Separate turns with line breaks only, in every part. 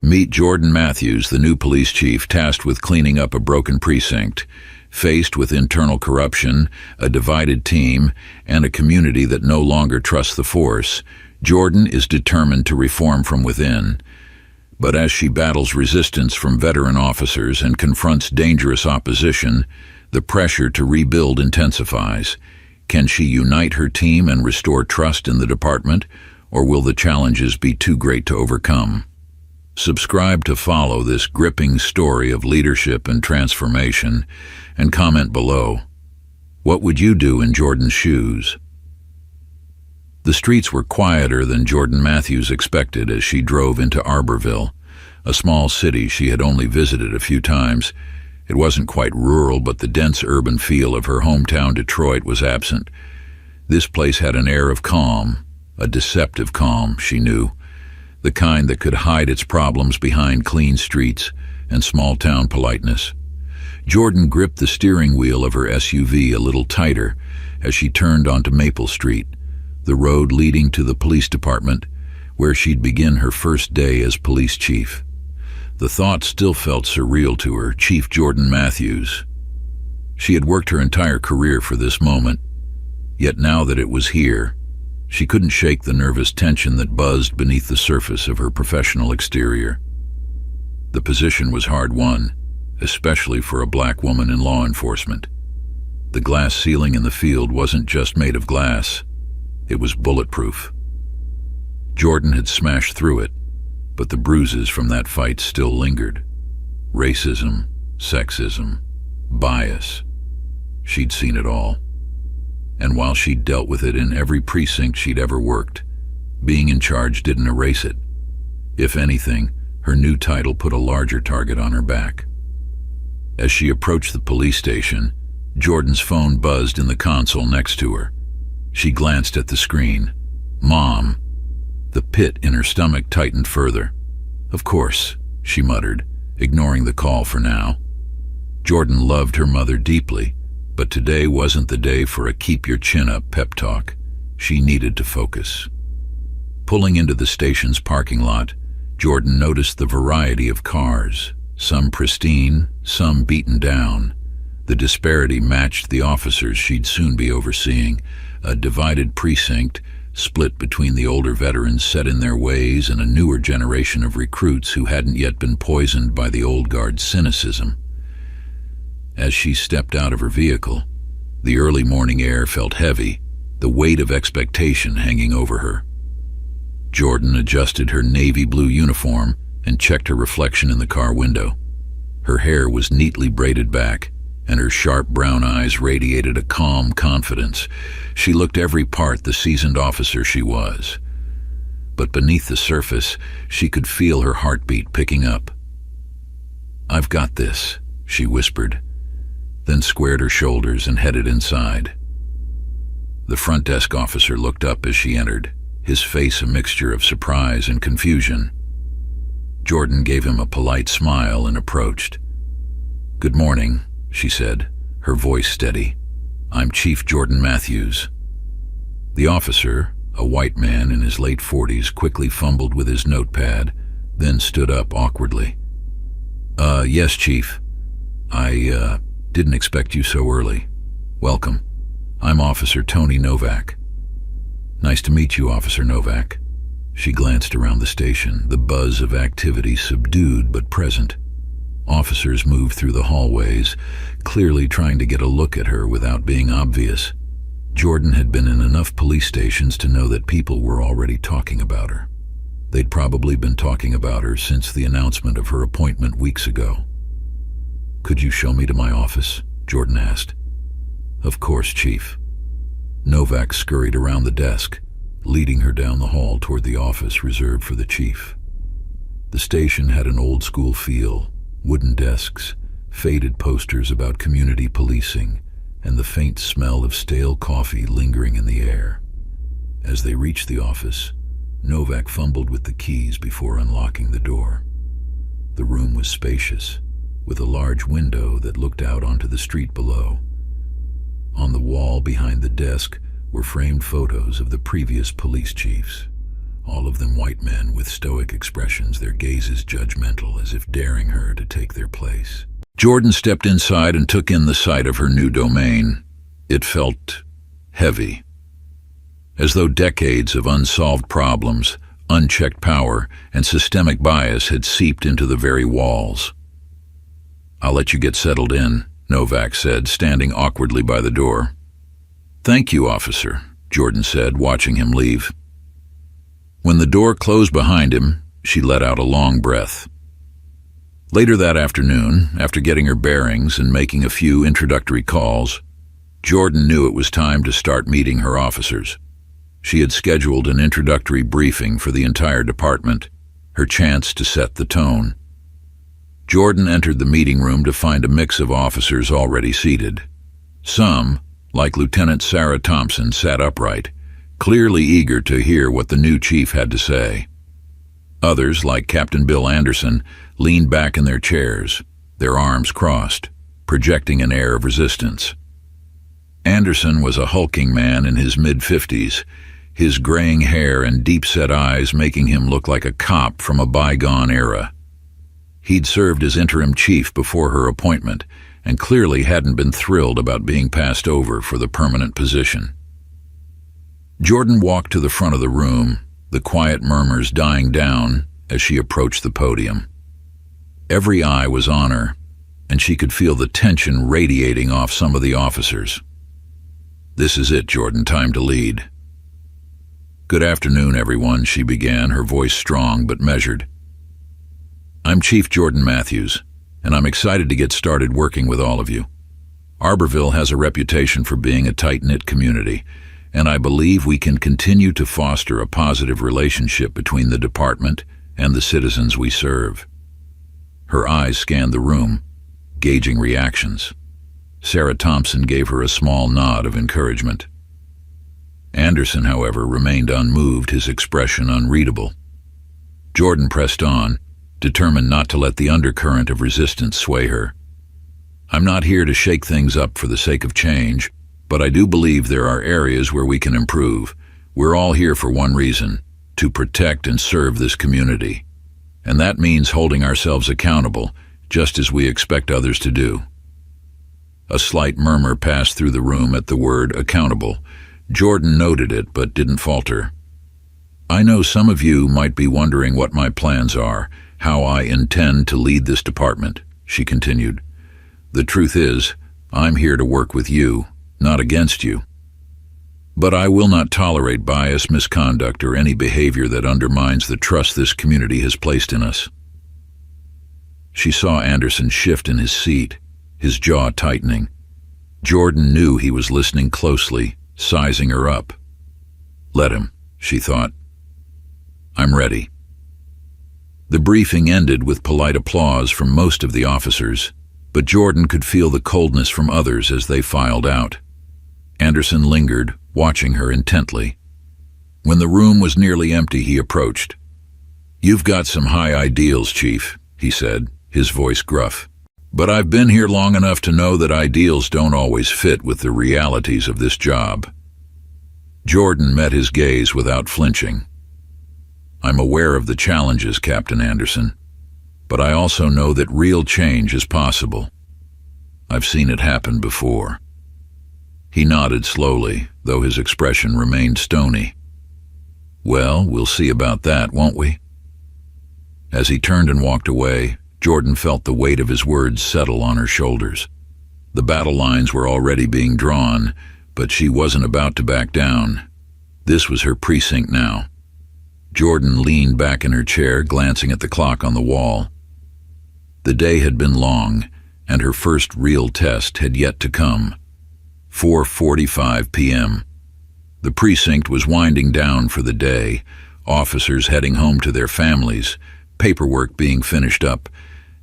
Meet Jordan Matthews, the new police chief tasked with cleaning up a broken precinct. Faced with internal corruption, a divided team, and a community that no longer trusts the force, Jordan is determined to reform from within. But as she battles resistance from veteran officers and confronts dangerous opposition, the pressure to rebuild intensifies. Can she unite her team and restore trust in the department, or will the challenges be too great to overcome? Subscribe to follow this gripping story of leadership and transformation, and comment below. What would you do in Jordan's shoes? The streets were quieter than Jordan Matthews expected as she drove into Arborville, a small city she had only visited a few times. It wasn't quite rural, but the dense urban feel of her hometown Detroit was absent. This place had an air of calm, a deceptive calm, she knew, the kind that could hide its problems behind clean streets and small-town politeness. Jordan gripped the steering wheel of her SUV a little tighter as she turned onto Maple Street, the road leading to the police department, where she'd begin her first day as police chief. The thought still felt surreal to her, Chief Jordan Matthews. She had worked her entire career for this moment, yet now that it was here, she couldn't shake the nervous tension that buzzed beneath the surface of her professional exterior. The position was hard-won, especially for a black woman in law enforcement. The glass ceiling in the field wasn't just made of glass, it was bulletproof. Jordan had smashed through it, but the bruises from that fight still lingered. Racism, sexism, bias. She'd seen it all. And while she'd dealt with it in every precinct she'd ever worked, being in charge didn't erase it. If anything, her new title put a larger target on her back. As she approached the police station, Jordan's phone buzzed in the console next to her. She glanced at the screen. Mom. The pit in her stomach tightened further. Of course, she muttered, ignoring the call for now. Jordan loved her mother deeply, but today wasn't the day for a keep-your-chin-up pep talk. She needed to focus. Pulling into the station's parking lot, Jordan noticed the variety of cars, some pristine, some beaten down. The disparity matched the officers she'd soon be overseeing, a divided precinct split between the older veterans set in their ways and a newer generation of recruits who hadn't yet been poisoned by the old guard's cynicism. As she stepped out of her vehicle, the early morning air felt heavy, the weight of expectation hanging over her. Jordan adjusted her navy blue uniform and checked her reflection in the car window. Her hair was neatly braided back, and her sharp brown eyes radiated a calm confidence. She looked every part the seasoned officer she was. But beneath the surface, she could feel her heartbeat picking up. "I've got this," she whispered, then squared her shoulders and headed inside. The front desk officer looked up as she entered, his face a mixture of surprise and confusion. Jordan gave him a polite smile and approached. "Good morning," she said, her voice steady. "I'm Chief Jordan Matthews." The officer, a white man in his late 40s, quickly fumbled with his notepad, then stood up awkwardly. Yes, Chief. I didn't expect you so early. Welcome. I'm Officer Tony Novak." "Nice to meet you, Officer Novak." She glanced around the station, the buzz of activity subdued but present. Officers moved through the hallways, clearly trying to get a look at her without being obvious. Jordan had been in enough police stations to know that people were already talking about her. They'd probably been talking about her since the announcement of her appointment weeks ago. "Could you show me to my office?" Jordan asked. "Of course, Chief." Novak scurried around the desk, leading her down the hall toward the office reserved for the chief. The station had an old-school feel, wooden desks, faded posters about community policing, and the faint smell of stale coffee lingering in the air. As they reached the office, Novak fumbled with the keys before unlocking the door. The room was spacious, with a large window that looked out onto the street below. On the wall behind the desk were framed photos of the previous police chiefs, all of them white men with stoic expressions, their gazes judgmental, as if daring her to take their place. Jordan stepped inside and took in the sight of her new domain. It felt heavy, as though decades of unsolved problems, unchecked power, and systemic bias had seeped into the very walls. "I'll let you get settled in," Novak said, standing awkwardly by the door. "Thank you, officer," Jordan said, watching him leave. When the door closed behind him, she let out a long breath. Later that afternoon, after getting her bearings and making a few introductory calls, Jordan knew it was time to start meeting her officers. She had scheduled an introductory briefing for the entire department, her chance to set the tone. Jordan entered the meeting room to find a mix of officers already seated. Some, like Lieutenant Sarah Thompson, sat upright, clearly eager to hear what the new chief had to say. Others, like Captain Bill Anderson, leaned back in their chairs, their arms crossed, projecting an air of resistance. Anderson was a hulking man in his mid-50s, his graying hair and deep-set eyes making him look like a cop from a bygone era. He'd served as interim chief before her appointment and clearly hadn't been thrilled about being passed over for the permanent position. Jordan walked to the front of the room, the quiet murmurs dying down as she approached the podium. Every eye was on her, and she could feel the tension radiating off some of the officers. "This is it, Jordan, time to lead." "Good afternoon, everyone," she began, her voice strong but measured. "I'm Chief Jordan Matthews, and I'm excited to get started working with all of you. Arborville has a reputation for being a tight-knit community, and I believe we can continue to foster a positive relationship between the department and the citizens we serve." Her eyes scanned the room, gauging reactions. Sarah Thompson gave her a small nod of encouragement. Anderson, however, remained unmoved, his expression unreadable. Jordan pressed on, determined not to let the undercurrent of resistance sway her. "I'm not here to shake things up for the sake of change, but I do believe there are areas where we can improve. We're all here for one reason, to protect and serve this community. And that means holding ourselves accountable, just as we expect others to do." A slight murmur passed through the room at the word accountable. Jordan noted it, but didn't falter. "I know some of you might be wondering what my plans are, how I intend to lead this department," she continued. "The truth is, I'm here to work with you, not against you. But I will not tolerate bias, misconduct, or any behavior that undermines the trust this community has placed in us." She saw Anderson shift in his seat, his jaw tightening. Jordan knew he was listening closely, sizing her up. "Let him," she thought. "I'm ready." The briefing ended with polite applause from most of the officers, but Jordan could feel the coldness from others as they filed out. Anderson lingered, watching her intently. When the room was nearly empty, he approached. "You've got some high ideals, Chief," he said, his voice gruff. "But I've been here long enough to know that ideals don't always fit with the realities of this job." Jordan met his gaze without flinching. "I'm aware of the challenges, Captain Anderson, but I also know that real change is possible. I've seen it happen before." He nodded slowly, though his expression remained stony. "Well, we'll see about that, won't we?" As he turned and walked away, Jordan felt the weight of his words settle on her shoulders. The battle lines were already being drawn, but she wasn't about to back down. This was her precinct now. Jordan leaned back in her chair, glancing at the clock on the wall. The day had been long, and her first real test had yet to come. 4:45 p.m. The precinct was winding down for the day, officers heading home to their families, paperwork being finished up,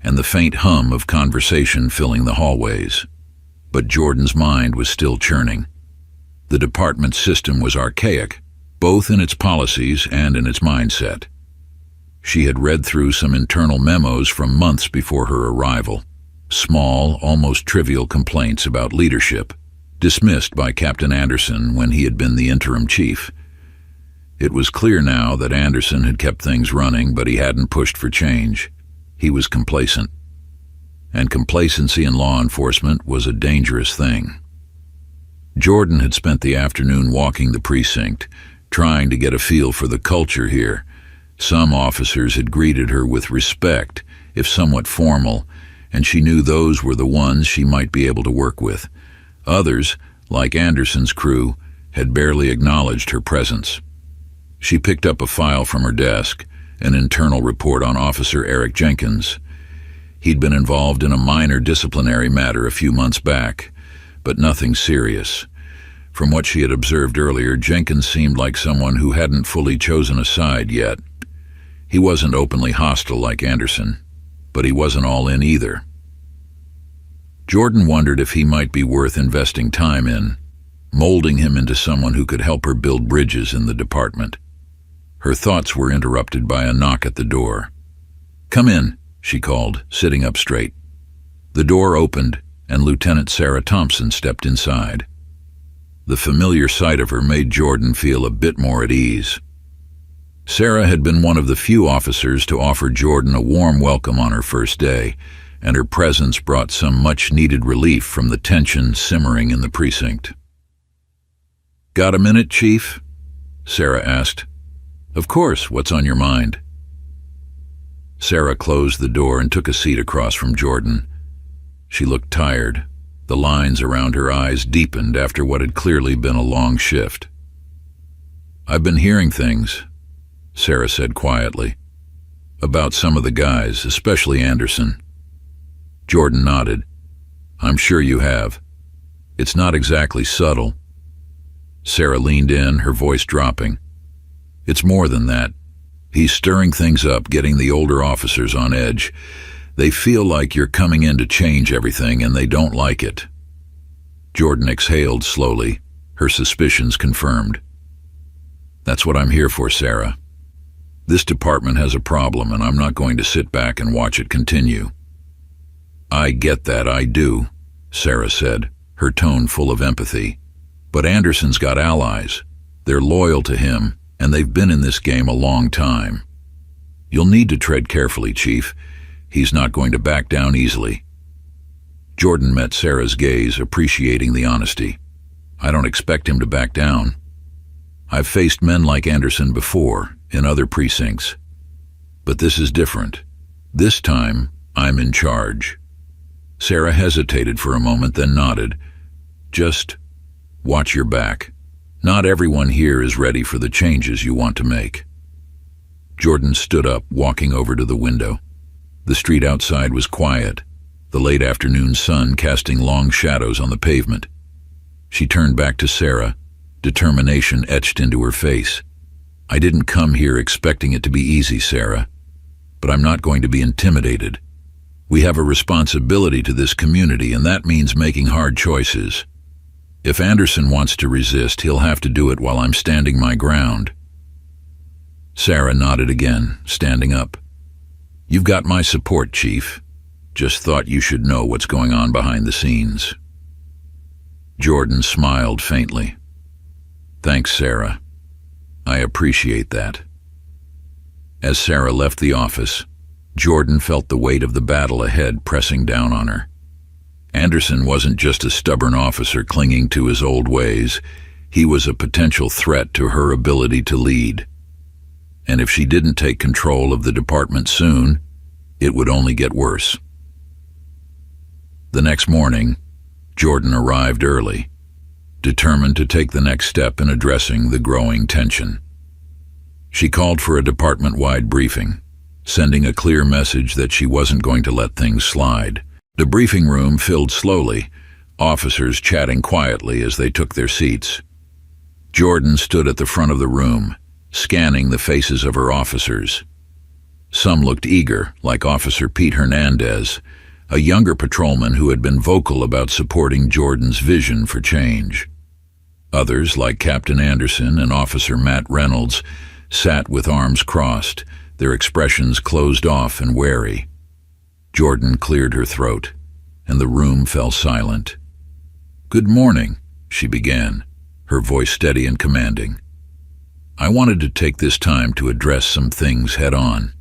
and the faint hum of conversation filling the hallways. But Jordan's mind was still churning. The department's system was archaic, both in its policies and in its mindset. She had read through some internal memos from months before her arrival, small, almost trivial complaints about leadership, dismissed by Captain Anderson when he had been the interim chief. It was clear now that Anderson had kept things running, but he hadn't pushed for change. He was complacent. And complacency in law enforcement was a dangerous thing. Jordan had spent the afternoon walking the precinct, trying to get a feel for the culture here. Some officers had greeted her with respect, if somewhat formal, and she knew those were the ones she might be able to work with. Others, like Anderson's crew, had barely acknowledged her presence. She picked up a file from her desk, an internal report on Officer Eric Jenkins. He'd been involved in a minor disciplinary matter a few months back, but nothing serious. From what she had observed earlier, Jenkins seemed like someone who hadn't fully chosen a side yet. He wasn't openly hostile like Anderson, but he wasn't all in either. Jordan wondered if he might be worth investing time in, molding him into someone who could help her build bridges in the department. Her thoughts were interrupted by a knock at the door. "Come in," she called, sitting up straight. The door opened, and Lieutenant Sarah Thompson stepped inside. The familiar sight of her made Jordan feel a bit more at ease. Sarah had been one of the few officers to offer Jordan a warm welcome on her first day, and her presence brought some much-needed relief from the tension simmering in the precinct. "Got a minute, Chief?" Sarah asked. "Of course, what's on your mind?" Sarah closed the door and took a seat across from Jordan. She looked tired. The lines around her eyes deepened after what had clearly been a long shift. "I've been hearing things," Sarah said quietly, "about some of the guys, especially Anderson." Jordan nodded. "I'm sure you have. It's not exactly subtle." Sarah leaned in, her voice dropping. "It's more than that. He's stirring things up, getting the older officers on edge. They feel like you're coming in to change everything, and they don't like it." Jordan exhaled slowly, her suspicions confirmed. "That's what I'm here for, Sarah. This department has a problem, and I'm not going to sit back and watch it continue." "I get that, I do," Sarah said, her tone full of empathy. "But Anderson's got allies. They're loyal to him, and they've been in this game a long time. You'll need to tread carefully, Chief. He's not going to back down easily." Jordan met Sarah's gaze, appreciating the honesty. "I don't expect him to back down. I've faced men like Anderson before, in other precincts. But this is different. This time, I'm in charge." Sarah hesitated for a moment, then nodded. "Just watch your back. Not everyone here is ready for the changes you want to make." Jordan stood up, walking over to the window. The street outside was quiet, the late afternoon sun casting long shadows on the pavement. She turned back to Sarah, determination etched into her face. "I didn't come here expecting it to be easy, Sarah, but I'm not going to be intimidated. We have a responsibility to this community, and that means making hard choices. If Anderson wants to resist, he'll have to do it while I'm standing my ground." Sarah nodded again, standing up. "You've got my support, Chief. Just thought you should know what's going on behind the scenes." Jordan smiled faintly. "Thanks, Sarah. I appreciate that." As Sarah left the office, Jordan felt the weight of the battle ahead pressing down on her. Anderson wasn't just a stubborn officer clinging to his old ways. He was a potential threat to her ability to lead. And if she didn't take control of the department soon, it would only get worse. The next morning, Jordan arrived early, determined to take the next step in addressing the growing tension. She called for a department-wide briefing, sending a clear message that she wasn't going to let things slide. The briefing room filled slowly, officers chatting quietly as they took their seats. Jordan stood at the front of the room, scanning the faces of her officers. Some looked eager, like Officer Pete Hernandez, a younger patrolman who had been vocal about supporting Jordan's vision for change. Others, like Captain Anderson and Officer Matt Reynolds, sat with arms crossed, their expressions closed off and wary. Jordan cleared her throat, and the room fell silent. "Good morning," she began, her voice steady and commanding. I wanted to take this time to address some things head on."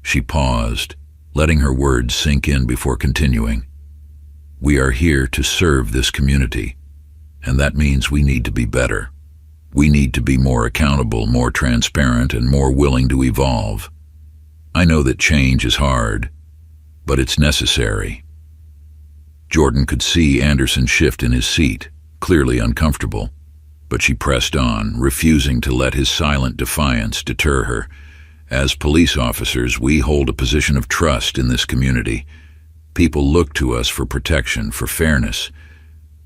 She paused, letting her words sink in before continuing. "We are here to serve this community, and that means we need to be better. We need to be more accountable, more transparent, and more willing to evolve. I know that change is hard, but it's necessary." Jordan could see Anderson shift in his seat, clearly uncomfortable, but she pressed on, refusing to let his silent defiance deter her. "As police officers, we hold a position of trust in this community. People look to us for protection, for fairness.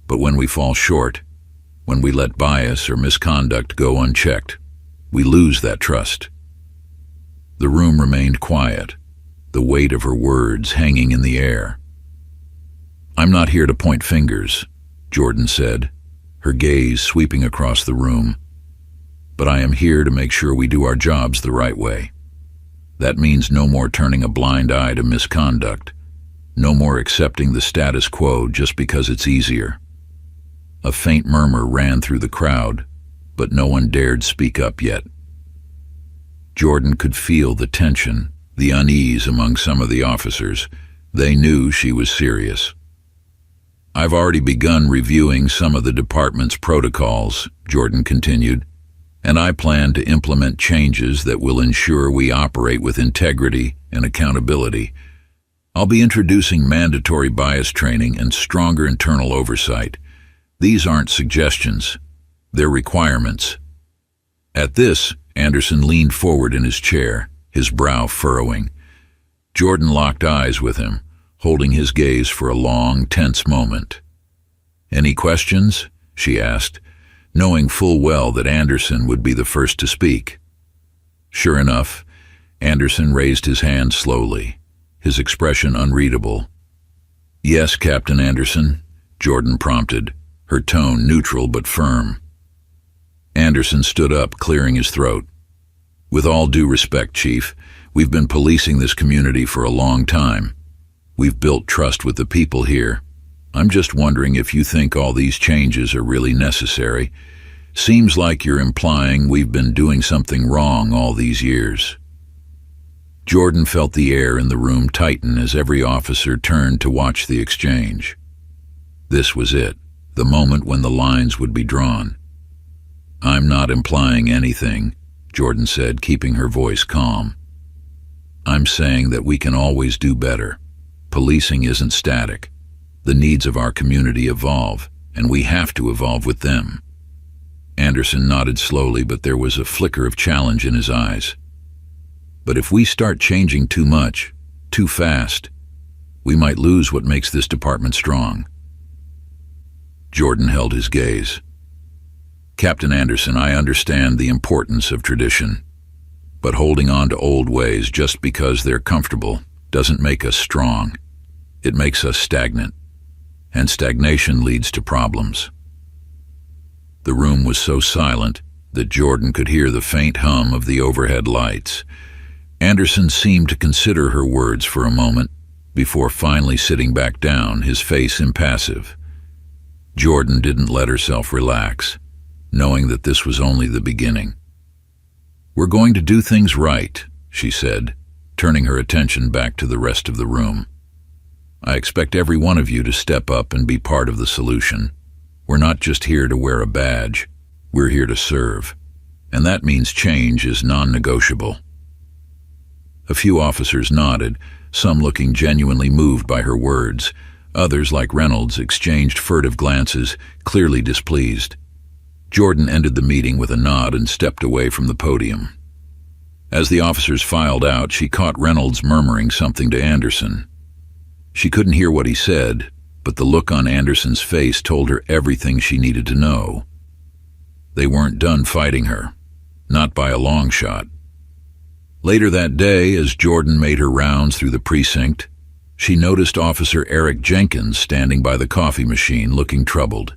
But when we fall short, when we let bias or misconduct go unchecked, we lose that trust." The room remained quiet, the weight of her words hanging in the air. "I'm not here to point fingers," Jordan said, her gaze sweeping across the room. "But I am here to make sure we do our jobs the right way. That means no more turning a blind eye to misconduct, no more accepting the status quo just because it's easier." A faint murmur ran through the crowd, but no one dared speak up yet. Jordan could feel the tension, the unease among some of the officers. They knew she was serious. "I've already begun reviewing some of the department's protocols," Jordan continued, "and I plan to implement changes that will ensure we operate with integrity and accountability. I'll be introducing mandatory bias training and stronger internal oversight. These aren't suggestions, they're requirements." At this, Anderson leaned forward in his chair, his brow furrowing. Jordan locked eyes with him, holding his gaze for a long, tense moment. "Any questions?" she asked, knowing full well that Anderson would be the first to speak. Sure enough, Anderson raised his hand slowly, his expression unreadable. "Yes, Captain Anderson," Jordan prompted, her tone neutral but firm. Anderson stood up, clearing his throat. "With all due respect, Chief, we've been policing this community for a long time. We've built trust with the people here. I'm just wondering if you think all these changes are really necessary. Seems like you're implying we've been doing something wrong all these years." Jordan felt the air in the room tighten as every officer turned to watch the exchange. This was it, the moment when the lines would be drawn. "I'm not implying anything," Jordan said, keeping her voice calm. "I'm saying that we can always do better. Policing isn't static. The needs of our community evolve, and we have to evolve with them." Anderson nodded slowly, but there was a flicker of challenge in his eyes. "But if we start changing too much, too fast, we might lose what makes this department strong." Jordan held his gaze. "Captain Anderson, I understand the importance of tradition, but holding on to old ways just because they're comfortable doesn't make us strong. It makes us stagnant, and stagnation leads to problems." The room was so silent that Jordan could hear the faint hum of the overhead lights. Anderson seemed to consider her words for a moment before finally sitting back down, his face impassive. Jordan didn't let herself relax, knowing that this was only the beginning. "We're going to do things right," she said, turning her attention back to the rest of the room. "I expect every one of you to step up and be part of the solution. We're not just here to wear a badge, we're here to serve, and that means change is non-negotiable." A few officers nodded, some looking genuinely moved by her words. Others, like Reynolds, exchanged furtive glances, clearly displeased. Jordan ended the meeting with a nod and stepped away from the podium. As the officers filed out, she caught Reynolds murmuring something to Anderson. She couldn't hear what he said, but the look on Anderson's face told her everything she needed to know. They weren't done fighting her, not by a long shot. Later that day, as Jordan made her rounds through the precinct, she noticed Officer Eric Jenkins standing by the coffee machine, looking troubled.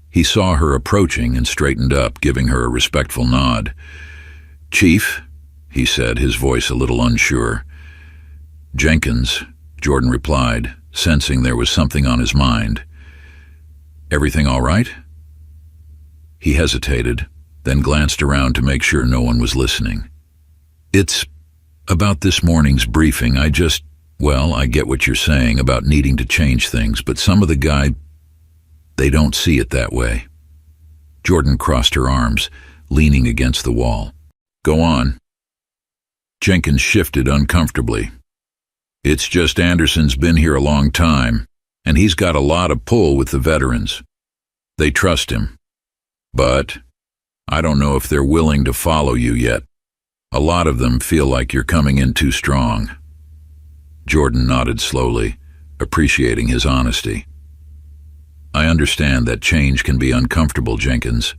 He saw her approaching and straightened up, giving her a respectful nod. "Chief," he said, his voice a little unsure. "Jenkins," Jordan replied, sensing there was something on his mind. "Everything all right?" He hesitated, then glanced around to make sure no one was listening. "It's about this morning's briefing. I get what you're saying about needing to change things, but some of they don't see it that way." Jordan crossed her arms, leaning against the wall. "Go on." Jenkins shifted uncomfortably. "It's just Anderson's been here a long time, and he's got a lot of pull with the veterans. They trust him. But I don't know if they're willing to follow you yet. A lot of them feel like you're coming in too strong." Jordan nodded slowly, appreciating his honesty. "I understand that change can be uncomfortable, Jenkins.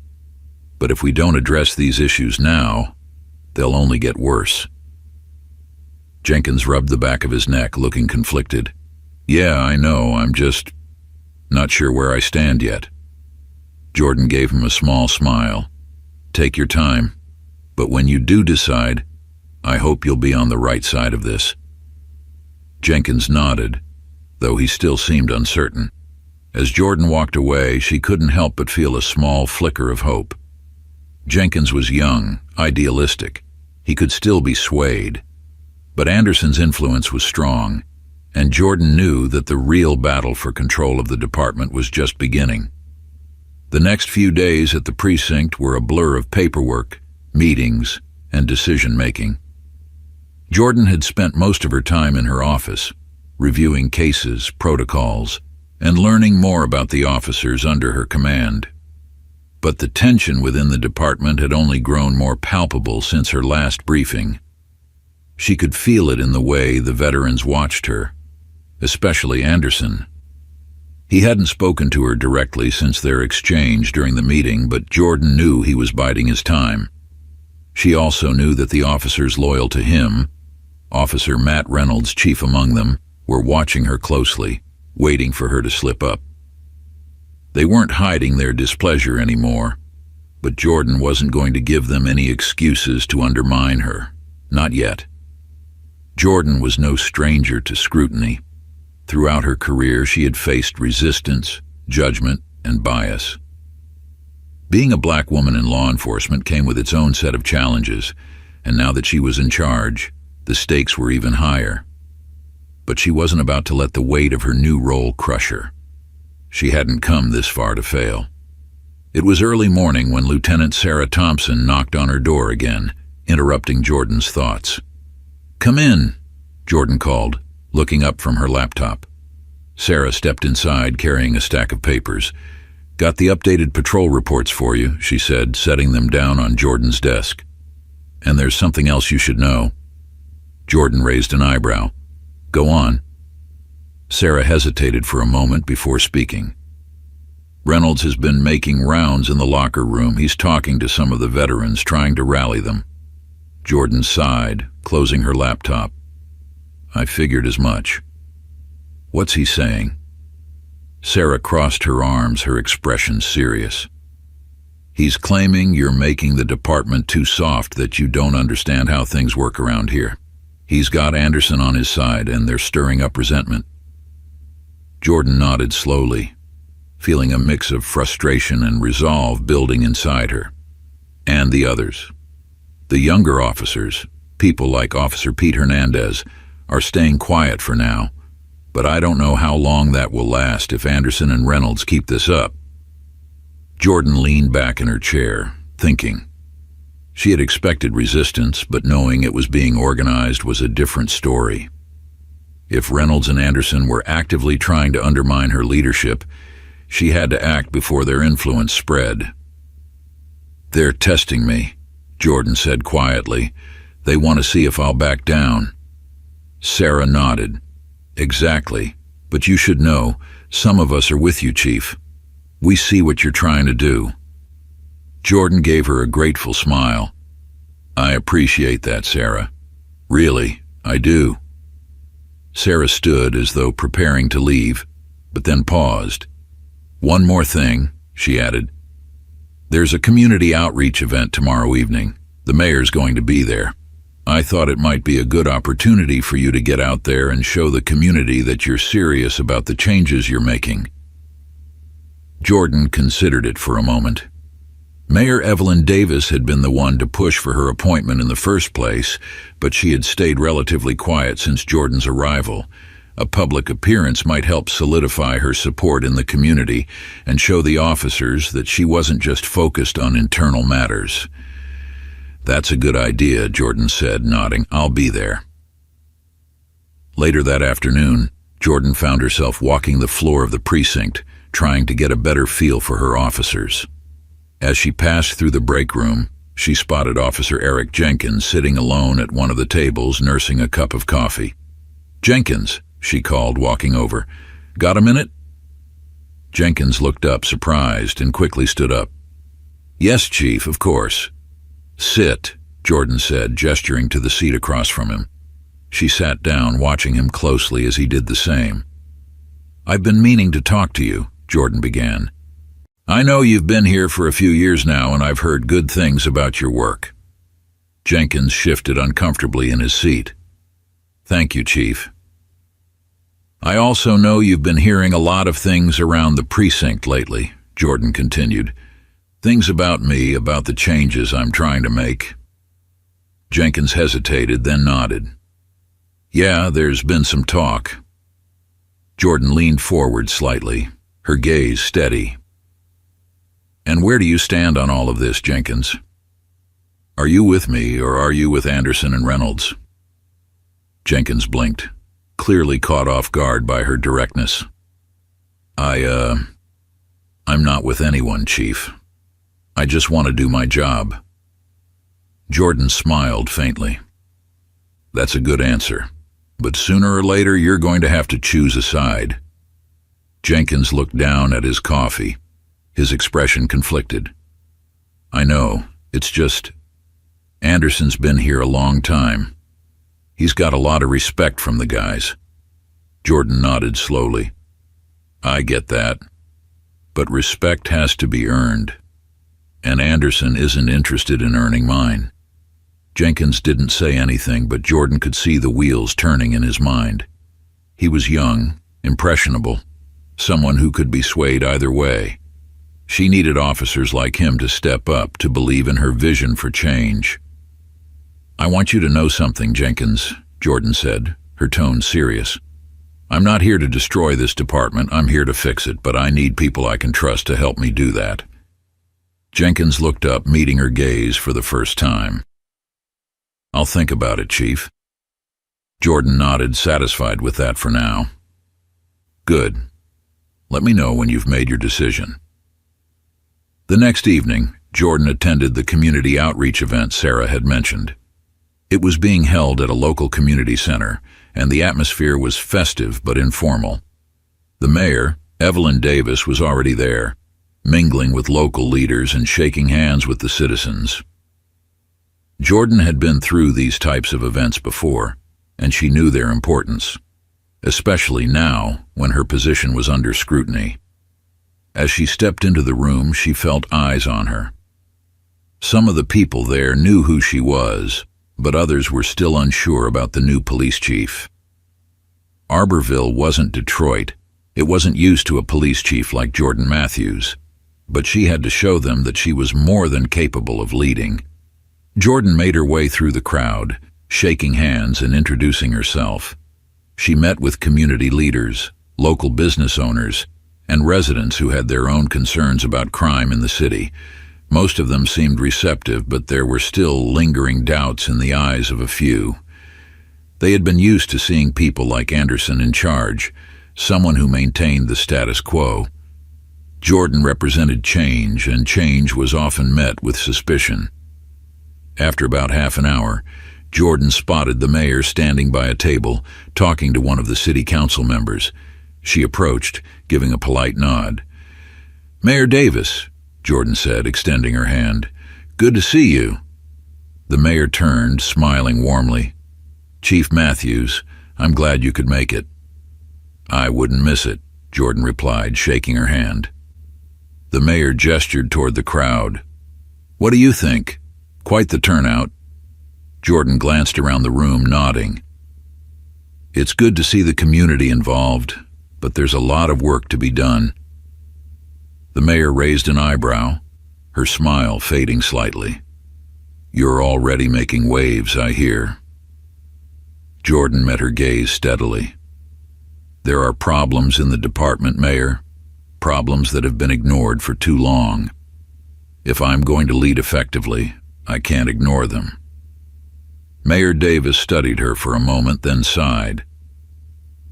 But if we don't address these issues now, they'll only get worse." Jenkins rubbed the back of his neck, looking conflicted. "Yeah, I know. I'm just not sure where I stand yet." Jordan gave him a small smile. "Take your time, but when you do decide, I hope you'll be on the right side of this." Jenkins nodded, though he still seemed uncertain. As Jordan walked away, she couldn't help but feel a small flicker of hope. Jenkins was young, idealistic. He could still be swayed. But Anderson's influence was strong, and Jordan knew that the real battle for control of the department was just beginning. The next few days at the precinct were a blur of paperwork, meetings, and decision-making. Jordan had spent most of her time in her office, reviewing cases, protocols, and learning more about the officers under her command. But the tension within the department had only grown more palpable since her last briefing. She could feel it in the way the veterans watched her, especially Anderson. He hadn't spoken to her directly since their exchange during the meeting, but Jordan knew he was biding his time. She also knew that the officers loyal to him, Officer Matt Reynolds chief among them, were watching her closely, waiting for her to slip up. They weren't hiding their displeasure anymore, but Jordan wasn't going to give them any excuses to undermine her. Not yet. Jordan was no stranger to scrutiny. Throughout her career, she had faced resistance, judgment, and bias. Being a black woman in law enforcement came with its own set of challenges, and now that she was in charge, the stakes were even higher. But she wasn't about to let the weight of her new role crush her. She hadn't come this far to fail. It was early morning when Lieutenant Sarah Thompson knocked on her door again, interrupting Jordan's thoughts. "Come in," Jordan called, looking up from her laptop. Sarah stepped inside, carrying a stack of papers. "Got the updated patrol reports for you," she said, setting them down on Jordan's desk. "And there's something else you should know." Jordan raised an eyebrow. "Go on." Sarah hesitated for a moment before speaking. "Reynolds has been making rounds in the locker room. He's talking to some of the veterans, trying to rally them." Jordan sighed, closing her laptop. "I figured as much." "What's he saying?" Sarah crossed her arms, her expression serious. "He's claiming you're making the department too soft, that you don't understand how things work around here. He's got Anderson on his side, and they're stirring up resentment." Jordan nodded slowly, feeling a mix of frustration and resolve building inside her. And the others. The younger officers, people like Officer Pete Hernandez, are staying quiet for now, but I don't know how long that will last if Anderson and Reynolds keep this up. Jordan leaned back in her chair, thinking. She had expected resistance, but knowing it was being organized was a different story. If Reynolds and Anderson were actively trying to undermine her leadership, she had to act before their influence spread. "They're testing me," Jordan said quietly. "They want to see if I'll back down." Sarah nodded. "Exactly. But you should know, some of us are with you, Chief. We see what you're trying to do." Jordan gave her a grateful smile. "I appreciate that, Sarah. Really, I do." Sarah stood as though preparing to leave, but then paused. "One more thing," she added. "There's a community outreach event tomorrow evening. The mayor's going to be there. I thought it might be a good opportunity for you to get out there and show the community that you're serious about the changes you're making." Jordan considered it for a moment. Mayor Evelyn Davis had been the one to push for her appointment in the first place, but she had stayed relatively quiet since Jordan's arrival. A public appearance might help solidify her support in the community and show the officers that she wasn't just focused on internal matters. "That's a good idea," Jordan said, nodding. "I'll be there." Later that afternoon, Jordan found herself walking the floor of the precinct, trying to get a better feel for her officers. As she passed through the break room, she spotted Officer Eric Jenkins sitting alone at one of the tables, nursing a cup of coffee. "Jenkins," she called, walking over. "Got a minute?" Jenkins looked up, surprised, and quickly stood up. "Yes, Chief, of course." "Sit," Jordan said, gesturing to the seat across from him. She sat down, watching him closely as he did the same. "I've been meaning to talk to you," Jordan began. "I know you've been here for a few years now, and I've heard good things about your work." Jenkins shifted uncomfortably in his seat. "Thank you, Chief." "I also know you've been hearing a lot of things around the precinct lately," Jordan continued. "Things about me, about the changes I'm trying to make." Jenkins hesitated, then nodded. "Yeah, there's been some talk." Jordan leaned forward slightly, her gaze steady. "And where do you stand on all of this, Jenkins? Are you with me, or are you with Anderson and Reynolds?" Jenkins blinked, clearly caught off guard by her directness. I'm not with anyone, Chief. I just want to do my job." Jordan smiled faintly. "That's a good answer, but sooner or later you're going to have to choose a side." Jenkins looked down at his coffee, his expression conflicted. "I know, it's just, Anderson's been here a long time. He's got a lot of respect from the guys." Jordan nodded slowly. "I get that, but respect has to be earned, and Anderson isn't interested in earning mine." Jenkins didn't say anything, but Jordan could see the wheels turning in his mind. He was young, impressionable, someone who could be swayed either way. She needed officers like him to step up, to believe in her vision for change. "I want you to know something, Jenkins," Jordan said, her tone serious. "I'm not here to destroy this department, I'm here to fix it, but I need people I can trust to help me do that." Jenkins looked up, meeting her gaze for the first time. "I'll think about it, Chief." Jordan nodded, satisfied with that for now. "Good. Let me know when you've made your decision." The next evening, Jordan attended the community outreach event Sarah had mentioned. It was being held at a local community center, and the atmosphere was festive but informal. The mayor, Evelyn Davis, was already there, mingling with local leaders and shaking hands with the citizens. Jordan had been through these types of events before, and she knew their importance, especially now when her position was under scrutiny. As she stepped into the room, she felt eyes on her. Some of the people there knew who she was, but others were still unsure about the new police chief. Arborville wasn't Detroit. It wasn't used to a police chief like Jordan Matthews, but she had to show them that she was more than capable of leading. Jordan made her way through the crowd, shaking hands and introducing herself. She met with community leaders, local business owners, and residents who had their own concerns about crime in the city. Most of them seemed receptive, but there were still lingering doubts in the eyes of a few. They had been used to seeing people like Anderson in charge, someone who maintained the status quo. Jordan represented change, and change was often met with suspicion. After about half an hour, Jordan spotted the mayor standing by a table, talking to one of the city council members. She approached, giving a polite nod. "Mayor Davis," Jordan said, extending her hand. "Good to see you." The mayor turned, smiling warmly. "Chief Matthews, I'm glad you could make it." "I wouldn't miss it," Jordan replied, shaking her hand. The mayor gestured toward the crowd. "What do you think? Quite the turnout." Jordan glanced around the room, nodding. "It's good to see the community involved, but there's a lot of work to be done." The mayor raised an eyebrow. her smile fading slightly. "You're already making waves, I hear." Jordan met her gaze steadily. "There are problems in the department, Mayor, problems that have been ignored for too long. If I'm going to lead effectively, I can't ignore them." Mayor Davis studied her for a moment, then sighed.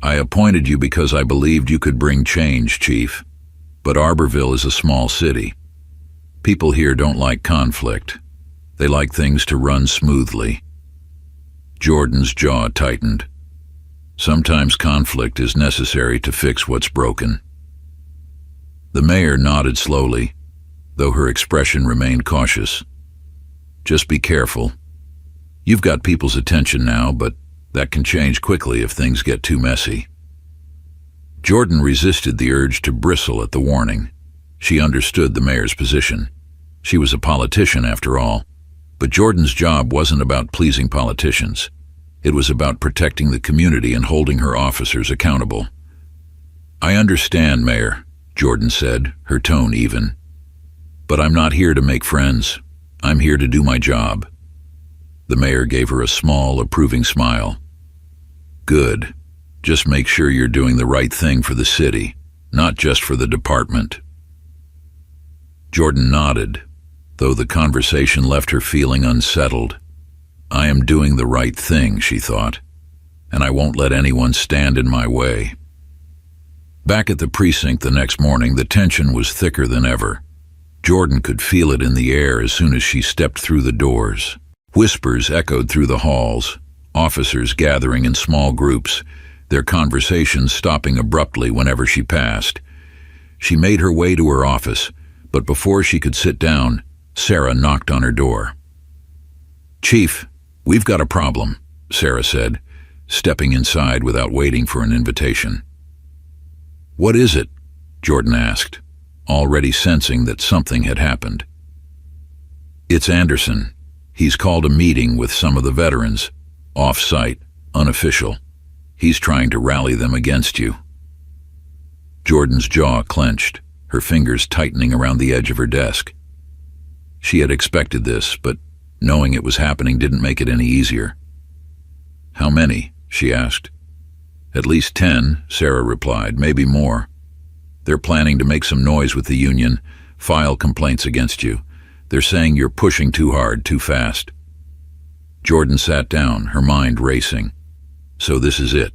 "I appointed you because I believed you could bring change, Chief. But Arborville is a small city. People here don't like conflict. They like things to run smoothly." Jordan's jaw tightened. Sometimes conflict is necessary to fix what's broken. The mayor nodded slowly, though her expression remained cautious. "Just be careful. You've got people's attention now, but that can change quickly if things get too messy." Jordan resisted the urge to bristle at the warning. She understood the mayor's position. She was a politician, after all. But Jordan's job wasn't about pleasing politicians. It was about protecting the community and holding her officers accountable. "I understand, Mayor," Jordan said, her tone even. "But I'm not here to make friends. I'm here to do my job." The mayor gave her a small, approving smile. "Good. Just make sure you're doing the right thing for the city, not just for the department." Jordan nodded, though the conversation left her feeling unsettled. "I am doing the right thing," she thought, "and I won't let anyone stand in my way." Back at the precinct the next morning, the tension was thicker than ever. Jordan could feel it in the air as soon as she stepped through the doors. Whispers echoed through the halls, officers gathering in small groups, their conversations stopping abruptly whenever she passed. She made her way to her office, but before she could sit down, Sarah knocked on her door. "Chief, we've got a problem," Sarah said, stepping inside without waiting for an invitation. "What is it?" Jordan asked, already sensing that something had happened. "It's Anderson. He's called a meeting with some of the veterans, off-site, unofficial. He's trying to rally them against you." Jordan's jaw clenched, her fingers tightening around the edge of her desk. She had expected this, but knowing it was happening didn't make it any easier. "How many?" she asked. "At least 10, Sarah replied, "maybe more. They're planning to make some noise with the union, file complaints against you. They're saying you're pushing too hard, too fast." Jordan sat down, her mind racing. So this is it.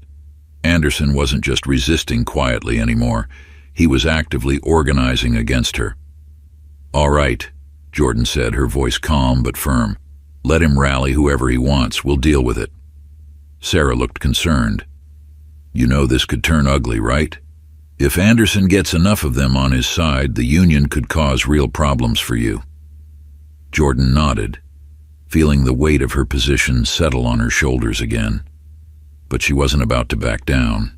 Anderson wasn't just resisting quietly anymore. He was actively organizing against her. "All right," Jordan said, her voice calm but firm. "Let him rally whoever he wants. We'll deal with it." Sarah looked concerned. "You know this could turn ugly, right? If Anderson gets enough of them on his side, the union could cause real problems for you." Jordan nodded, feeling the weight of her position settle on her shoulders again. But she wasn't about to back down.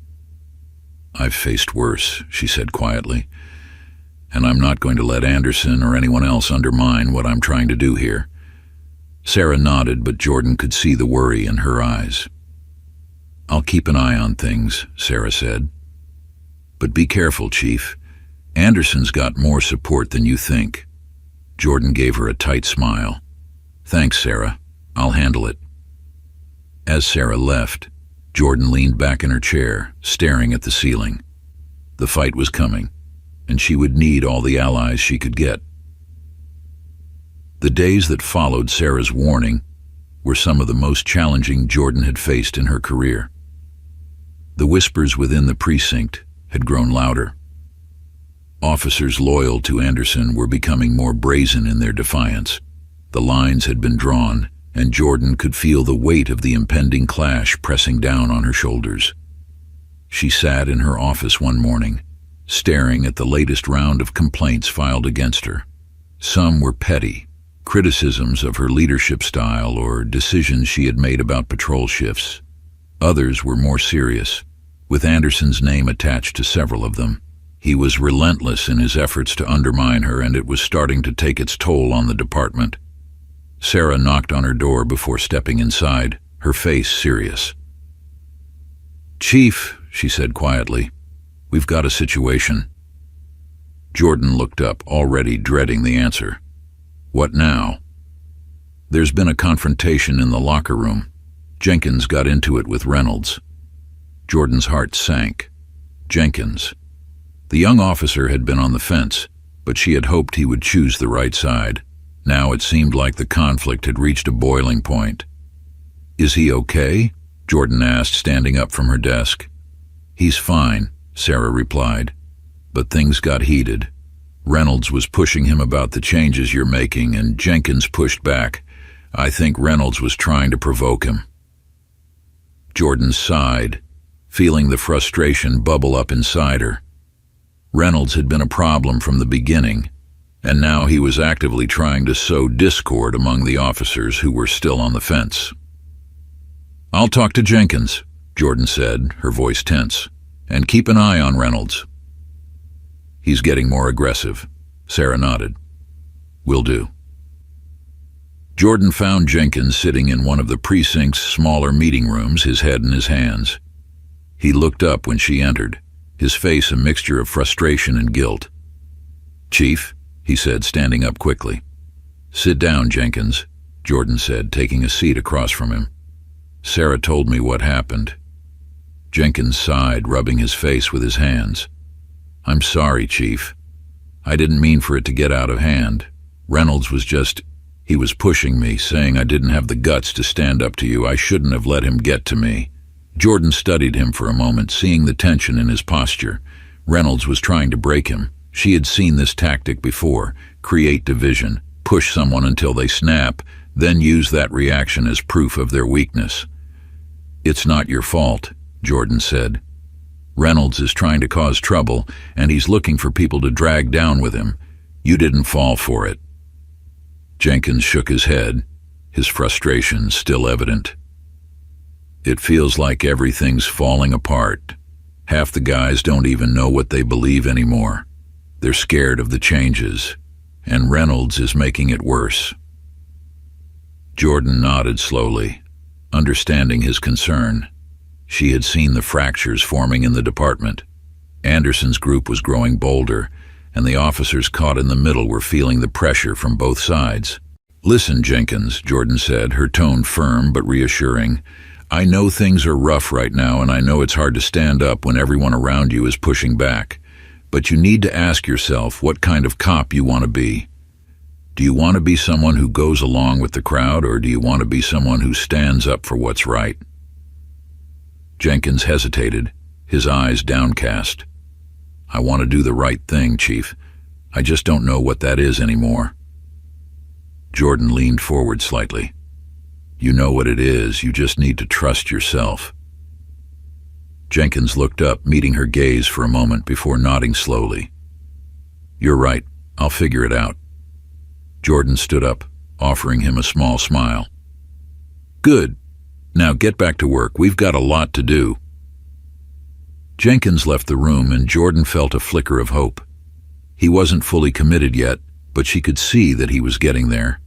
"I've faced worse," she said quietly, "and I'm not going to let Anderson or anyone else undermine what I'm trying to do here." Sarah nodded, but Jordan could see the worry in her eyes. "I'll keep an eye on things," Sarah said. "But be careful, Chief. Anderson's got more support than you think." Jordan gave her a tight smile. "Thanks, Sarah. I'll handle it." As Sarah left, Jordan leaned back in her chair, staring at the ceiling. The fight was coming, and she would need all the allies she could get. The days that followed Sarah's warning were some of the most challenging Jordan had faced in her career. The whispers within the precinct had grown louder. Officers loyal to Anderson were becoming more brazen in their defiance. The lines had been drawn, and Jordan could feel the weight of the impending clash pressing down on her shoulders. She sat in her office one morning, staring at the latest round of complaints filed against her. Some were petty, criticisms of her leadership style or decisions she had made about patrol shifts. Others were more serious, with Anderson's name attached to several of them. He was relentless in his efforts to undermine her, and it was starting to take its toll on the department. Sarah knocked on her door before stepping inside, her face serious. "Chief," she said quietly, "we've got a situation." Jordan looked up, already dreading the answer. What now? There's been a confrontation in the locker room. Jenkins got into it with Reynolds. Jordan's heart sank. Jenkins. The young officer had been on the fence, but she had hoped he would choose the right side. Now it seemed like the conflict had reached a boiling point. "Is he okay?" Jordan asked, standing up from her desk. "He's fine," Sarah replied. But things got heated. Reynolds was pushing him about the changes you're making, and Jenkins pushed back. I think Reynolds was trying to provoke him. Jordan sighed, feeling the frustration bubble up inside her. Reynolds had been a problem from the beginning, and now he was actively trying to sow discord among the officers who were still on the fence. "I'll talk to Jenkins," Jordan said, her voice tense, "and keep an eye on Reynolds." "He's getting more aggressive," Sarah nodded. "Will do." Jordan found Jenkins sitting in one of the precinct's smaller meeting rooms, his head in his hands. He looked up when she entered, his face a mixture of frustration and guilt. "Chief," he said, standing up quickly. "Sit down, Jenkins," Jordan said, taking a seat across from him. "Sarah told me what happened." Jenkins sighed, rubbing his face with his hands. "I'm sorry, Chief. I didn't mean for it to get out of hand. Reynolds was he was pushing me, saying I didn't have the guts to stand up to you. I shouldn't have let him get to me." Jordan studied him for a moment, seeing the tension in his posture. Reynolds was trying to break him. She had seen this tactic before: create division, push someone until they snap, then use that reaction as proof of their weakness. "It's not your fault," Jordan said. "Reynolds is trying to cause trouble, and he's looking for people to drag down with him. You didn't fall for it." Jenkins shook his head, his frustration still evident. "It feels like everything's falling apart. Half the guys don't even know what they believe anymore. They're scared of the changes, and Reynolds is making it worse." Jordan nodded slowly, understanding his concern. She had seen the fractures forming in the department. Anderson's group was growing bolder, and the officers caught in the middle were feeling the pressure from both sides. "Listen, Jenkins," Jordan said, her tone firm but reassuring. "I know things are rough right now, and I know it's hard to stand up when everyone around you is pushing back. But you need to ask yourself what kind of cop you want to be. Do you want to be someone who goes along with the crowd, or do you want to be someone who stands up for what's right?" Jenkins hesitated, his eyes downcast. "I want to do the right thing, Chief. I just don't know what that is anymore." Jordan leaned forward slightly. "You know what it is, you just need to trust yourself." Jenkins looked up, meeting her gaze for a moment before nodding slowly. "You're right, I'll figure it out." Jordan stood up, offering him a small smile. "Good. Now get back to work. We've got a lot to do." Jenkins left the room, and Jordan felt a flicker of hope. He wasn't fully committed yet, but she could see that he was getting there.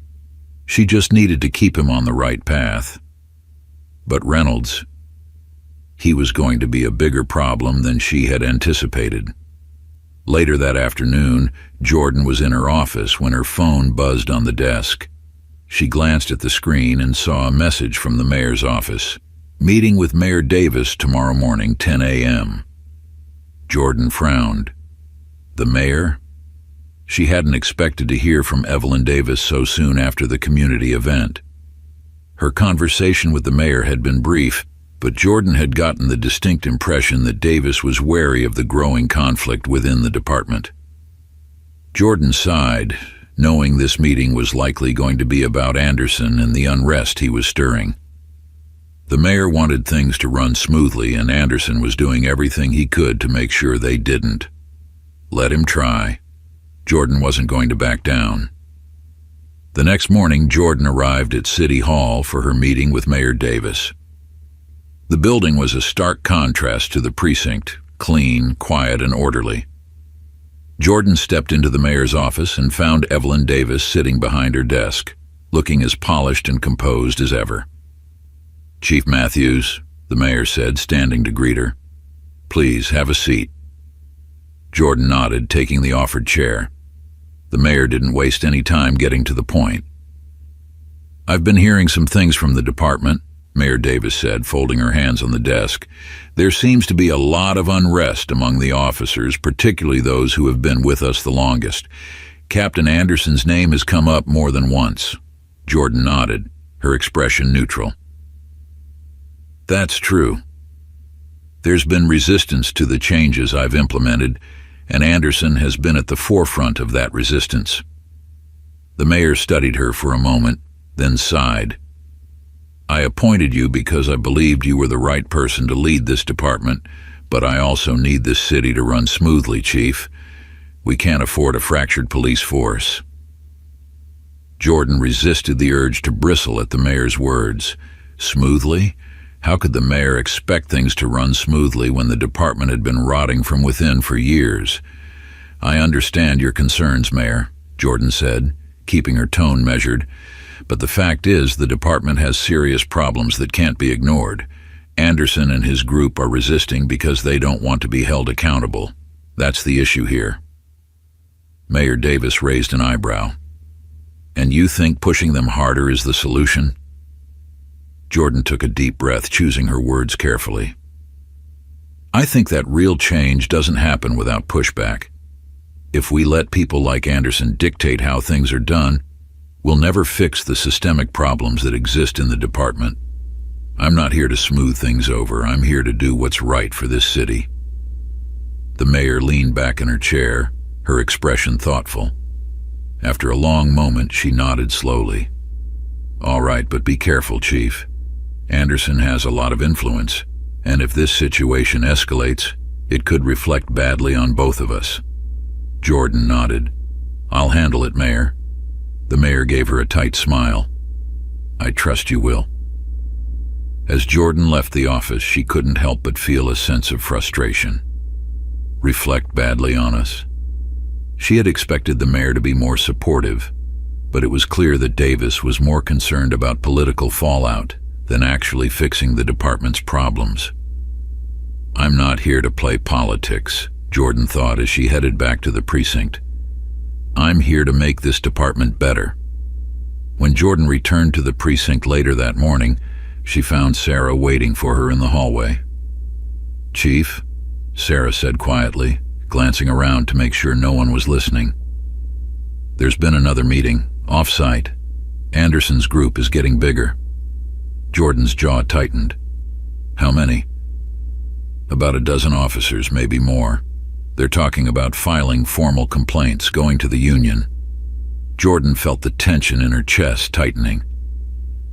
She just needed to keep him on the right path. But Reynolds, he was going to be a bigger problem than she had anticipated. Later that afternoon, Jordan was in her office when her phone buzzed on the desk. She glanced at the screen and saw a message from the mayor's office. "Meeting with Mayor Davis tomorrow morning, 10 a.m. Jordan frowned. The mayor? She hadn't expected to hear from Evelyn Davis so soon after the community event. Her conversation with the mayor had been brief, but Jordan had gotten the distinct impression that Davis was wary of the growing conflict within the department. Jordan sighed, knowing this meeting was likely going to be about Anderson and the unrest he was stirring. The mayor wanted things to run smoothly, and Anderson was doing everything he could to make sure they didn't. Let him try. Jordan wasn't going to back down. The next morning, Jordan arrived at City Hall for her meeting with Mayor Davis. The building was a stark contrast to the precinct, clean, quiet, and orderly. Jordan stepped into the mayor's office and found Evelyn Davis sitting behind her desk, looking as polished and composed as ever. "Chief Matthews," the mayor said, standing to greet her. "Please have a seat." Jordan nodded, taking the offered chair. The mayor didn't waste any time getting to the point. "I've been hearing some things from the department," Mayor Davis said, folding her hands on the desk. "There seems to be a lot of unrest among the officers, particularly those who have been with us the longest. Captain Anderson's name has come up more than once." Jordan nodded, her expression neutral. "That's true. There's been resistance to the changes I've implemented, and Anderson has been at the forefront of that resistance." The mayor studied her for a moment, then sighed. "I appointed you because I believed you were the right person to lead this department, but I also need this city to run smoothly, Chief. We can't afford a fractured police force." Jordan resisted the urge to bristle at the mayor's words. Smoothly? How could the mayor expect things to run smoothly when the department had been rotting from within for years? "I understand your concerns, Mayor," Jordan said, keeping her tone measured. "But the fact is the department has serious problems that can't be ignored. Anderson and his group are resisting because they don't want to be held accountable. That's the issue here." Mayor Davis raised an eyebrow. "And you think pushing them harder is the solution?" Jordan took a deep breath, choosing her words carefully. "I think that real change doesn't happen without pushback. If we let people like Anderson dictate how things are done, we'll never fix the systemic problems that exist in the department. I'm not here to smooth things over. I'm here to do what's right for this city." The mayor leaned back in her chair, her expression thoughtful. After a long moment, she nodded slowly. "All right, but be careful, Chief. Anderson has a lot of influence, and if this situation escalates, it could reflect badly on both of us." Jordan nodded. "I'll handle it, Mayor." The mayor gave her a tight smile. "I trust you will." As Jordan left the office, she couldn't help but feel a sense of frustration. Reflect badly on us. She had expected the mayor to be more supportive, but it was clear that Davis was more concerned about political fallout than actually fixing the department's problems. "I'm not here to play politics," Jordan thought as she headed back to the precinct. "I'm here to make this department better." When Jordan returned to the precinct later that morning, she found Sarah waiting for her in the hallway. "Chief," Sarah said quietly, glancing around to make sure no one was listening. "There's been another meeting, off-site. Anderson's group is getting bigger." Jordan's jaw tightened. "How many?" "About a dozen officers, maybe more. They're talking about filing formal complaints, going to the union." Jordan felt the tension in her chest tightening.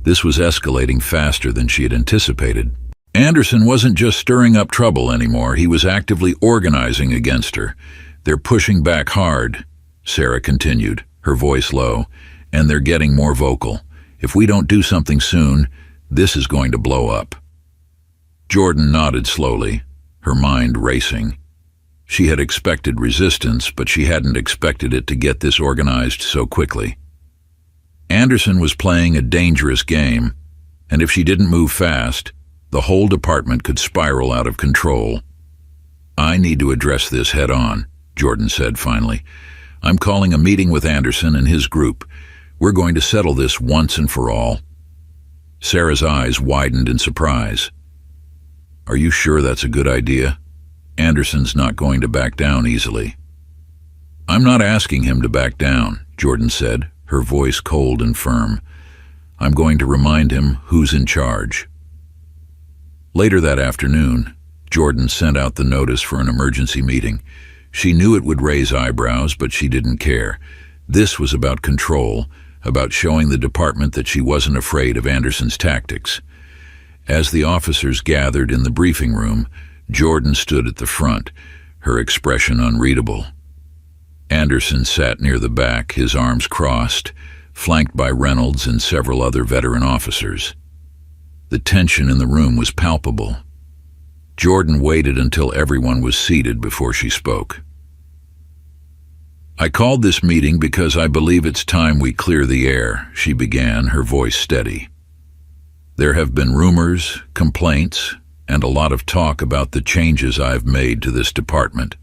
This was escalating faster than she had anticipated. Anderson wasn't just stirring up trouble anymore, he was actively organizing against her. "They're pushing back hard," Sarah continued, her voice low, "and they're getting more vocal. If we don't do something soon, this is going to blow up." Jordan nodded slowly, her mind racing. She had expected resistance, but she hadn't expected it to get this organized so quickly. Anderson was playing a dangerous game, and if she didn't move fast, the whole department could spiral out of control. "I need to address this head on," Jordan said finally. "I'm calling a meeting with Anderson and his group. We're going to settle this once and for all." Sarah's eyes widened in surprise. "Are you sure that's a good idea? Anderson's not going to back down easily." "I'm not asking him to back down," Jordan said, her voice cold and firm. "I'm going to remind him who's in charge." Later that afternoon, Jordan sent out the notice for an emergency meeting. She knew it would raise eyebrows, but she didn't care. This was about control, about showing the department that she wasn't afraid of Anderson's tactics. As the officers gathered in the briefing room, Jordan stood at the front, her expression unreadable. Anderson sat near the back, his arms crossed, flanked by Reynolds and several other veteran officers. The tension in the room was palpable. Jordan waited until everyone was seated before she spoke. "I called this meeting because I believe it's time we clear the air," she began, her voice steady. "There have been rumors, complaints, and a lot of talk about the changes I've made to this department."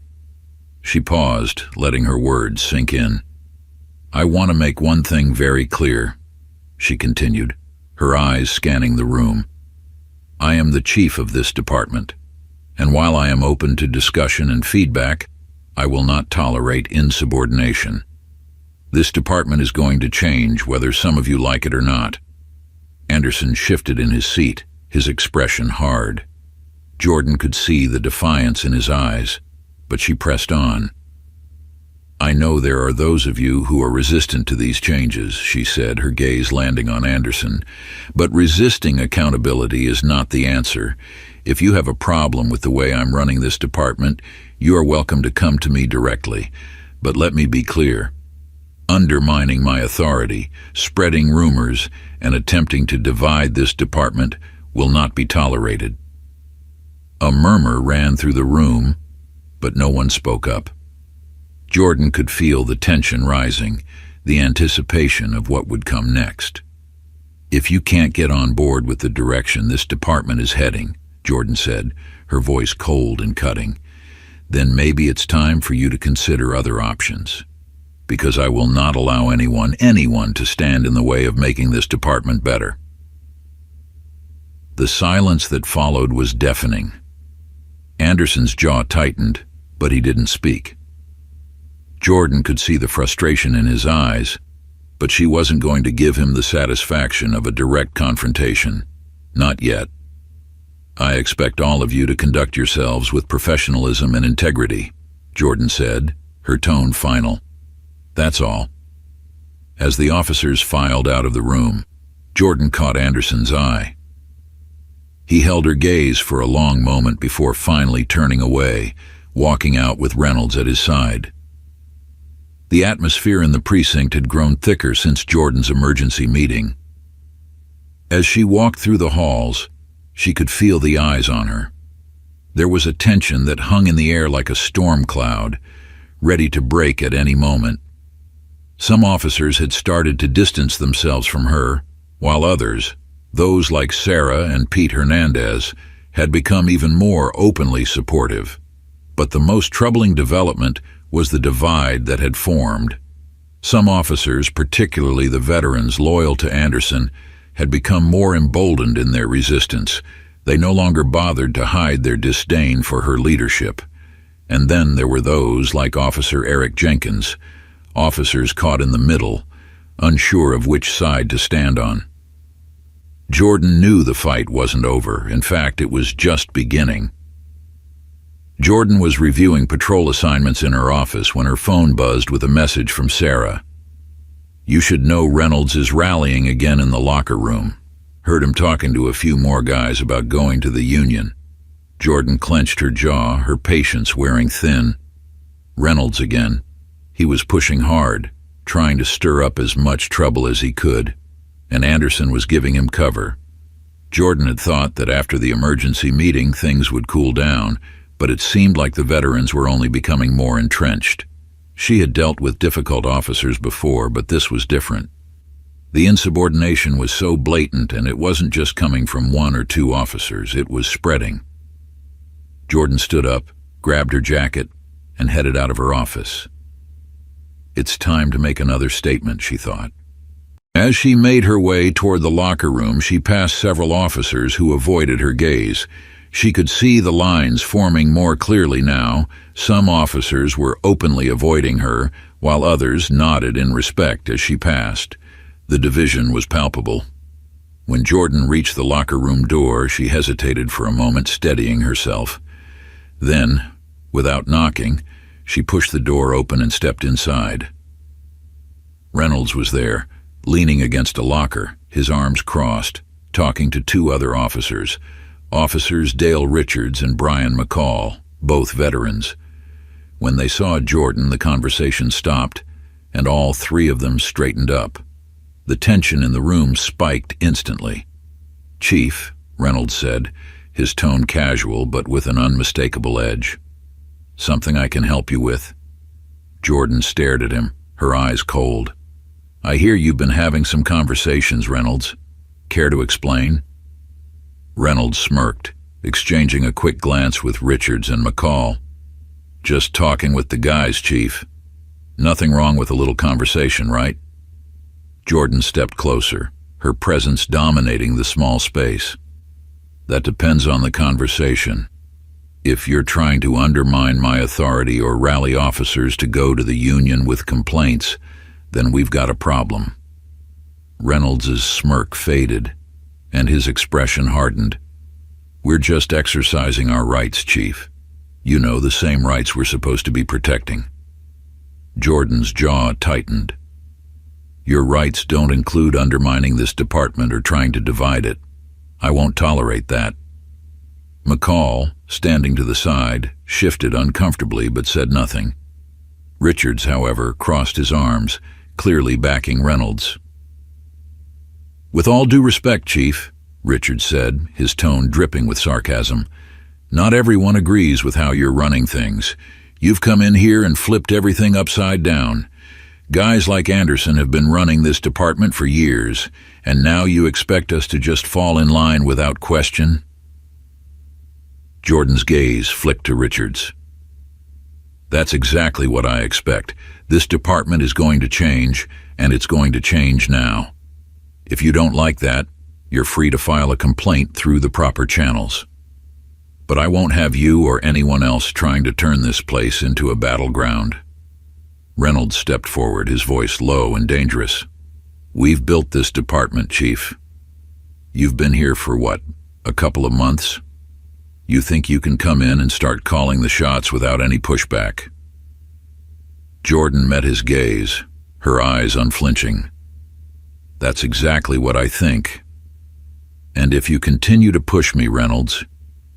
She paused, letting her words sink in. I want to make one thing very clear, she continued, her eyes scanning the room. I am the chief of this department, and while I am open to discussion and feedback, I will not tolerate insubordination. This department is going to change whether some of you like it or not. Anderson shifted in his seat, his expression hard. Jordan could see the defiance in his eyes, but she pressed on. I know there are those of you who are resistant to these changes, she said, her gaze landing on Anderson. But resisting accountability is not the answer. If you have a problem with the way I'm running this department, you are welcome to come to me directly. But let me be clear. Undermining my authority, spreading rumors, and attempting to divide this department will not be tolerated. A murmur ran through the room, but no one spoke up. Jordan could feel the tension rising, the anticipation of what would come next. If you can't get on board with the direction this department is heading, Jordan said, her voice cold and cutting, then maybe it's time for you to consider other options. Because I will not allow anyone to stand in the way of making this department better. The silence that followed was deafening. Anderson's jaw tightened, but he didn't speak. Jordan could see the frustration in his eyes, but she wasn't going to give him the satisfaction of a direct confrontation. Not yet. I expect all of you to conduct yourselves with professionalism and integrity, Jordan said, her tone final. That's all. As the officers filed out of the room, Jordan caught Anderson's eye. He held her gaze for a long moment before finally turning away, walking out with Reynolds at his side. The atmosphere in the precinct had grown thicker since Jordan's emergency meeting. As she walked through the halls, she could feel the eyes on her. There was a tension that hung in the air like a storm cloud, ready to break at any moment. Some officers had started to distance themselves from her, while others, those like Sarah and Pete Hernandez, had become even more openly supportive. But the most troubling development was the divide that had formed. Some officers, particularly the veterans loyal to Anderson, had become more emboldened in their resistance. They no longer bothered to hide their disdain for her leadership. And then there were those like Officer Eric Jenkins, officers caught in the middle, unsure of which side to stand on. Jordan knew the fight wasn't over. In fact, it was just beginning. Jordan was reviewing patrol assignments in her office when her phone buzzed with a message from Sarah. You should know Reynolds is rallying again in the locker room. Heard him talking to a few more guys about going to the Union. Jordan clenched her jaw, her patience wearing thin. Reynolds again. He was pushing hard, trying to stir up as much trouble as he could, and Anderson was giving him cover. Jordan had thought that after the emergency meeting things would cool down, but it seemed like the veterans were only becoming more entrenched. She had dealt with difficult officers before, but this was different. The insubordination was so blatant, and it wasn't just coming from one or two officers, it was spreading. Jordan stood up, grabbed her jacket, and headed out of her office. It's time to make another statement, she thought. As she made her way toward the locker room, she passed several officers who avoided her gaze. She could see the lines forming more clearly now. Some officers were openly avoiding her, while others nodded in respect as she passed. The division was palpable. When Jordan reached the locker room door, she hesitated for a moment, steadying herself. Then, without knocking, she pushed the door open and stepped inside. Reynolds was there, leaning against a locker, his arms crossed, talking to two other officers. Officers Dale Richards and Brian McCall, both veterans. When they saw Jordan, the conversation stopped, and all three of them straightened up. The tension in the room spiked instantly. "Chief," Reynolds said, his tone casual but with an unmistakable edge. "Something I can help you with?" Jordan stared at him, her eyes cold. "I hear you've been having some conversations, Reynolds. Care to explain?" Reynolds smirked, exchanging a quick glance with Richards and McCall. "Just talking with the guys, Chief." Nothing wrong with a little conversation, right? Jordan stepped closer, her presence dominating the small space. That depends on the conversation. If you're trying to undermine my authority or rally officers to go to the union with complaints, then we've got a problem. Reynolds' smirk faded, and his expression hardened. We're just exercising our rights, Chief. You know, the same rights we're supposed to be protecting. Jordan's jaw tightened. Your rights don't include undermining this department or trying to divide it. I won't tolerate that. McCall, standing to the side, shifted uncomfortably but said nothing. Richards, however, crossed his arms, clearly backing Reynolds. With all due respect, Chief, Richards said, his tone dripping with sarcasm, not everyone agrees with how you're running things. You've come in here and flipped everything upside down. Guys like Anderson have been running this department for years, and now you expect us to just fall in line without question? Jordan's gaze flicked to Richards. That's exactly what I expect. This department is going to change, and it's going to change now. If you don't like that, you're free to file a complaint through the proper channels. But I won't have you or anyone else trying to turn this place into a battleground. Reynolds stepped forward, his voice low and dangerous. We've built this department, Chief. You've been here for what, a couple of months? You think you can come in and start calling the shots without any pushback? Jordan met his gaze, her eyes unflinching. That's exactly what I think. And if you continue to push me, Reynolds,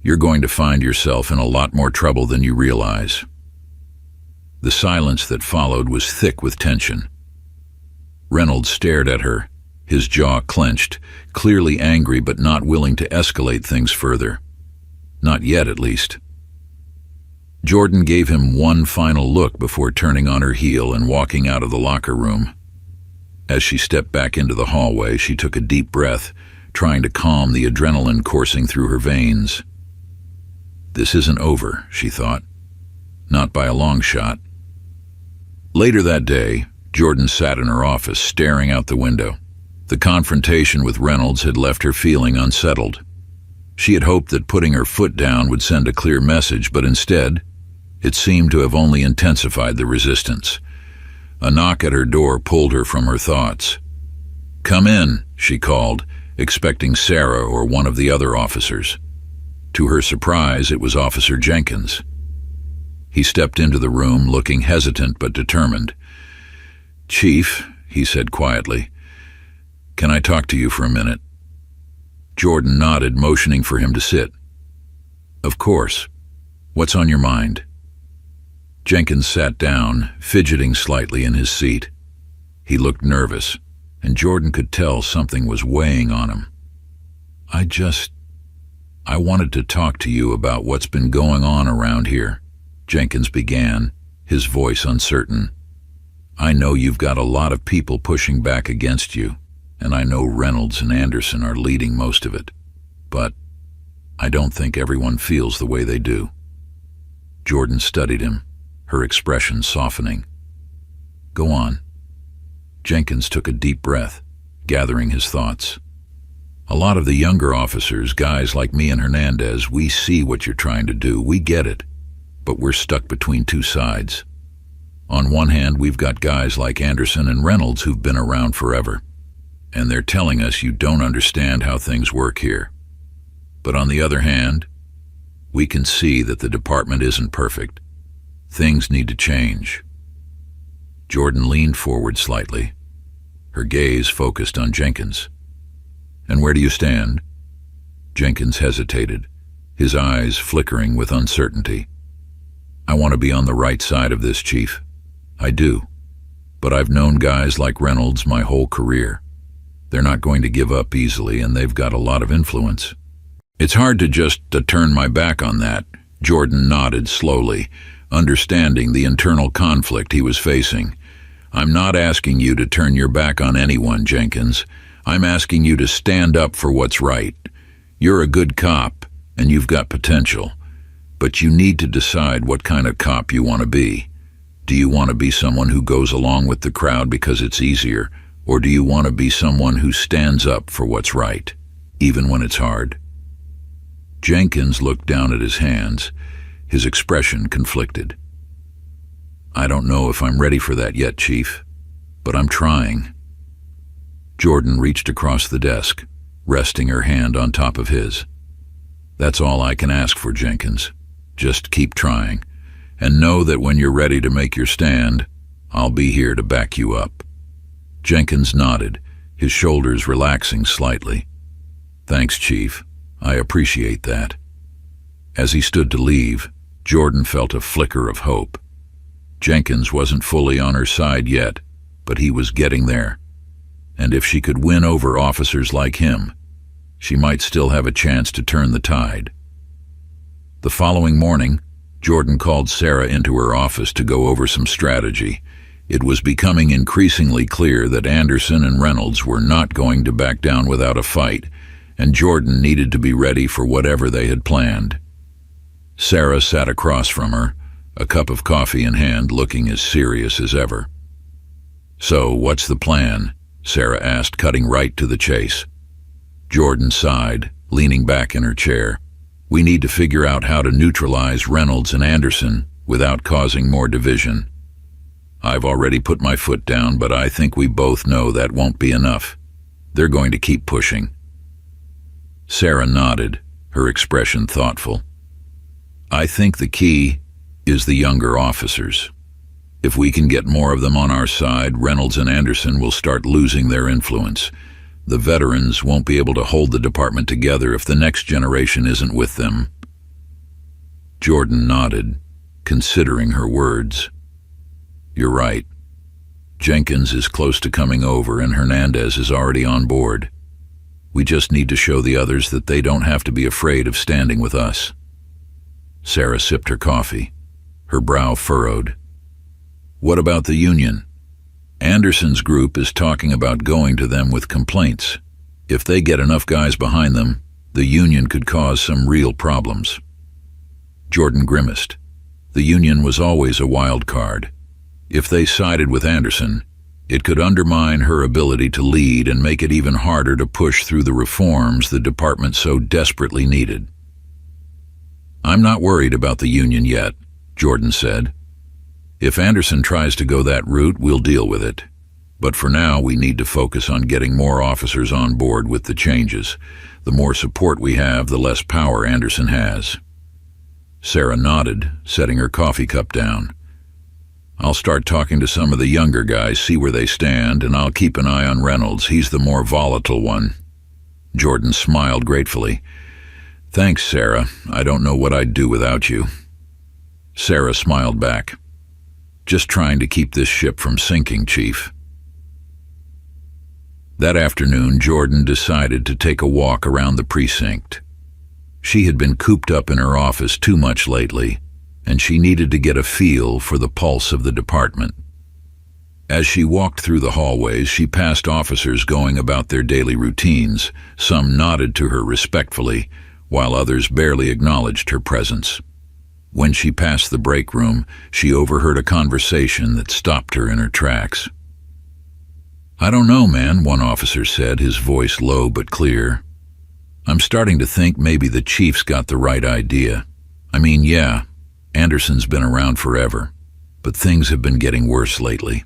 you're going to find yourself in a lot more trouble than you realize. The silence that followed was thick with tension. Reynolds stared at her, his jaw clenched, clearly angry but not willing to escalate things further. Not yet, at least. Jordan gave him one final look before turning on her heel and walking out of the locker room. As she stepped back into the hallway, she took a deep breath, trying to calm the adrenaline coursing through her veins. This isn't over, she thought. Not by a long shot. Later that day, Jordan sat in her office, staring out the window. The confrontation with Reynolds had left her feeling unsettled. She had hoped that putting her foot down would send a clear message, but instead, it seemed to have only intensified the resistance. A knock at her door pulled her from her thoughts. "Come in," she called, expecting Sarah or one of the other officers. To her surprise, it was Officer Jenkins. He stepped into the room, looking hesitant but determined. "Chief," he said quietly, "can I talk to you for a minute?" Jordan nodded, motioning for him to sit. "Of course. What's on your mind?" Jenkins sat down, fidgeting slightly in his seat. He looked nervous, and Jordan could tell something was weighing on him. I wanted to talk to you about what's been going on around here," Jenkins began, his voice uncertain. "I know you've got a lot of people pushing back against you, and I know Reynolds and Anderson are leading most of it, but I don't think everyone feels the way they do." Jordan studied him, her expression softening. "Go on." Jenkins took a deep breath, gathering his thoughts. "A lot of the younger officers, guys like me and Hernandez, we see what you're trying to do, we get it, but we're stuck between two sides. On one hand, we've got guys like Anderson and Reynolds who've been around forever, and they're telling us you don't understand how things work here. But on the other hand, we can see that the department isn't perfect. Things need to change." Jordan leaned forward slightly, her gaze focused on Jenkins. "And where do you stand?" Jenkins hesitated, his eyes flickering with uncertainty. "I want to be on the right side of this, Chief. I do. But I've known guys like Reynolds my whole career. They're not going to give up easily, and they've got a lot of influence." "It's hard to just turn my back on that," Jordan nodded slowly, understanding the internal conflict he was facing. "I'm not asking you to turn your back on anyone, Jenkins. I'm asking you to stand up for what's right. You're a good cop, and you've got potential, but you need to decide what kind of cop you want to be. Do you want to be someone who goes along with the crowd because it's easier, or do you want to be someone who stands up for what's right, even when it's hard? Jenkins looked down at his hands, his expression conflicted. I don't know if I'm ready for that yet, Chief, but I'm trying. Jordan reached across the desk, resting her hand on top of his. That's all I can ask for, Jenkins. Just keep trying, and know that when you're ready to make your stand, I'll be here to back you up. Jenkins nodded, his shoulders relaxing slightly. Thanks, Chief. I appreciate that. As he stood to leave, Jordan felt a flicker of hope. Jenkins wasn't fully on her side yet, but he was getting there. And if she could win over officers like him, she might still have a chance to turn the tide. The following morning, Jordan called Sarah into her office to go over some strategy. It was becoming increasingly clear that Anderson and Reynolds were not going to back down without a fight, and Jordan needed to be ready for whatever they had planned. Sarah sat across from her, a cup of coffee in hand, looking as serious as ever. So, what's the plan? Sarah asked, cutting right to the chase. Jordan sighed, leaning back in her chair. We need to figure out how to neutralize Reynolds and Anderson without causing more division. I've already put my foot down, but I think we both know that won't be enough. They're going to keep pushing. Sarah nodded, her expression thoughtful. I think the key is the younger officers. If we can get more of them on our side, Reynolds and Anderson will start losing their influence. The veterans won't be able to hold the department together if the next generation isn't with them. Jordan nodded, considering her words. You're right. Jenkins is close to coming over and Hernandez is already on board. We just need to show the others that they don't have to be afraid of standing with us. Sarah sipped her coffee, her brow furrowed. What about the union? Anderson's group is talking about going to them with complaints. If they get enough guys behind them, the union could cause some real problems. Jordan grimaced. The union was always a wild card. If they sided with Anderson, it could undermine her ability to lead and make it even harder to push through the reforms the department so desperately needed. I'm not worried about the union yet, Jordan said. If Anderson tries to go that route, we'll deal with it. But for now, we need to focus on getting more officers on board with the changes. The more support we have, the less power Anderson has. Sarah nodded, setting her coffee cup down. I'll start talking to some of the younger guys, see where they stand, and I'll keep an eye on Reynolds. He's the more volatile one. Jordan smiled gratefully. Thanks, Sarah. I don't know what I'd do without you. Sarah smiled back. Just trying to keep this ship from sinking, Chief. That afternoon, Jordan decided to take a walk around the precinct. She had been cooped up in her office too much lately, and she needed to get a feel for the pulse of the department. As she walked through the hallways, she passed officers going about their daily routines. Some nodded to her respectfully, while others barely acknowledged her presence. When she passed the break room, she overheard a conversation that stopped her in her tracks. I don't know, man, one officer said, his voice low but clear. I'm starting to think maybe the chief's got the right idea. I mean, yeah, Anderson's been around forever, but things have been getting worse lately.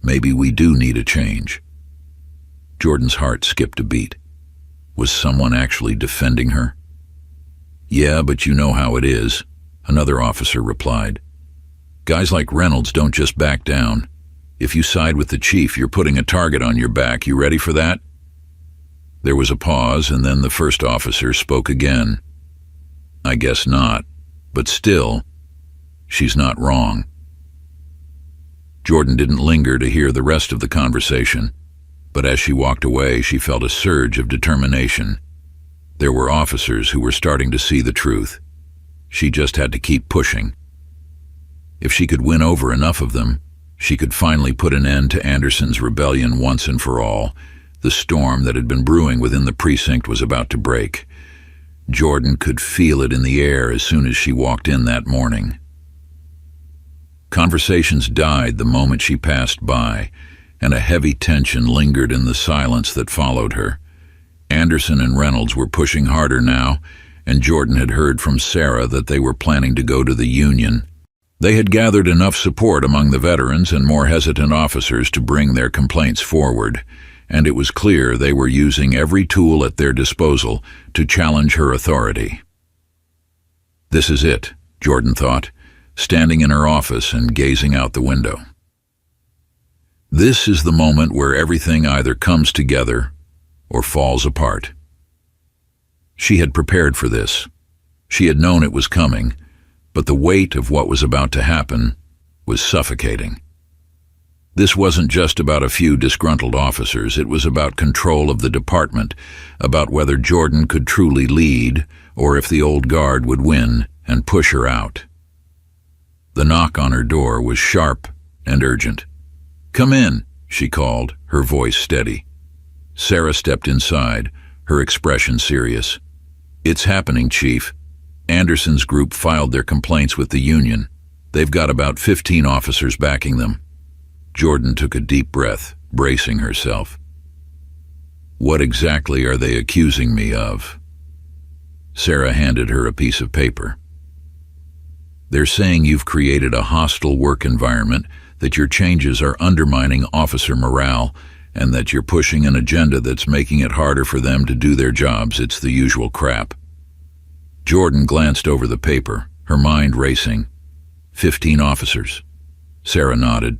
Maybe we do need a change. Jordan's heart skipped a beat. Was someone actually defending her? Yeah, but you know how it is, another officer replied. Guys like Reynolds don't just back down. If you side with the chief, you're putting a target on your back. You ready for that? There was a pause, and then the first officer spoke again. I guess not, but still, she's not wrong. Jordan didn't linger to hear the rest of the conversation, but as she walked away, she felt a surge of determination. There were officers who were starting to see the truth. She just had to keep pushing. If she could win over enough of them, she could finally put an end to Anderson's rebellion once and for all. The storm that had been brewing within the precinct was about to break. Jordan could feel it in the air as soon as she walked in that morning. Conversations died the moment she passed by, and a heavy tension lingered in the silence that followed her. Anderson and Reynolds were pushing harder now, and Jordan had heard from Sarah that they were planning to go to the Union. They had gathered enough support among the veterans and more hesitant officers to bring their complaints forward, and it was clear they were using every tool at their disposal to challenge her authority. This is it, Jordan thought, standing in her office and gazing out the window. This is the moment where everything either comes together or falls apart. She had prepared for this. She had known it was coming, but the weight of what was about to happen was suffocating. This wasn't just about a few disgruntled officers. It was about control of the department, about whether Jordan could truly lead or if the old guard would win and push her out. The knock on her door was sharp and urgent. "Come in," she called, her voice steady. Sarah stepped inside, her expression serious. "It's happening, Chief. Anderson's group filed their complaints with the Union. They've got about 15 officers backing them." Jordan took a deep breath, bracing herself. "What exactly are they accusing me of?" Sarah handed her a piece of paper. "They're saying you've created a hostile work environment, that your changes are undermining officer morale, and that you're pushing an agenda that's making it harder for them to do their jobs. It's the usual crap." Jordan glanced over the paper, her mind racing. 15 officers. Sarah nodded.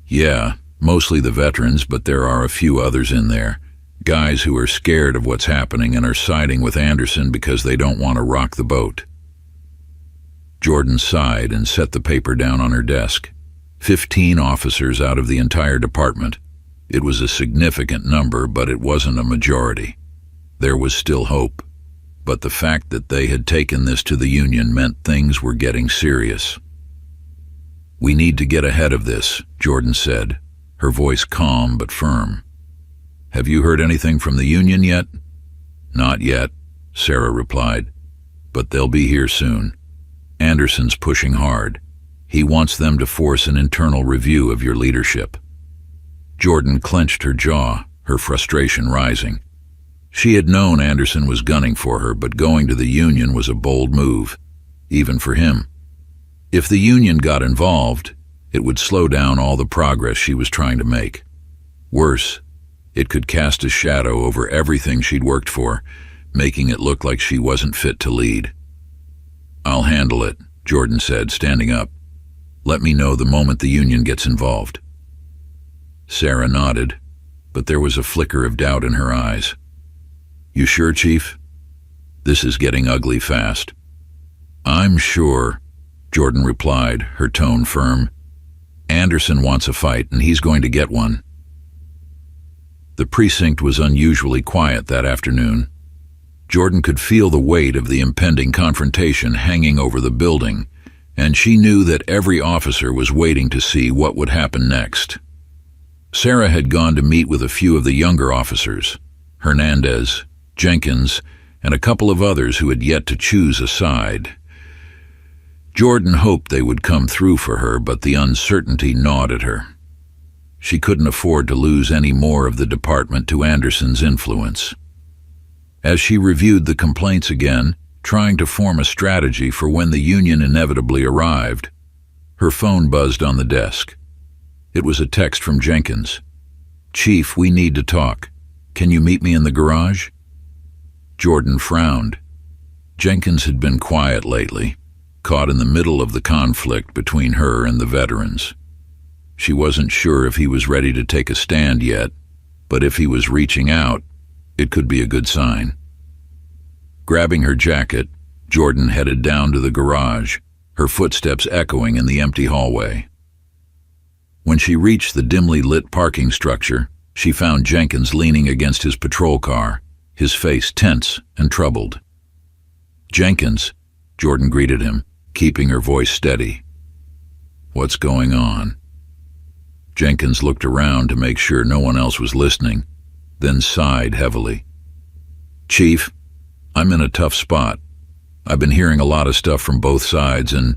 "Yeah, mostly the veterans, but there are a few others in there. Guys who are scared of what's happening and are siding with Anderson because they don't want to rock the boat." Jordan sighed and set the paper down on her desk. 15 officers out of the entire department. It was a significant number, but it wasn't a majority. There was still hope. But the fact that they had taken this to the Union meant things were getting serious. "We need to get ahead of this," Jordan said, her voice calm but firm. "Have you heard anything from the Union yet?" "Not yet," Sarah replied, "but they'll be here soon. Anderson's pushing hard. He wants them to force an internal review of your leadership." Jordan clenched her jaw, her frustration rising. She had known Anderson was gunning for her, but going to the Union was a bold move, even for him. If the Union got involved, it would slow down all the progress she was trying to make. Worse, it could cast a shadow over everything she'd worked for, making it look like she wasn't fit to lead. "I'll handle it," Jordan said, standing up. "Let me know the moment the Union gets involved." Sarah nodded, but there was a flicker of doubt in her eyes. "You sure, Chief? This is getting ugly fast." "I'm sure," Jordan replied, her tone firm. "Anderson wants a fight, and he's going to get one." The precinct was unusually quiet that afternoon. Jordan could feel the weight of the impending confrontation hanging over the building, and she knew that every officer was waiting to see what would happen next. Sarah had gone to meet with a few of the younger officers, Hernandez, Jenkins, and a couple of others who had yet to choose a side. Jordan hoped they would come through for her, but the uncertainty gnawed at her. She couldn't afford to lose any more of the department to Anderson's influence. As she reviewed the complaints again, trying to form a strategy for when the Union inevitably arrived, her phone buzzed on the desk. It was a text from Jenkins. "Chief, we need to talk. Can you meet me in the garage?" Jordan frowned. Jenkins had been quiet lately, caught in the middle of the conflict between her and the veterans. She wasn't sure if he was ready to take a stand yet, but if he was reaching out, it could be a good sign. Grabbing her jacket, Jordan headed down to the garage, her footsteps echoing in the empty hallway. When she reached the dimly lit parking structure, she found Jenkins leaning against his patrol car, his face tense and troubled. "Jenkins," Jordan greeted him, keeping her voice steady. "What's going on?" Jenkins looked around to make sure no one else was listening, then sighed heavily. "Chief, I'm in a tough spot. I've been hearing a lot of stuff from both sides, and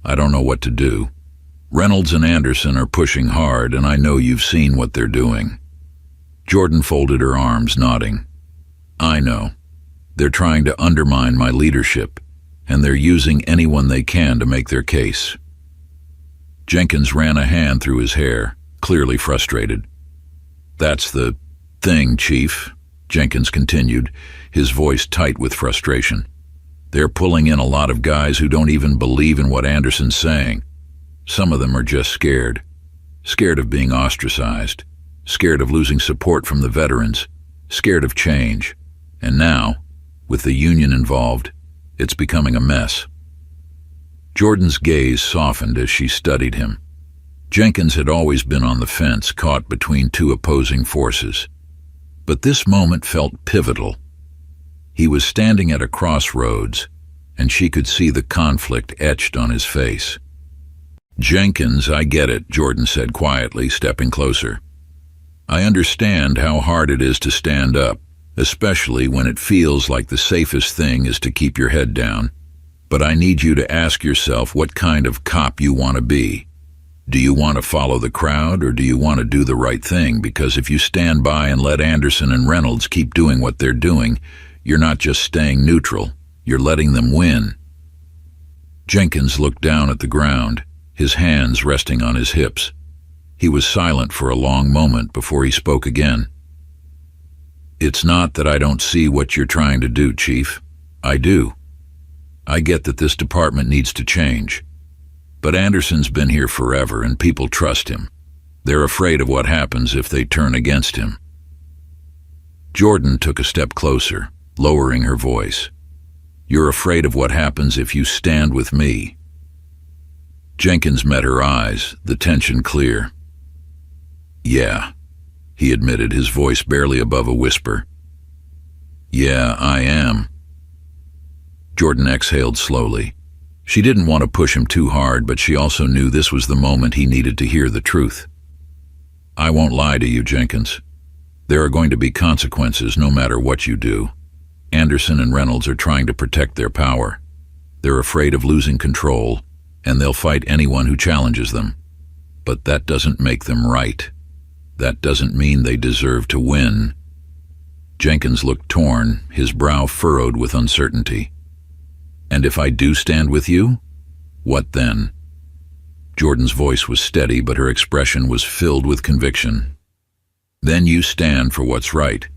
I don't know what to do." Reynolds and Anderson are pushing hard, and I know you've seen what they're doing. Jordan folded her arms, nodding. I know. They're trying to undermine my leadership, and they're using anyone they can to make their case. Jenkins ran a hand through his hair, clearly frustrated. That's the thing, Chief, Jenkins continued, his voice tight with frustration. They're pulling in a lot of guys who don't even believe in what Anderson's saying. Some of them are just scared. Scared of being ostracized. Scared of losing support from the veterans. Scared of change. And now, with the union involved, it's becoming a mess. Jordan's gaze softened as she studied him. Jenkins had always been on the fence, caught between two opposing forces. But this moment felt pivotal. He was standing at a crossroads, and she could see the conflict etched on his face. Jenkins, I get it, Jordan said quietly, stepping closer. I understand how hard it is to stand up, especially when it feels like the safest thing is to keep your head down. But I need you to ask yourself what kind of cop you want to be. Do you want to follow the crowd, or do you want to do the right thing? Because if you stand by and let Anderson and Reynolds keep doing what they're doing, you're not just staying neutral, you're letting them win. Jenkins looked down at the ground, his hands resting on his hips. He was silent for a long moment before he spoke again. It's not that I don't see what you're trying to do, Chief. I do. I get that this department needs to change. But Anderson's been here forever, and people trust him. They're afraid of what happens if they turn against him. Jordan took a step closer, lowering her voice. You're afraid of what happens if you stand with me. Jenkins met her eyes, the tension clear. Yeah, he admitted, his voice barely above a whisper. Yeah, I am. Jordan exhaled slowly. She didn't want to push him too hard, but she also knew this was the moment he needed to hear the truth. I won't lie to you, Jenkins. There are going to be consequences no matter what you do. Anderson and Reynolds are trying to protect their power. They're afraid of losing control, and they'll fight anyone who challenges them. But that doesn't make them right. That doesn't mean they deserve to win. Jenkins looked torn, his brow furrowed with uncertainty. And if I do stand with you, what then? Jordan's voice was steady, but her expression was filled with conviction. Then you stand for what's right.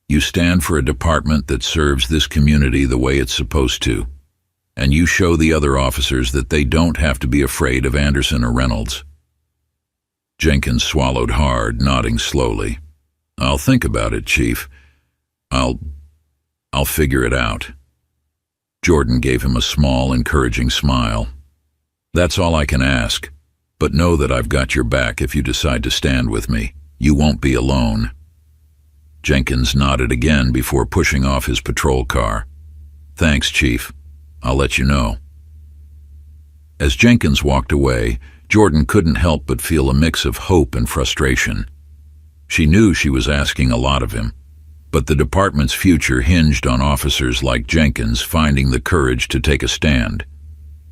You stand for a department that serves this community the way it's supposed to. And you show the other officers that they don't have to be afraid of Anderson or Reynolds. Jenkins swallowed hard, nodding slowly. I'll think about it, Chief. I'll figure it out. Jordan gave him a small, encouraging smile. That's all I can ask, but know that I've got your back if you decide to stand with me. You won't be alone. Jenkins nodded again before pushing off his patrol car. Thanks, Chief. I'll let you know. As Jenkins walked away, Jordan couldn't help but feel a mix of hope and frustration. She knew she was asking a lot of him, but the department's future hinged on officers like Jenkins finding the courage to take a stand.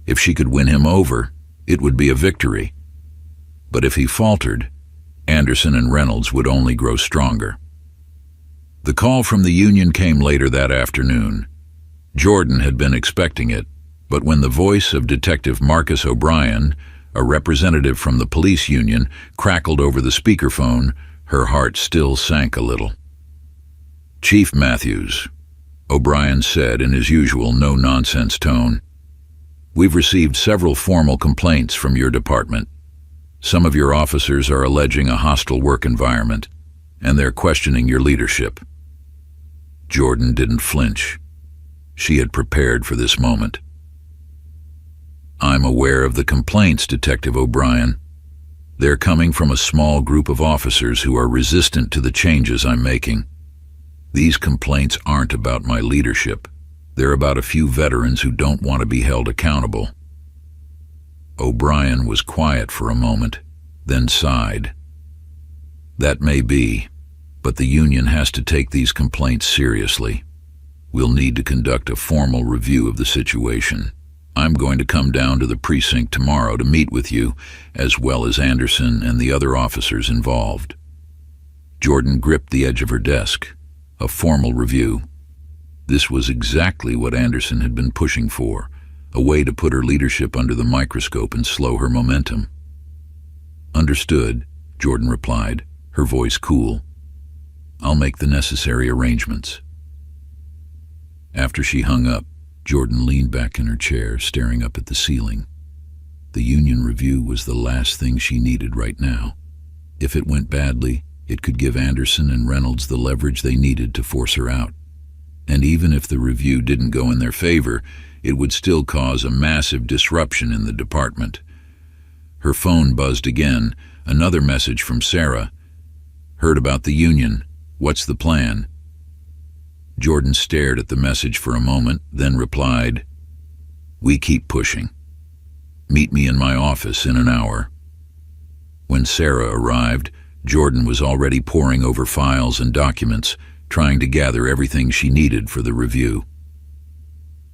If she could win him over, it would be a victory. But if he faltered, Anderson and Reynolds would only grow stronger. The call from the union came later that afternoon. Jordan had been expecting it, but when the voice of Detective Marcus O'Brien, a representative from the police union, crackled over the speakerphone, her heart still sank a little. Chief Matthews, O'Brien said in his usual no-nonsense tone, we've received several formal complaints from your department. Some of your officers are alleging a hostile work environment, and they're questioning your leadership. Jordan didn't flinch. She had prepared for this moment. I'm aware of the complaints, Detective O'Brien. They're coming from a small group of officers who are resistant to the changes I'm making. These complaints aren't about my leadership. They're about a few veterans who don't want to be held accountable. O'Brien was quiet for a moment, then sighed. That may be, but the union has to take these complaints seriously. We'll need to conduct a formal review of the situation. I'm going to come down to the precinct tomorrow to meet with you, as well as Anderson and the other officers involved. Jordan gripped the edge of her desk. A formal review. This was exactly what Anderson had been pushing for, a way to put her leadership under the microscope and slow her momentum. Understood, Jordan replied, her voice cool. I'll make the necessary arrangements. After she hung up, Jordan leaned back in her chair, staring up at the ceiling. The union review was the last thing she needed right now. If it went badly, it could give Anderson and Reynolds the leverage they needed to force her out. And even if the review didn't go in their favor, it would still cause a massive disruption in the department. Her phone buzzed again, another message from Sarah. Heard about the union. What's the plan? Jordan stared at the message for a moment, then replied, We keep pushing. Meet me in my office in an hour. When Sarah arrived, Jordan was already poring over files and documents, trying to gather everything she needed for the review.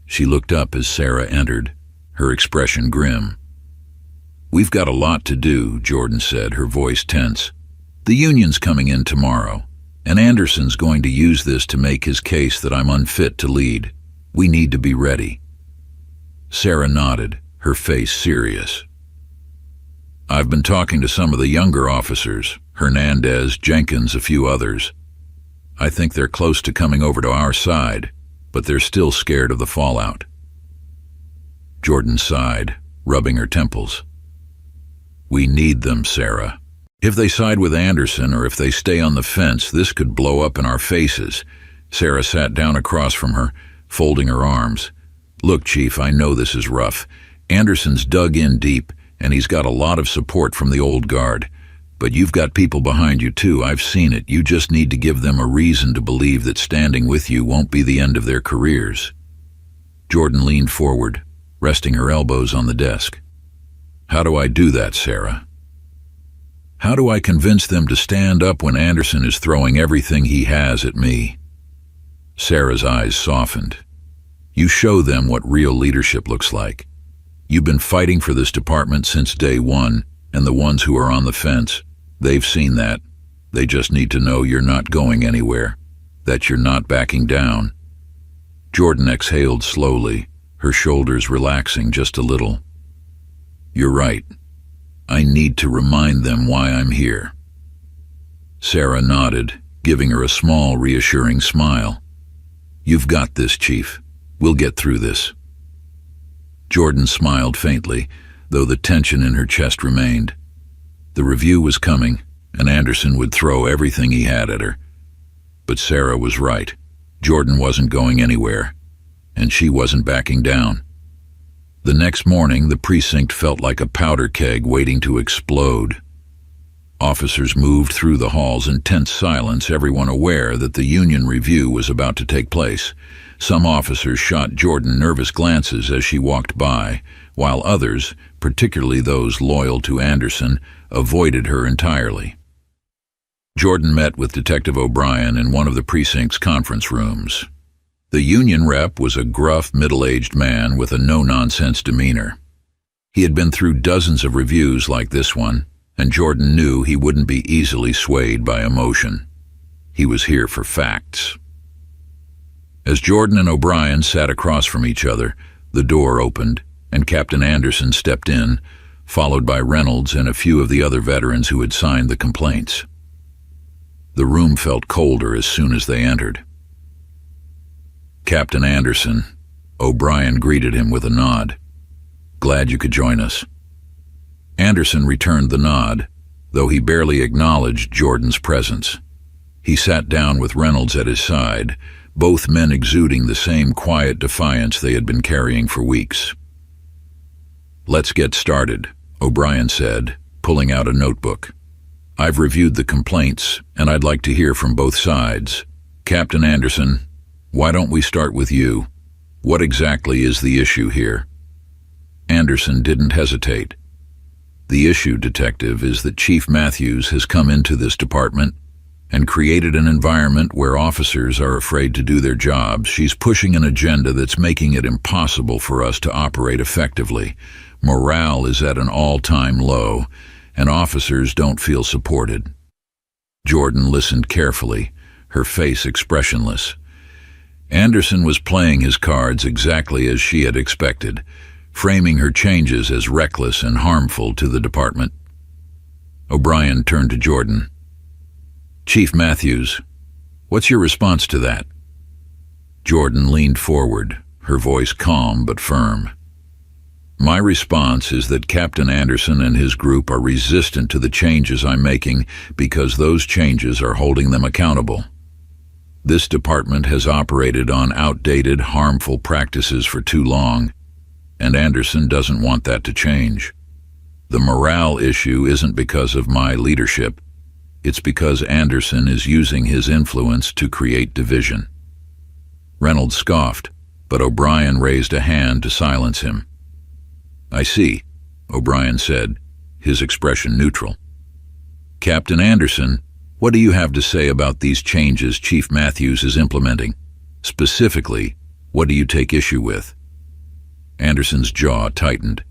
She looked up as Sarah entered, her expression grim. We've got a lot to do, Jordan said, her voice tense. The union's coming in tomorrow, and Anderson's going to use this to make his case that I'm unfit to lead. We need to be ready. Sarah nodded, her face serious. I've been talking to some of the younger officers, Hernandez, Jenkins, a few others. I think they're close to coming over to our side, but they're still scared of the fallout. Jordan sighed, rubbing her temples. We need them, Sarah. If they side with Anderson or if they stay on the fence, this could blow up in our faces. Sarah sat down across from her, folding her arms. Look, Chief, I know this is rough. Anderson's dug in deep, and he's got a lot of support from the old guard. But you've got people behind you too, I've seen it. You just need to give them a reason to believe that standing with you won't be the end of their careers. Jordan leaned forward, resting her elbows on the desk. How do I do that, Sarah? How do I convince them to stand up when Anderson is throwing everything he has at me? Sarah's eyes softened. You show them what real leadership looks like. You've been fighting for this department since day one, and the ones who are on the fence, they've seen that. They just need to know you're not going anywhere, that you're not backing down. Jordan exhaled slowly, her shoulders relaxing just a little. You're right. I need to remind them why I'm here. Sarah nodded, giving her a small, reassuring smile. You've got this, Chief. We'll get through this. Jordan smiled faintly, though the tension in her chest remained. The review was coming, and Anderson would throw everything he had at her. But Sarah was right. Jordan wasn't going anywhere, and she wasn't backing down. The next morning, the precinct felt like a powder keg waiting to explode. Officers moved through the halls in tense silence, everyone aware that the union review was about to take place. Some officers shot Jordan nervous glances as she walked by, while others, particularly those loyal to Anderson, avoided her entirely. Jordan met with Detective O'Brien in one of the precinct's conference rooms. The union rep was a gruff, middle-aged man with a no-nonsense demeanor. He had been through dozens of reviews like this one, and Jordan knew he wouldn't be easily swayed by emotion. He was here for facts. As Jordan and O'Brien sat across from each other, the door opened, and Captain Anderson stepped in, followed by Reynolds and a few of the other veterans who had signed the complaints. The room felt colder as soon as they entered. Captain Anderson, O'Brien greeted him with a nod. Glad you could join us. Anderson returned the nod, though he barely acknowledged Jordan's presence. He sat down with Reynolds at his side, both men exuding the same quiet defiance they had been carrying for weeks. Let's get started, O'Brien said, pulling out a notebook. I've reviewed the complaints, and I'd like to hear from both sides. Captain Anderson, why don't we start with you? What exactly is the issue here? Anderson didn't hesitate. The issue, Detective, is that Chief Matthews has come into this department, and created an environment where officers are afraid to do their jobs. She's pushing an agenda that's making it impossible for us to operate effectively. Morale is at an all-time low, and officers don't feel supported. Jordan listened carefully, her face expressionless. Anderson was playing his cards exactly as she had expected, framing her changes as reckless and harmful to the department. O'Brien turned to Jordan. "Chief Matthews, what's your response to that?" Jordan leaned forward, her voice calm but firm. "My response is that Captain Anderson and his group are resistant to the changes I'm making because those changes are holding them accountable. This department has operated on outdated, harmful practices for too long, and Anderson doesn't want that to change. The morale issue isn't because of my leadership. It's because Anderson is using his influence to create division." Reynolds scoffed, but O'Brien raised a hand to silence him. "I see," O'Brien said, his expression neutral. "Captain Anderson, what do you have to say about these changes Chief Matthews is implementing? Specifically, what do you take issue with?" Anderson's jaw tightened.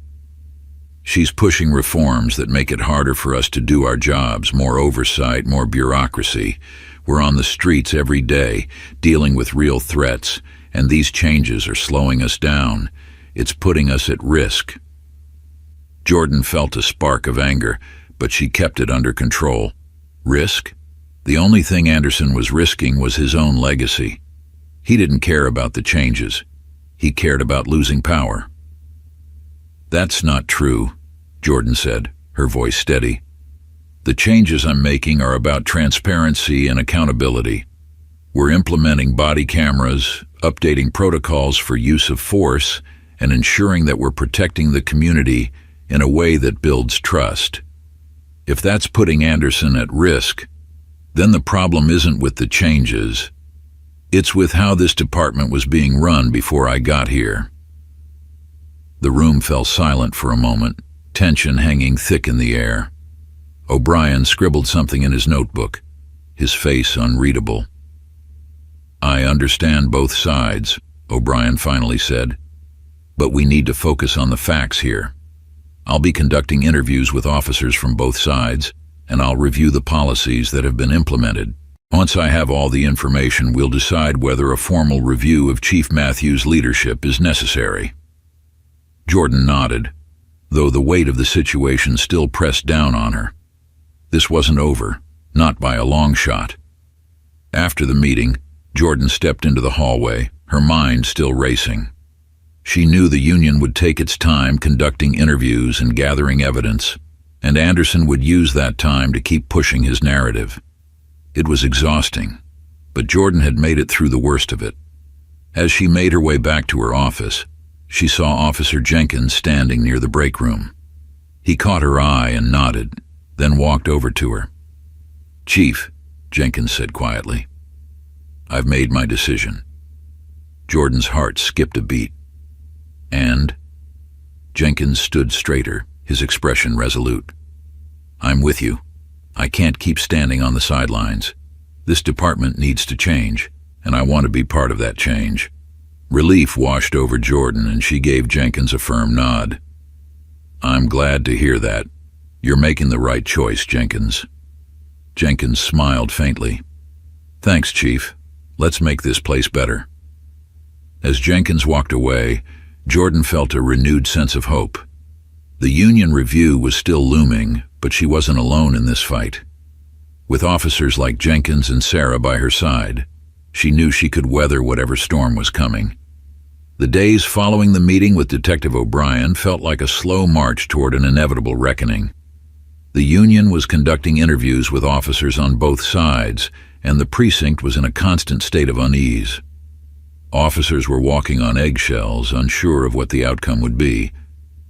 "She's pushing reforms that make it harder for us to do our jobs, more oversight, more bureaucracy. We're on the streets every day, dealing with real threats, and these changes are slowing us down. It's putting us at risk." Jordan felt a spark of anger, but she kept it under control. Risk? The only thing Anderson was risking was his own legacy. He didn't care about the changes. He cared about losing power. "That's not true," Jordan said, her voice steady. "The changes I'm making are about transparency and accountability. We're implementing body cameras, updating protocols for use of force, and ensuring that we're protecting the community in a way that builds trust. If that's putting Anderson at risk, then the problem isn't with the changes. It's with how this department was being run before I got here." The room fell silent for a moment, tension hanging thick in the air. O'Brien scribbled something in his notebook, his face unreadable. "I understand both sides," O'Brien finally said, "but we need to focus on the facts here. I'll be conducting interviews with officers from both sides, and I'll review the policies that have been implemented. Once I have all the information, we'll decide whether a formal review of Chief Matthews' leadership is necessary." Jordan nodded, though the weight of the situation still pressed down on her. This wasn't over, not by a long shot. After the meeting, Jordan stepped into the hallway, her mind still racing. She knew the union would take its time conducting interviews and gathering evidence, and Anderson would use that time to keep pushing his narrative. It was exhausting, but Jordan had made it through the worst of it. As she made her way back to her office, she saw Officer Jenkins standing near the break room. He caught her eye and nodded, then walked over to her. "Chief," Jenkins said quietly, "I've made my decision." Jordan's heart skipped a beat. "And?" Jenkins stood straighter, his expression resolute. "I'm with you. I can't keep standing on the sidelines. This department needs to change, and I want to be part of that change." Relief washed over Jordan, and she gave Jenkins a firm nod. "I'm glad to hear that. You're making the right choice, Jenkins." Jenkins smiled faintly. "Thanks, Chief. Let's make this place better." As Jenkins walked away, Jordan felt a renewed sense of hope. The union review was still looming, but she wasn't alone in this fight. With officers like Jenkins and Sarah by her side, she knew she could weather whatever storm was coming. The days following the meeting with Detective O'Brien felt like a slow march toward an inevitable reckoning. The union was conducting interviews with officers on both sides, and the precinct was in a constant state of unease. Officers were walking on eggshells, unsure of what the outcome would be,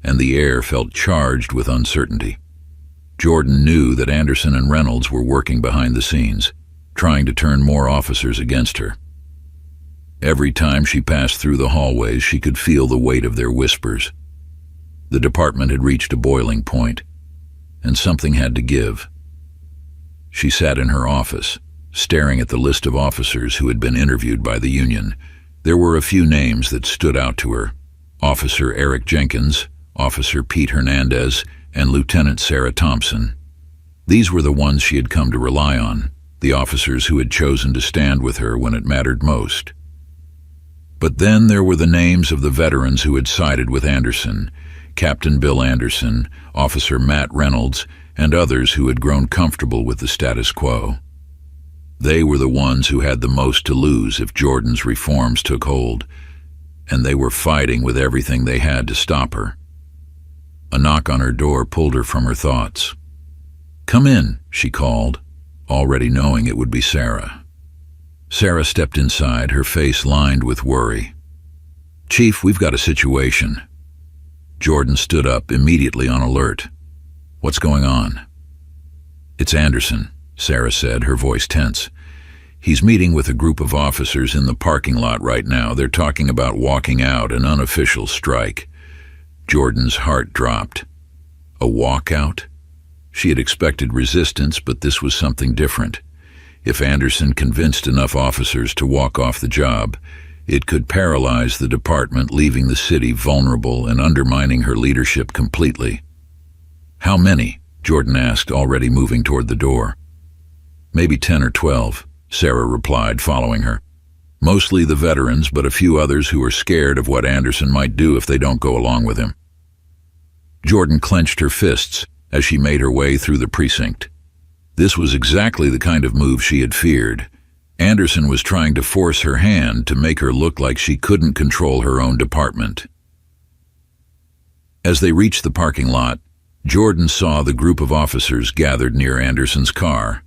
and the air felt charged with uncertainty. Jordan knew that Anderson and Reynolds were working behind the scenes, trying to turn more officers against her. Every time she passed through the hallways, she could feel the weight of their whispers. The department had reached a boiling point, and something had to give. She sat in her office, staring at the list of officers who had been interviewed by the union. There were a few names that stood out to her: Officer Eric Jenkins, Officer Pete Hernandez, and Lieutenant Sarah Thompson. These were the ones she had come to rely on, the officers who had chosen to stand with her when it mattered most. But then there were the names of the veterans who had sided with Anderson: Captain Bill Anderson, Officer Matt Reynolds, and others who had grown comfortable with the status quo. They were the ones who had the most to lose if Jordan's reforms took hold, and they were fighting with everything they had to stop her. A knock on her door pulled her from her thoughts. "Come in," she called, already knowing it would be Sarah. Sarah stepped inside, her face lined with worry. "Chief, we've got a situation." Jordan stood up, immediately on alert. "What's going on?" "It's Anderson," Sarah said, her voice tense. "He's meeting with a group of officers in the parking lot right now. They're talking about walking out, an unofficial strike." Jordan's heart dropped. A walkout? She had expected resistance, but this was something different. If Anderson convinced enough officers to walk off the job, it could paralyze the department, leaving the city vulnerable and undermining her leadership completely. "How many?" Jordan asked, already moving toward the door. "Maybe 10 or 12, Sarah replied, following her. "Mostly the veterans, but a few others who are scared of what Anderson might do if they don't go along with him." Jordan clenched her fists as she made her way through the precinct. This was exactly the kind of move she had feared. Anderson was trying to force her hand, to make her look like she couldn't control her own department. As they reached the parking lot, Jordan saw the group of officers gathered near Anderson's car.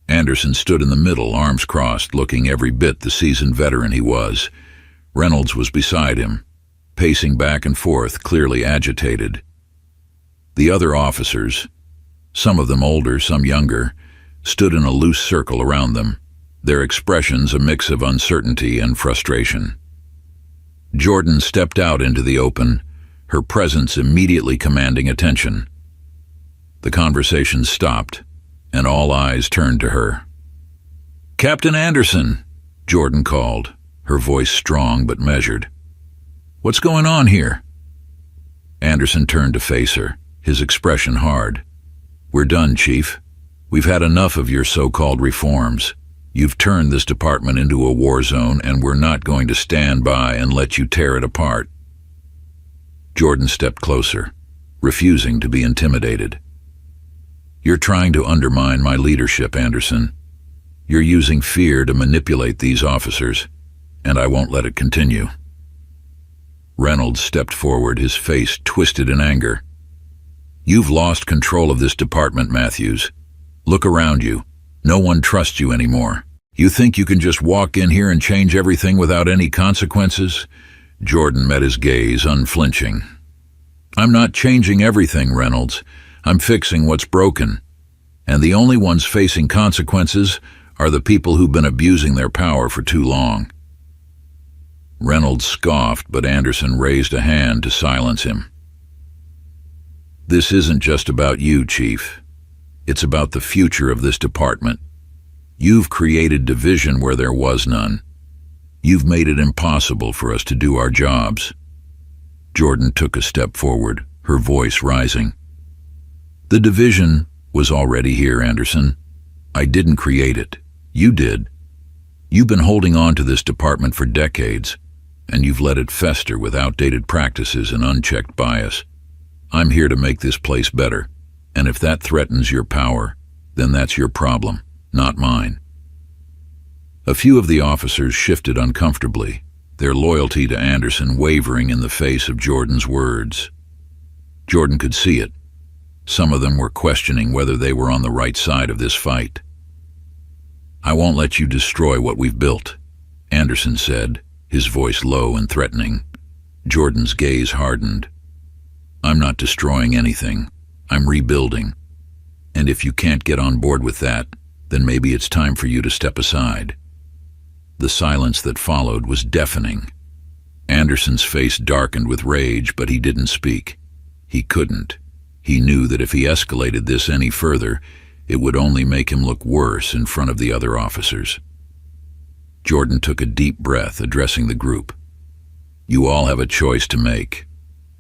Anderson stood in the middle, arms crossed, looking every bit the seasoned veteran he was. Reynolds was beside him, pacing back and forth, clearly agitated. The other officers, some of them older, some younger, stood in a loose circle around them, their expressions a mix of uncertainty and frustration. Jordan stepped out into the open, her presence immediately commanding attention. The conversation stopped, and all eyes turned to her. "Captain Anderson," Jordan called, her voice strong but measured. "What's going on here?" Anderson turned to face her, his expression hard. "We're done, Chief. We've had enough of your so-called reforms. You've turned this department into a war zone, and we're not going to stand by and let you tear it apart." Jordan stepped closer, refusing to be intimidated. "You're trying to undermine my leadership, Anderson. You're using fear to manipulate these officers, and I won't let it continue." Reynolds stepped forward, his face twisted in anger. "You've lost control of this department, Matthews. Look around you. No one trusts you anymore. You think you can just walk in here and change everything without any consequences?" Jordan met his gaze, unflinching. "I'm not changing everything, Reynolds. I'm fixing what's broken. And the only ones facing consequences are the people who've been abusing their power for too long." Reynolds scoffed, but Anderson raised a hand to silence him. "This isn't just about you, Chief. It's about the future of this department. You've created division where there was none. You've made it impossible for us to do our jobs." Jordan took a step forward, her voice rising. "The division was already here, Anderson. I didn't create it. You did. You've been holding on to this department for decades, and you've let it fester with outdated practices and unchecked bias. I'm here to make this place better, and if that threatens your power, then that's your problem, not mine." A few of the officers shifted uncomfortably, their loyalty to Anderson wavering in the face of Jordan's words. Jordan could see it. Some of them were questioning whether they were on the right side of this fight. "I won't let you destroy what we've built," Anderson said, his voice low and threatening. Jordan's gaze hardened. "I'm not destroying anything. I'm rebuilding. And if you can't get on board with that, then maybe it's time for you to step aside." The silence that followed was deafening. Anderson's face darkened with rage, but he didn't speak. He couldn't. He knew that if he escalated this any further, it would only make him look worse in front of the other officers. Jordan took a deep breath, addressing the group. You all have a choice to make.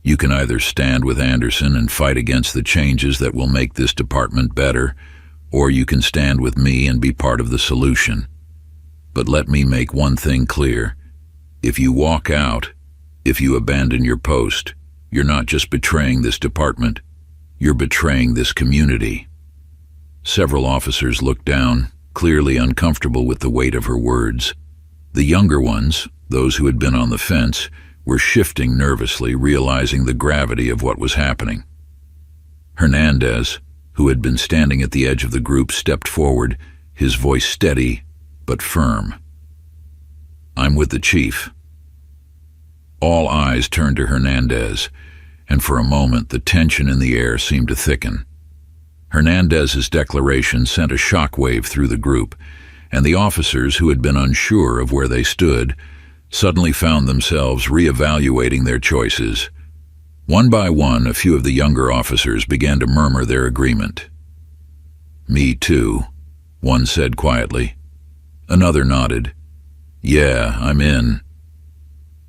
You can either stand with Anderson and fight against the changes that will make this department better, or you can stand with me and be part of the solution. But let me make one thing clear. If you walk out, if you abandon your post, you're not just betraying this department, you're betraying this community. Several officers looked down, clearly uncomfortable with the weight of her words. The younger ones, those who had been on the fence, were shifting nervously, realizing the gravity of what was happening. Hernandez, who had been standing at the edge of the group, stepped forward, his voice steady but firm. I'm with the chief. All eyes turned to Hernandez, and for a moment the tension in the air seemed to thicken. Hernandez's declaration sent a shockwave through the group, and the officers who had been unsure of where they stood suddenly found themselves reevaluating their choices. One by one, a few of the younger officers began to murmur their agreement. Me too, one said quietly. Another nodded. Yeah, I'm in.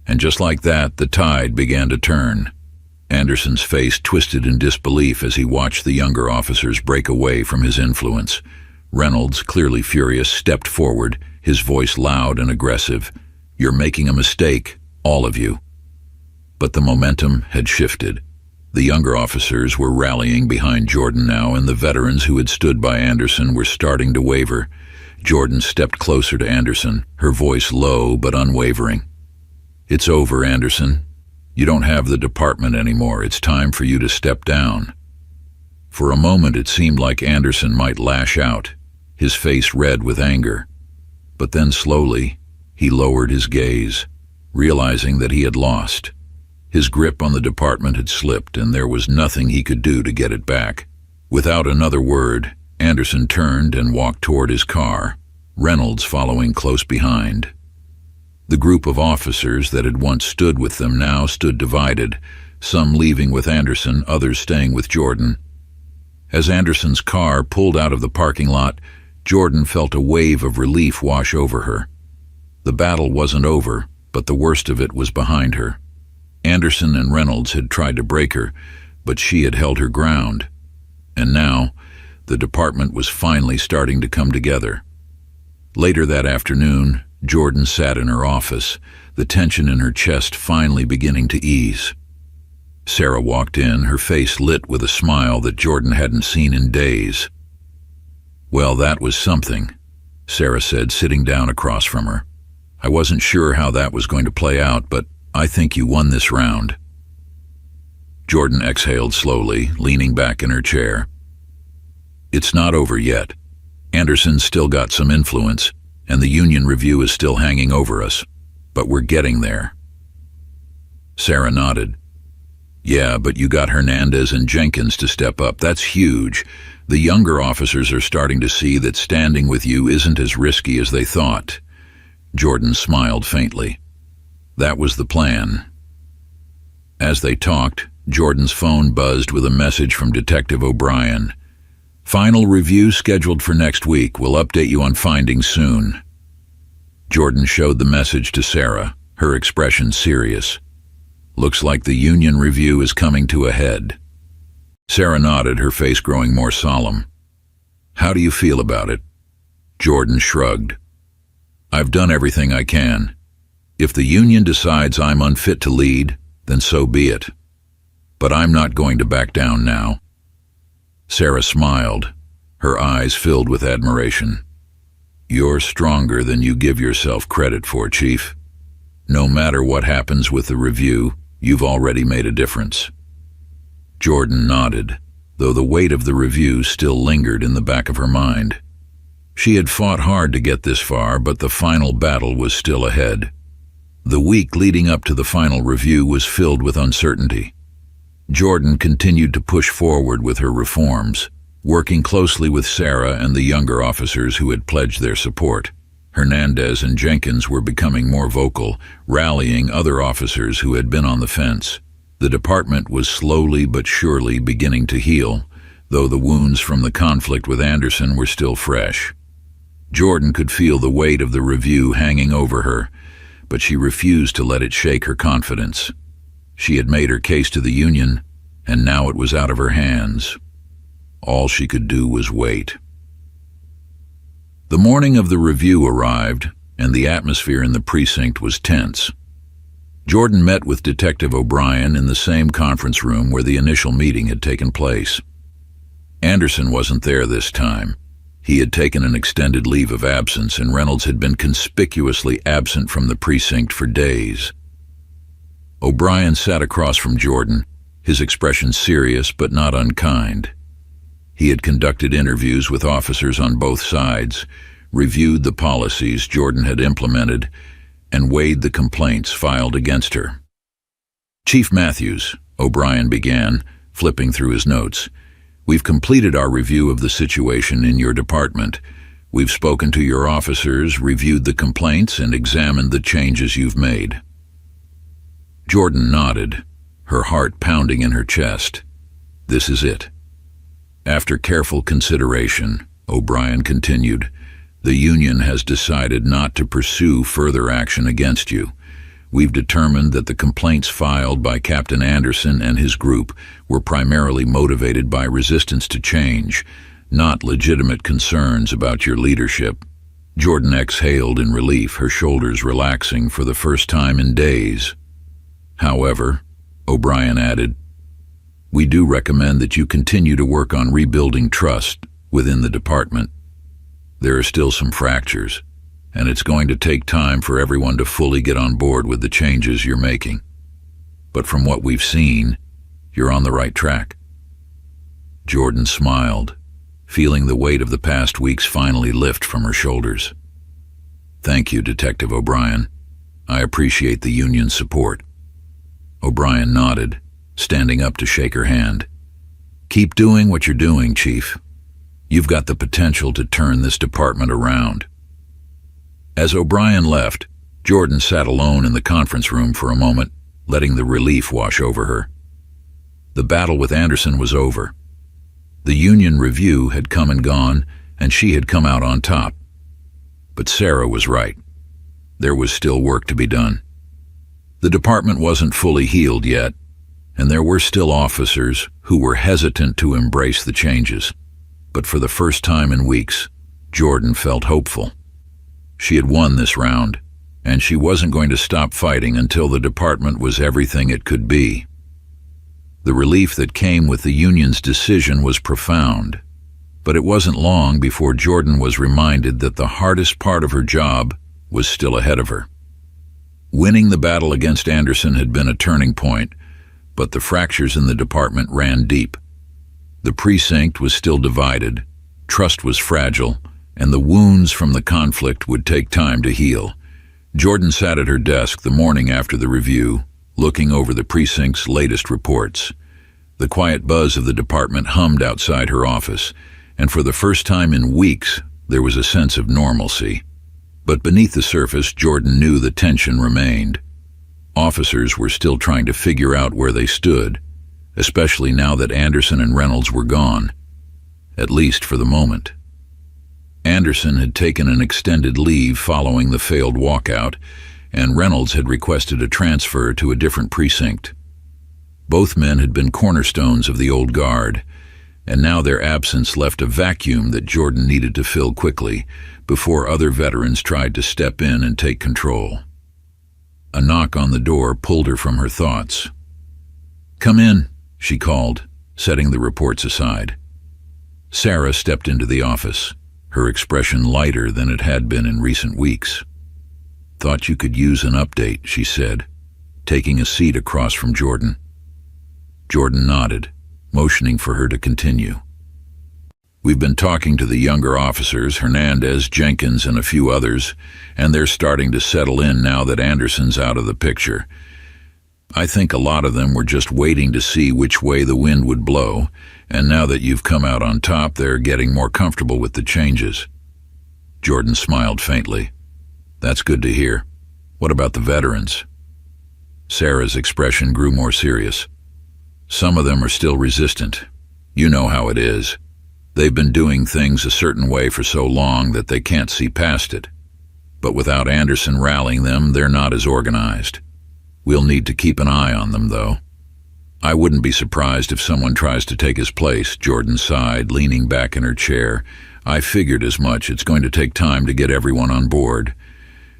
And just like that, the tide began to turn. Anderson's face twisted in disbelief as he watched the younger officers break away from his influence. Reynolds, clearly furious, stepped forward, his voice loud and aggressive. You're making a mistake, all of you. But the momentum had shifted. The younger officers were rallying behind Jordan now, and the veterans who had stood by Anderson were starting to waver. Jordan stepped closer to Anderson, her voice low but unwavering. It's over, Anderson. You don't have the department anymore. It's time for you to step down. For a moment it seemed like Anderson might lash out, his face red with anger. But then slowly, he lowered his gaze, realizing that he had lost. His grip on the department had slipped, and there was nothing he could do to get it back. Without another word, Anderson turned and walked toward his car, Reynolds following close behind. The group of officers that had once stood with them now stood divided, some leaving with Anderson, others staying with Jordan. As Anderson's car pulled out of the parking lot, Jordan felt a wave of relief wash over her. The battle wasn't over, but the worst of it was behind her. Anderson and Reynolds had tried to break her, but she had held her ground. And now, the department was finally starting to come together. Later that afternoon, Jordan sat in her office, the tension in her chest finally beginning to ease. Sarah walked in, her face lit with a smile that Jordan hadn't seen in days. Well, that was something, Sarah said, sitting down across from her. I wasn't sure how that was going to play out, but I think you won this round. Jordan exhaled slowly, leaning back in her chair. It's not over yet. Anderson's still got some influence, and the union review is still hanging over us, but we're getting there. Sarah nodded. Yeah, but you got Hernandez and Jenkins to step up. That's huge. The younger officers are starting to see that standing with you isn't as risky as they thought. Jordan smiled faintly. That was the plan. As they talked, Jordan's phone buzzed with a message from Detective O'Brien. Final review scheduled for next week. We'll update you on findings soon. Jordan showed the message to Sarah, her expression serious. Looks like the union review is coming to a head. Sarah nodded, her face growing more solemn. How do you feel about it? Jordan shrugged. I've done everything I can. If the union decides I'm unfit to lead, then so be it. But I'm not going to back down now. Sarah smiled, her eyes filled with admiration. You're stronger than you give yourself credit for, Chief. No matter what happens with the review, you've already made a difference. Jordan nodded, though the weight of the review still lingered in the back of her mind. She had fought hard to get this far, but the final battle was still ahead. The week leading up to the final review was filled with uncertainty. Jordan continued to push forward with her reforms, working closely with Sarah and the younger officers who had pledged their support. Hernandez and Jenkins were becoming more vocal, rallying other officers who had been on the fence. The department was slowly but surely beginning to heal, though the wounds from the conflict with Anderson were still fresh. Jordan could feel the weight of the review hanging over her, but she refused to let it shake her confidence. She had made her case to the union, and now it was out of her hands. All she could do was wait. The morning of the review arrived, and the atmosphere in the precinct was tense. Jordan met with Detective O'Brien in the same conference room where the initial meeting had taken place. Anderson wasn't there this time. He had taken an extended leave of absence, and Reynolds had been conspicuously absent from the precinct for days. O'Brien sat across from Jordan, his expression serious but not unkind. He had conducted interviews with officers on both sides, reviewed the policies Jordan had implemented, and weighed the complaints filed against her. "Chief Matthews," O'Brien began, flipping through his notes, "we've completed our review of the situation in your department. We've spoken to your officers, reviewed the complaints, and examined the changes you've made." Jordan nodded, her heart pounding in her chest. "This is it." After careful consideration, O'Brien continued, "The union has decided not to pursue further action against you. We've determined that the complaints filed by Captain Anderson and his group were primarily motivated by resistance to change, not legitimate concerns about your leadership." Jordan exhaled in relief, her shoulders relaxing for the first time in days. "However," O'Brien added, "we do recommend that you continue to work on rebuilding trust within the department. There are still some fractures, and it's going to take time for everyone to fully get on board with the changes you're making. But from what we've seen, you're on the right track." Jordan smiled, feeling the weight of the past weeks finally lift from her shoulders. "Thank you, Detective O'Brien. I appreciate the union's support." O'Brien nodded, standing up to shake her hand. "Keep doing what you're doing, Chief. You've got the potential to turn this department around." As O'Brien left, Jordan sat alone in the conference room for a moment, letting the relief wash over her. The battle with Anderson was over. The union review had come and gone, and she had come out on top. But Sarah was right. There was still work to be done. The department wasn't fully healed yet, and there were still officers who were hesitant to embrace the changes. But for the first time in weeks, Jordan felt hopeful. She had won this round, and she wasn't going to stop fighting until the department was everything it could be. The relief that came with the union's decision was profound, but it wasn't long before Jordan was reminded that the hardest part of her job was still ahead of her. Winning the battle against Anderson had been a turning point, but the fractures in the department ran deep. The precinct was still divided, trust was fragile, and the wounds from the conflict would take time to heal. Jordan sat at her desk the morning after the review, looking over the precinct's latest reports. The quiet buzz of the department hummed outside her office, and for the first time in weeks, there was a sense of normalcy. But beneath the surface, Jordan knew the tension remained. Officers were still trying to figure out where they stood, especially now that Anderson and Reynolds were gone, at least for the moment. Anderson had taken an extended leave following the failed walkout, and Reynolds had requested a transfer to a different precinct. Both men had been cornerstones of the old guard, and now their absence left a vacuum that Jordan needed to fill quickly before other veterans tried to step in and take control. A knock on the door pulled her from her thoughts. "Come in," she called, setting the reports aside. Sarah stepped into the office, her expression lighter than it had been in recent weeks. "Thought you could use an update," she said, taking a seat across from Jordan. Jordan nodded, motioning for her to continue. "We've been talking to the younger officers, Hernandez, Jenkins, and a few others, and they're starting to settle in now that Anderson's out of the picture. I think a lot of them were just waiting to see which way the wind would blow, and now that you've come out on top, they're getting more comfortable with the changes." Jordan smiled faintly. "That's good to hear. What about the veterans?" Sarah's expression grew more serious. "Some of them are still resistant. You know how it is. They've been doing things a certain way for so long that they can't see past it. But without Anderson rallying them, they're not as organized. We'll need to keep an eye on them, though. I wouldn't be surprised if someone tries to take his place, Jordan sighed, leaning back in her chair. I figured as much. It's going to take time to get everyone on board.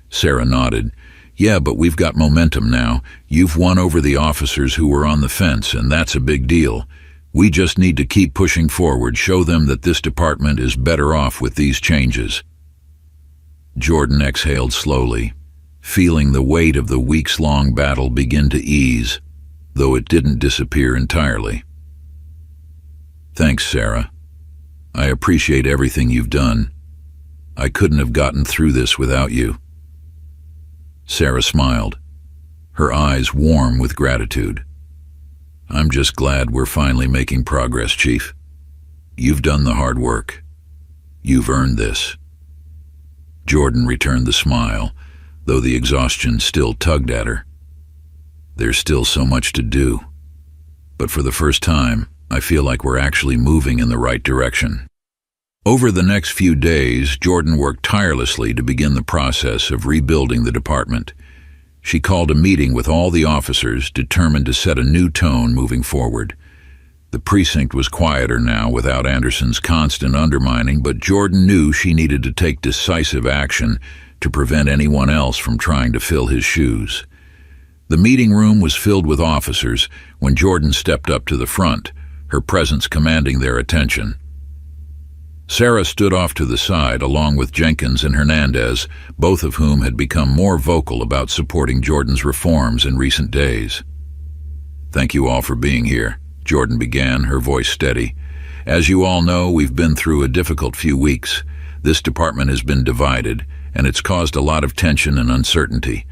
Sarah nodded. Yeah, but we've got momentum now. You've won over the officers who were on the fence, and that's a big deal. We just need to keep pushing forward, show them that this department is better off with these changes. Jordan exhaled slowly, feeling the weight of the weeks-long battle begin to ease, though it didn't disappear entirely. Thanks, Sarah. I appreciate everything you've done. I couldn't have gotten through this without you. Sarah smiled, her eyes warm with gratitude. I'm just glad we're finally making progress, Chief. You've done the hard work. You've earned this. Jordan returned the smile, though the exhaustion still tugged at her. There's still so much to do, but for the first time, I feel like we're actually moving in the right direction. Over the next few days, Jordan worked tirelessly to begin the process of rebuilding the department. She called a meeting with all the officers, determined to set a new tone moving forward. The precinct was quieter now without Anderson's constant undermining, but Jordan knew she needed to take decisive action to prevent anyone else from trying to fill his shoes. The meeting room was filled with officers when Jordan stepped up to the front, her presence commanding their attention. Sarah stood off to the side along with Jenkins and Hernandez, both of whom had become more vocal about supporting Jordan's reforms in recent days. Thank you all for being here, Jordan began, her voice steady. As you all know, we've been through a difficult few weeks. This department has been divided, and it's caused a lot of tension and uncertainty.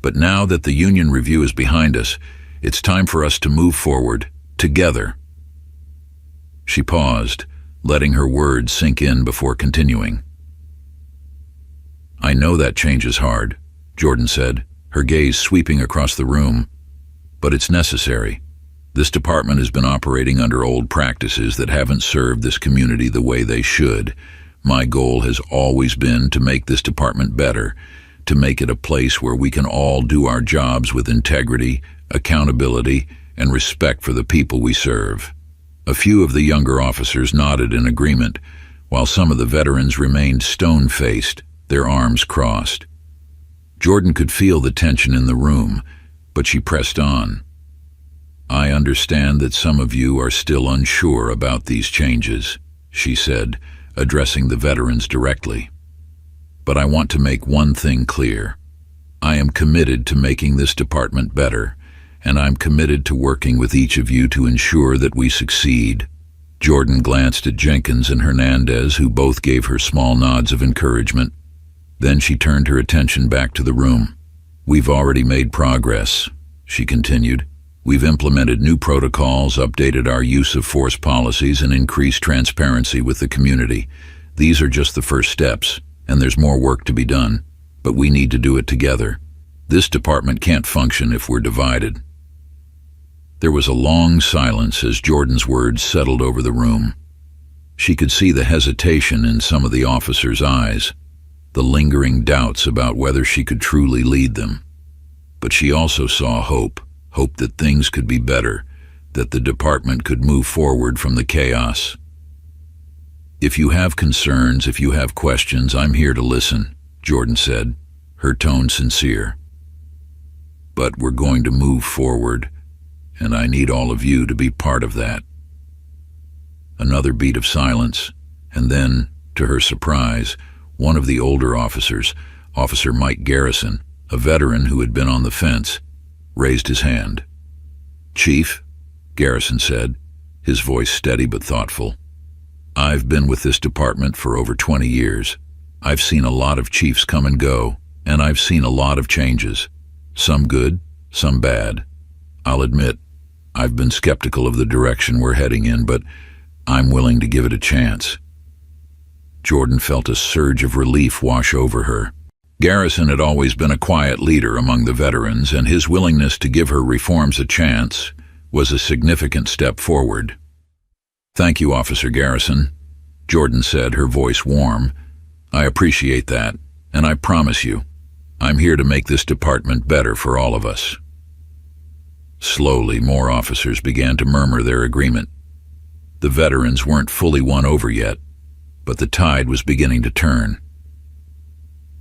But now that the union review is behind us, it's time for us to move forward, together. She paused, letting her words sink in before continuing. I know that change is hard, Jordan said, her gaze sweeping across the room. But it's necessary. This department has been operating under old practices that haven't served this community the way they should. My goal has always been to make this department better, to make it a place where we can all do our jobs with integrity, accountability, and respect for the people we serve. A few of the younger officers nodded in agreement, while some of the veterans remained stone-faced, their arms crossed. Jordan could feel the tension in the room, but she pressed on. I understand that some of you are still unsure about these changes, she said, addressing the veterans directly. But I want to make one thing clear. I am committed to making this department better, and I'm committed to working with each of you to ensure that we succeed. Jordan glanced at Jenkins and Hernandez, who both gave her small nods of encouragement. Then she turned her attention back to the room. We've already made progress, she continued. We've implemented new protocols, updated our use of force policies, and increased transparency with the community. These are just the first steps, and there's more work to be done, but we need to do it together. This department can't function if we're divided. There was a long silence as Jordan's words settled over the room. She could see the hesitation in some of the officers' eyes, the lingering doubts about whether she could truly lead them. But she also saw hope that things could be better, that the department could move forward from the chaos. If you have concerns, if you have questions, I'm here to listen, Jordan said, her tone sincere. But we're going to move forward, and I need all of you to be part of that. Another beat of silence, and then, to her surprise, one of the older officers, Officer Mike Garrison, a veteran who had been on the fence, raised his hand. Chief, Garrison said, his voice steady but thoughtful. I've been with this department for over 20 years. I've seen a lot of chiefs come and go, and I've seen a lot of changes. Some good, some bad. I'll admit, I've been skeptical of the direction we're heading in, but I'm willing to give it a chance. Jordan felt a surge of relief wash over her. Garrison had always been a quiet leader among the veterans, and his willingness to give her reforms a chance was a significant step forward. "Thank you, Officer Garrison," Jordan said, her voice warm. "I appreciate that, and I promise you, I'm here to make this department better for all of us." Slowly, more officers began to murmur their agreement. The veterans weren't fully won over yet, but the tide was beginning to turn.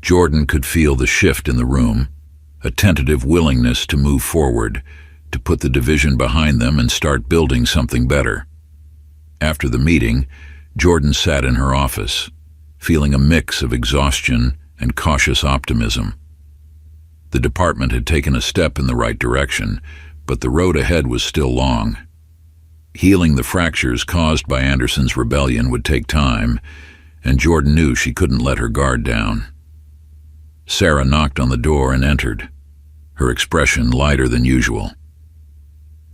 Jordan could feel the shift in the room, a tentative willingness to move forward, to put the division behind them and start building something better. After the meeting, Jordan sat in her office, feeling a mix of exhaustion and cautious optimism. The department had taken a step in the right direction, but the road ahead was still long. Healing the fractures caused by Anderson's rebellion would take time, and Jordan knew she couldn't let her guard down. Sarah knocked on the door and entered, her expression lighter than usual.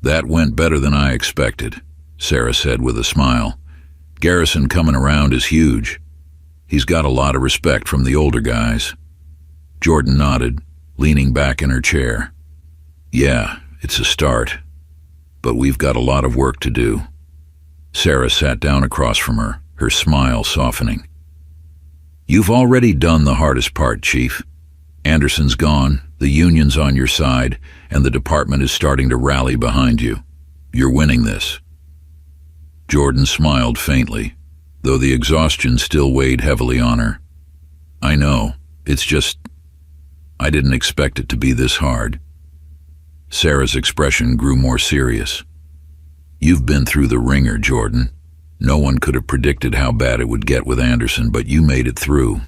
"That went better than I expected," Sarah said with a smile. "Garrison coming around is huge. He's got a lot of respect from the older guys." Jordan nodded, leaning back in her chair. "Yeah, it's a start, but we've got a lot of work to do." Sarah sat down across from her, her smile softening. "You've already done the hardest part, Chief. Anderson's gone, the union's on your side, and the department is starting to rally behind you. You're winning this." Jordan smiled faintly, though the exhaustion still weighed heavily on her. "I know, it's just, I didn't expect it to be this hard." Sarah's expression grew more serious. "You've been through the ringer, Jordan. No one could have predicted how bad it would get with Anderson, but you made it through.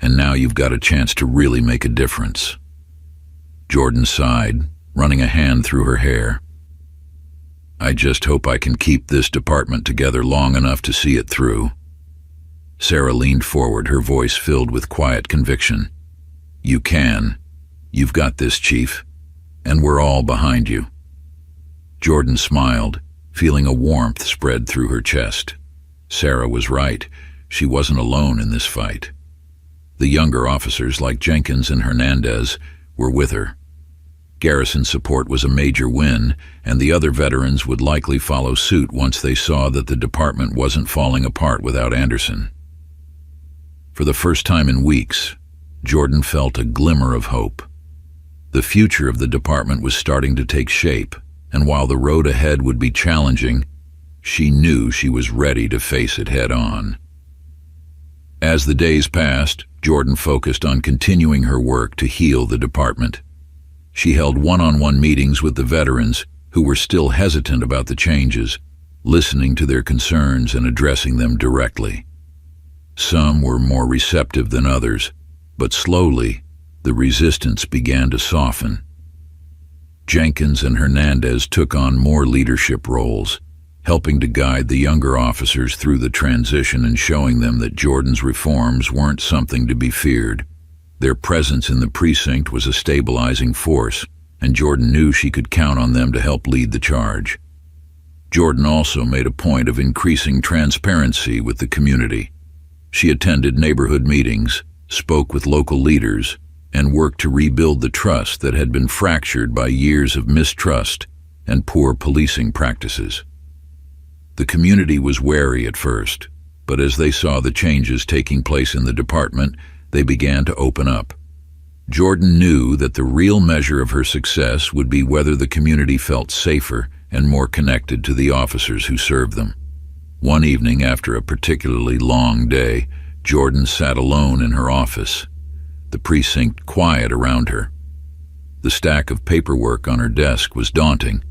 And now you've got a chance to really make a difference." Jordan sighed, running a hand through her hair. "I just hope I can keep this department together long enough to see it through." Sarah leaned forward, her voice filled with quiet conviction. "You can. You've got this, Chief, and we're all behind you." Jordan smiled, feeling a warmth spread through her chest. Sarah was right. She wasn't alone in this fight. The younger officers, like Jenkins and Hernandez, were with her. Garrison's support was a major win, and the other veterans would likely follow suit once they saw that the department wasn't falling apart without Anderson. For the first time in weeks, Jordan felt a glimmer of hope. The future of the department was starting to take shape, and while the road ahead would be challenging, she knew she was ready to face it head-on. As the days passed, Jordan focused on continuing her work to heal the department. She held one-on-one meetings with the veterans who were still hesitant about the changes, listening to their concerns and addressing them directly. Some were more receptive than others, but slowly, the resistance began to soften. Jenkins and Hernandez took on more leadership roles, helping to guide the younger officers through the transition and showing them that Jordan's reforms weren't something to be feared. Their presence in the precinct was a stabilizing force, and Jordan knew she could count on them to help lead the charge. Jordan also made a point of increasing transparency with the community. She attended neighborhood meetings, spoke with local leaders, and worked to rebuild the trust that had been fractured by years of mistrust and poor policing practices. The community was wary at first, but as they saw the changes taking place in the department, they began to open up. Jordan knew that the real measure of her success would be whether the community felt safer and more connected to the officers who served them. One evening after a particularly long day, Jordan sat alone in her office, the precinct quiet around her. The stack of paperwork on her desk was daunting,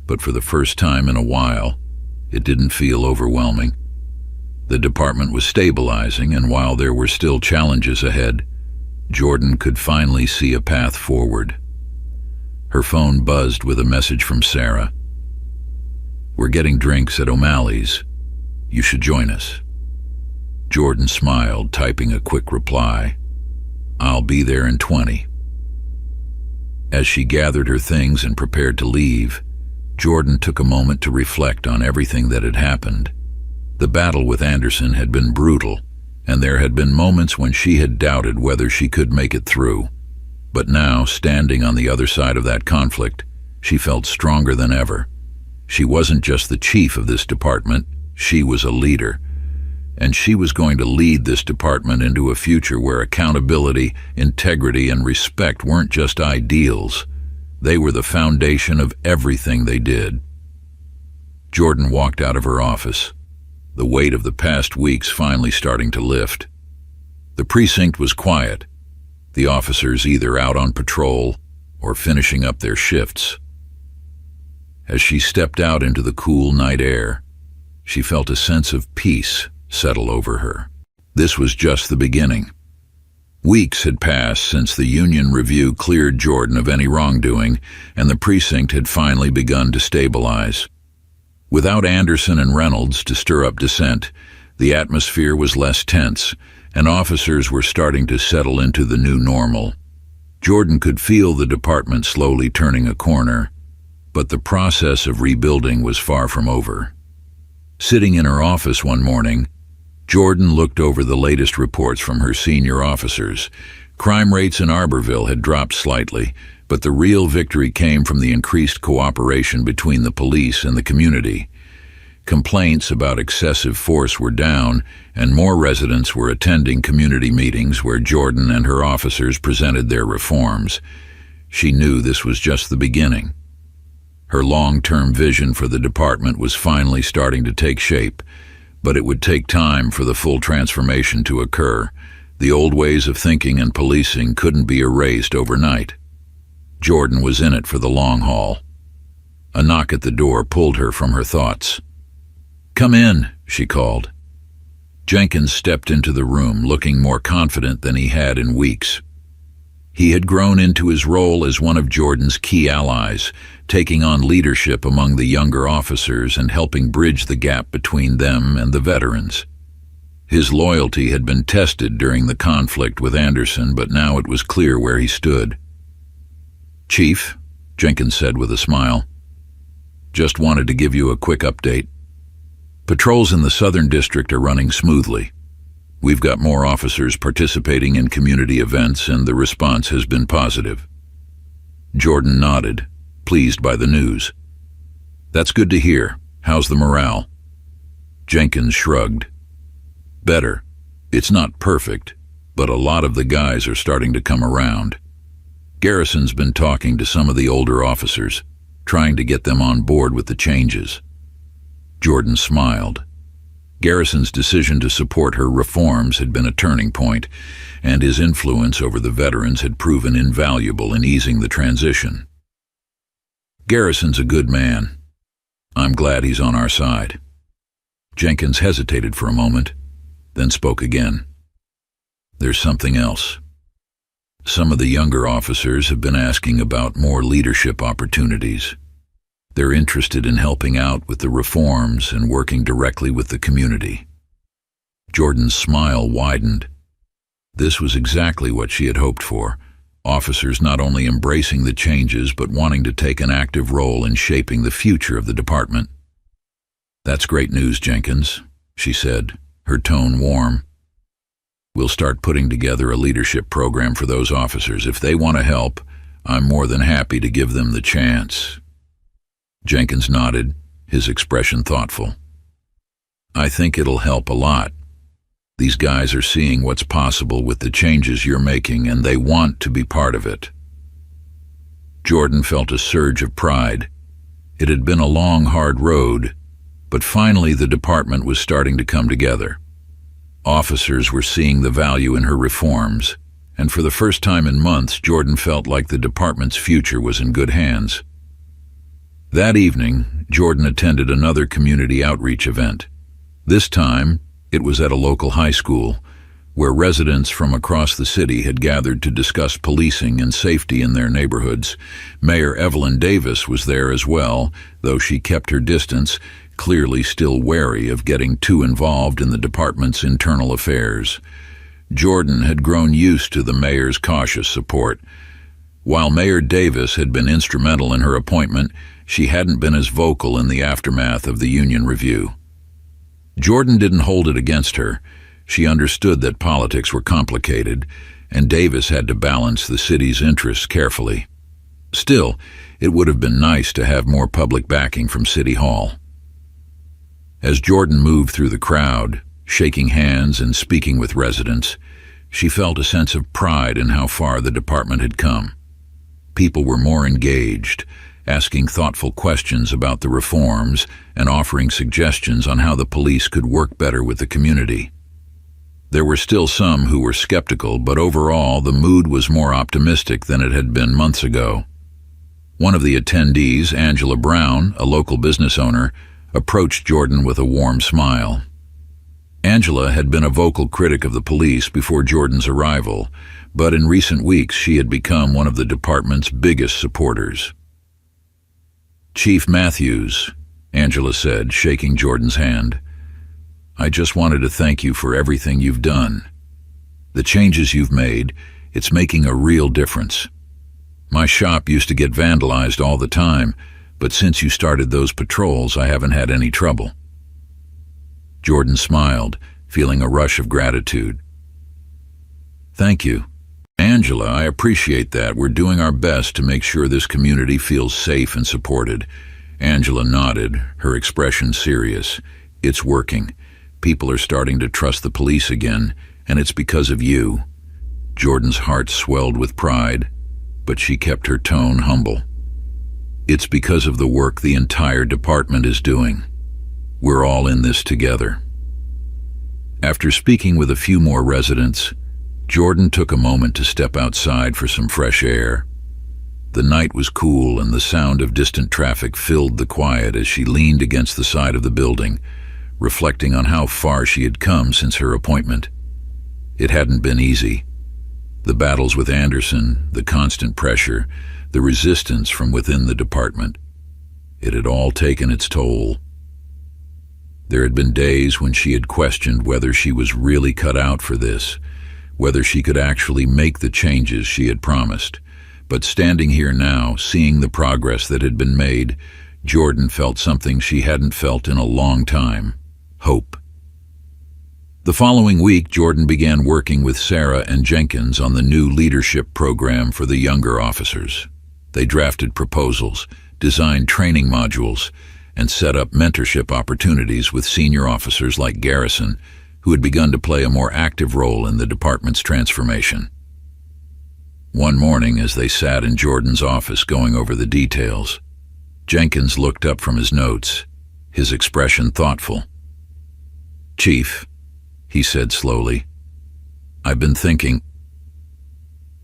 but for the first time in a while, it didn't feel overwhelming. The department was stabilizing, and while there were still challenges ahead, Jordan could finally see a path forward. Her phone buzzed with a message from Sarah. "We're getting drinks at O'Malley's. You should join us." Jordan smiled, typing a quick reply. "I'll be there in 20. As she gathered her things and prepared to leave, Jordan took a moment to reflect on everything that had happened. The battle with Anderson had been brutal, and there had been moments when she had doubted whether she could make it through. But now, standing on the other side of that conflict, she felt stronger than ever. She wasn't just the chief of this department, She was a leader, and she was going to lead this department into a future where accountability, integrity, and respect weren't just ideals. They were the foundation of everything they did. Jordan walked out of her office, the weight of the past weeks finally starting to lift. The precinct was quiet, the officers either out on patrol or finishing up their shifts. As she stepped out into the cool night air, she felt a sense of peace settle over her. This was just the beginning. Weeks had passed since the Union Review cleared Jordan of any wrongdoing, and the precinct had finally begun to stabilize. Without Anderson and Reynolds to stir up dissent, the atmosphere was less tense, and officers were starting to settle into the new normal. Jordan could feel the department slowly turning a corner, but the process of rebuilding was far from over. Sitting in her office one morning, Jordan looked over the latest reports from her senior officers. Crime rates in Arborville had dropped slightly, but the real victory came from the increased cooperation between the police and the community. Complaints about excessive force were down, and more residents were attending community meetings where Jordan and her officers presented their reforms. She knew this was just the beginning. Her long-term vision for the department was finally starting to take shape, but it would take time for the full transformation to occur. The old ways of thinking and policing couldn't be erased overnight. Jordan was in it for the long haul. A knock at the door pulled her from her thoughts. "Come in," she called. Jenkins stepped into the room, looking more confident than he had in weeks. He had grown into his role as one of Jordan's key allies, taking on leadership among the younger officers and helping bridge the gap between them and the veterans. His loyalty had been tested during the conflict with Anderson, but now it was clear where he stood. "Chief," Jenkins said with a smile, "just wanted to give you a quick update. Patrols in the Southern District are running smoothly. We've got more officers participating in community events, and the response has been positive." Jordan nodded, pleased by the news. "That's good to hear. How's the morale?" Jenkins shrugged. "Better. It's not perfect, but a lot of the guys are starting to come around. Garrison's been talking to some of the older officers, trying to get them on board with the changes." Jordan smiled. Garrison's decision to support her reforms had been a turning point, and his influence over the veterans had proven invaluable in easing the transition. "Garrison's a good man. I'm glad he's on our side." Jenkins hesitated for a moment, then spoke again. "There's something else. Some of the younger officers have been asking about more leadership opportunities. They're interested in helping out with the reforms and working directly with the community." Jordan's smile widened. This was exactly what she had hoped for, officers not only embracing the changes but wanting to take an active role in shaping the future of the department. "That's great news, Jenkins," she said, her tone warm. "We'll start putting together a leadership program for those officers. If they want to help, I'm more than happy to give them the chance." Jenkins nodded, his expression thoughtful. "I think it'll help a lot. These guys are seeing what's possible with the changes you're making, and they want to be part of it." Jordan felt a surge of pride. It had been a long, hard road, but finally the department was starting to come together. Officers were seeing the value in her reforms, and for the first time in months, Jordan felt like the department's future was in good hands. That evening, Jordan attended another community outreach event. This time, it was at a local high school, where residents from across the city had gathered to discuss policing and safety in their neighborhoods. Mayor Evelyn Davis was there as well, though she kept her distance, clearly still wary of getting too involved in the department's internal affairs. Jordan had grown used to the mayor's cautious support. While Mayor Davis had been instrumental in her appointment, she hadn't been as vocal in the aftermath of the Union Review. Jordan didn't hold it against her. She understood that politics were complicated, and Davis had to balance the city's interests carefully. Still, it would have been nice to have more public backing from City Hall. As Jordan moved through the crowd, shaking hands and speaking with residents, she felt a sense of pride in how far the department had come. People were more engaged, asking thoughtful questions about the reforms and offering suggestions on how the police could work better with the community. There were still some who were skeptical, but overall the mood was more optimistic than it had been months ago. One of the attendees, Angela Brown, a local business owner, approached Jordan with a warm smile. Angela had been a vocal critic of the police before Jordan's arrival, but in recent weeks she had become one of the department's biggest supporters. "Chief Matthews," Angela said, shaking Jordan's hand, "I just wanted to thank you for everything you've done. The changes you've made, it's making a real difference. My shop used to get vandalized all the time, but since you started those patrols, I haven't had any trouble." Jordan smiled, feeling a rush of gratitude. "Thank you. Angela, I appreciate that. We're doing our best to make sure this community feels safe and supported." Angela nodded, her expression serious. "It's working. People are starting to trust the police again, and it's because of you." Jordan's heart swelled with pride, but she kept her tone humble. "It's because of the work the entire department is doing. We're all in this together." After speaking with a few more residents, Jordan took a moment to step outside for some fresh air. The night was cool and the sound of distant traffic filled the quiet as she leaned against the side of the building, reflecting on how far she had come since her appointment. It hadn't been easy. The battles with Anderson, the constant pressure, the resistance from within the department. It had all taken its toll. There had been days when she had questioned whether she was really cut out for this, whether she could actually make the changes she had promised. But standing here now, seeing the progress that had been made, Jordan felt something she hadn't felt in a long time: hope. The following week, Jordan began working with Sarah and Jenkins on the new leadership program for the younger officers. They drafted proposals, designed training modules, and set up mentorship opportunities with senior officers like Garrison, who had begun to play a more active role in the department's transformation. One morning, as they sat in Jordan's office going over the details, Jenkins looked up from his notes, his expression thoughtful. "Chief," he said slowly, "I've been thinking,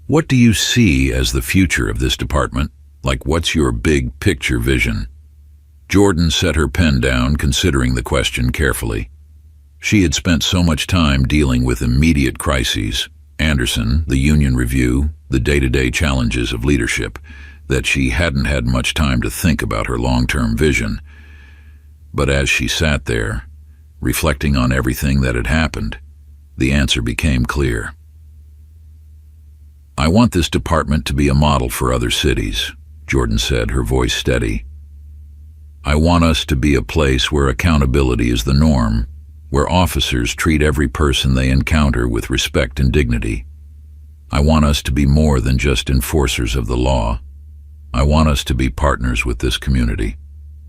what do you see as the future of this department? Like, what's your big picture vision?" Jordan set her pen down, considering the question carefully. She had spent so much time dealing with immediate crises, Anderson, the union review, the day-to-day challenges of leadership, that she hadn't had much time to think about her long-term vision. But as she sat there, reflecting on everything that had happened, the answer became clear. "I want this department to be a model for other cities," Jordan said, her voice steady. "I want us to be a place where accountability is the norm, where officers treat every person they encounter with respect and dignity. I want us to be more than just enforcers of the law. I want us to be partners with this community.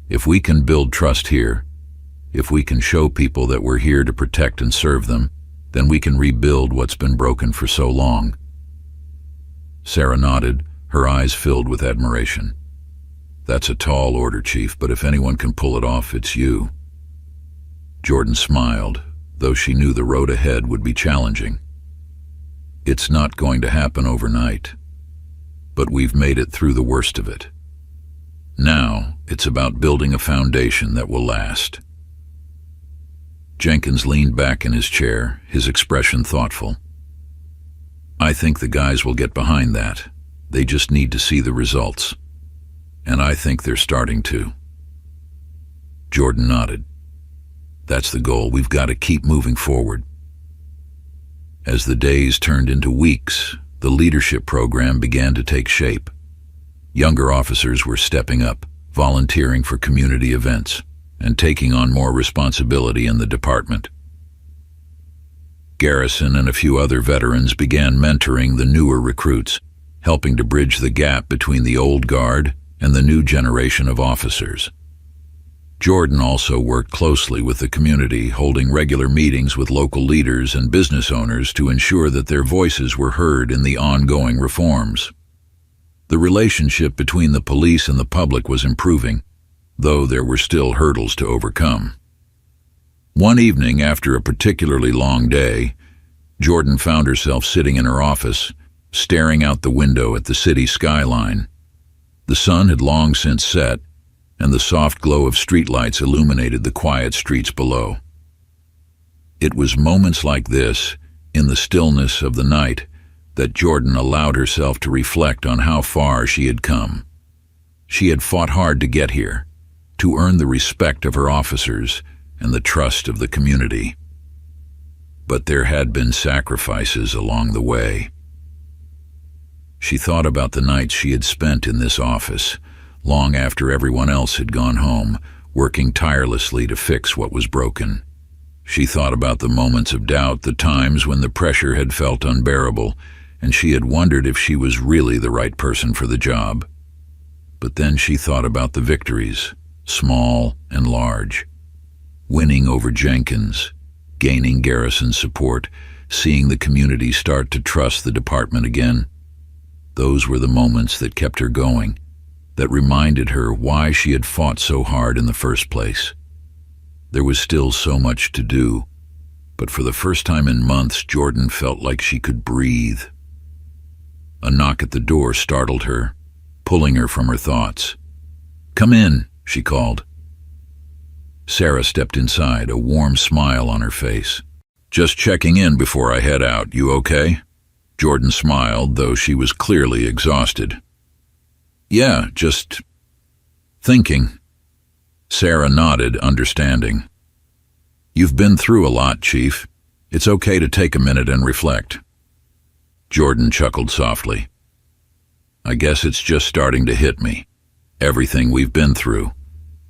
If we can build trust here, if we can show people that we're here to protect and serve them, then we can rebuild what's been broken for so long." Sarah nodded, her eyes filled with admiration. "That's a tall order, Chief, but if anyone can pull it off, it's you." Jordan smiled, though she knew the road ahead would be challenging. "It's not going to happen overnight, but we've made it through the worst of it. Now, it's about building a foundation that will last." Jenkins leaned back in his chair, his expression thoughtful. "I think the guys will get behind that. They just need to see the results. And I think they're starting to." Jordan nodded. "That's the goal. We've got to keep moving forward." As the days turned into weeks, the leadership program began to take shape. Younger officers were stepping up, volunteering for community events, and taking on more responsibility in the department. Garrison and a few other veterans began mentoring the newer recruits, helping to bridge the gap between the old guard and the new generation of officers. Jordan also worked closely with the community, holding regular meetings with local leaders and business owners to ensure that their voices were heard in the ongoing reforms. The relationship between the police and the public was improving, though there were still hurdles to overcome. One evening, after a particularly long day, Jordan found herself sitting in her office, staring out the window at the city skyline. The sun had long since set, and the soft glow of streetlights illuminated the quiet streets below. It was moments like this, in the stillness of the night, that Jordan allowed herself to reflect on how far she had come. She had fought hard to get here, to earn the respect of her officers and the trust of the community. But there had been sacrifices along the way. She thought about the nights she had spent in this office, long after everyone else had gone home, working tirelessly to fix what was broken. She thought about the moments of doubt, the times when the pressure had felt unbearable, and she had wondered if she was really the right person for the job. But then she thought about the victories, small and large. Winning over Jenkins, gaining Garrison support, seeing the community start to trust the department again. Those were the moments that kept her going, that reminded her why she had fought so hard in the first place. There was still so much to do, but for the first time in months, Jordan felt like she could breathe. A knock at the door startled her, pulling her from her thoughts. "Come in," she called. Sarah stepped inside, a warm smile on her face. "Just checking in before I head out. You okay?" Jordan smiled, though she was clearly exhausted. "Yeah, just thinking." Sarah nodded, understanding. "You've been through a lot, Chief. It's okay to take a minute and reflect." Jordan chuckled softly. "I guess it's just starting to hit me. Everything we've been through.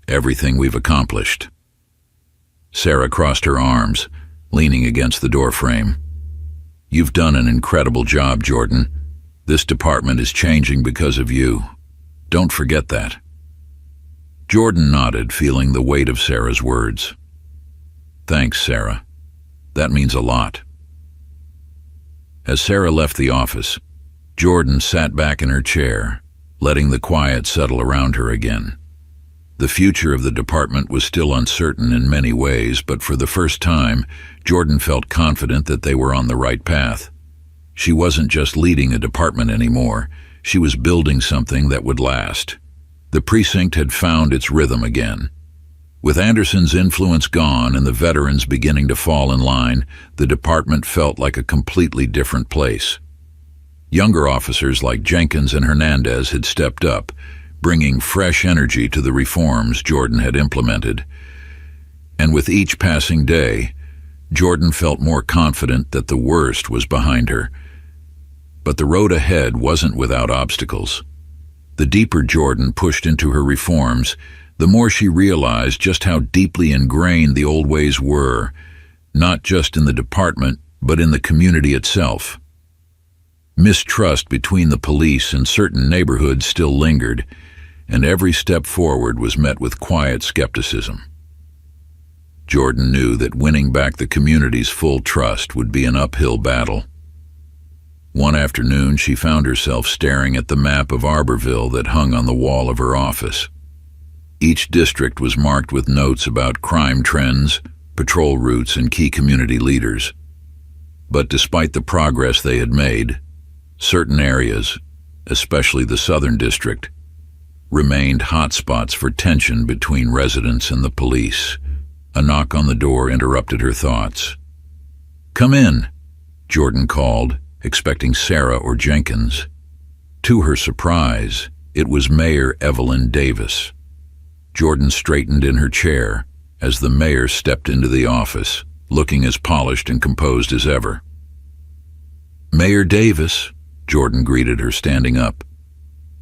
Everything we've accomplished." Sarah crossed her arms, leaning against the doorframe. "You've done an incredible job, Jordan. This department is changing because of you. Don't forget that." Jordan nodded, feeling the weight of Sarah's words. "Thanks, Sarah. That means a lot." As Sarah left the office, Jordan sat back in her chair, letting the quiet settle around her again. The future of the department was still uncertain in many ways, but for the first time, Jordan felt confident that they were on the right path. She wasn't just leading a department anymore, she was building something that would last. The precinct had found its rhythm again. With Anderson's influence gone and the veterans beginning to fall in line, the department felt like a completely different place. Younger officers like Jenkins and Hernandez had stepped up, bringing fresh energy to the reforms Jordan had implemented. And with each passing day, Jordan felt more confident that the worst was behind her. But the road ahead wasn't without obstacles. The deeper Jordan pushed into her reforms, the more she realized just how deeply ingrained the old ways were, not just in the department, but in the community itself. Mistrust between the police and certain neighborhoods still lingered, and every step forward was met with quiet skepticism. Jordan knew that winning back the community's full trust would be an uphill battle. One afternoon, she found herself staring at the map of Arborville that hung on the wall of her office. Each district was marked with notes about crime trends, patrol routes, and key community leaders. But despite the progress they had made, certain areas, especially the Southern District, remained hotspots for tension between residents and the police. A knock on the door interrupted her thoughts. "Come in," Jordan called, expecting Sarah or Jenkins. To her surprise, it was Mayor Evelyn Davis. Jordan straightened in her chair as the mayor stepped into the office, looking as polished and composed as ever. "Mayor Davis," Jordan greeted her, standing up.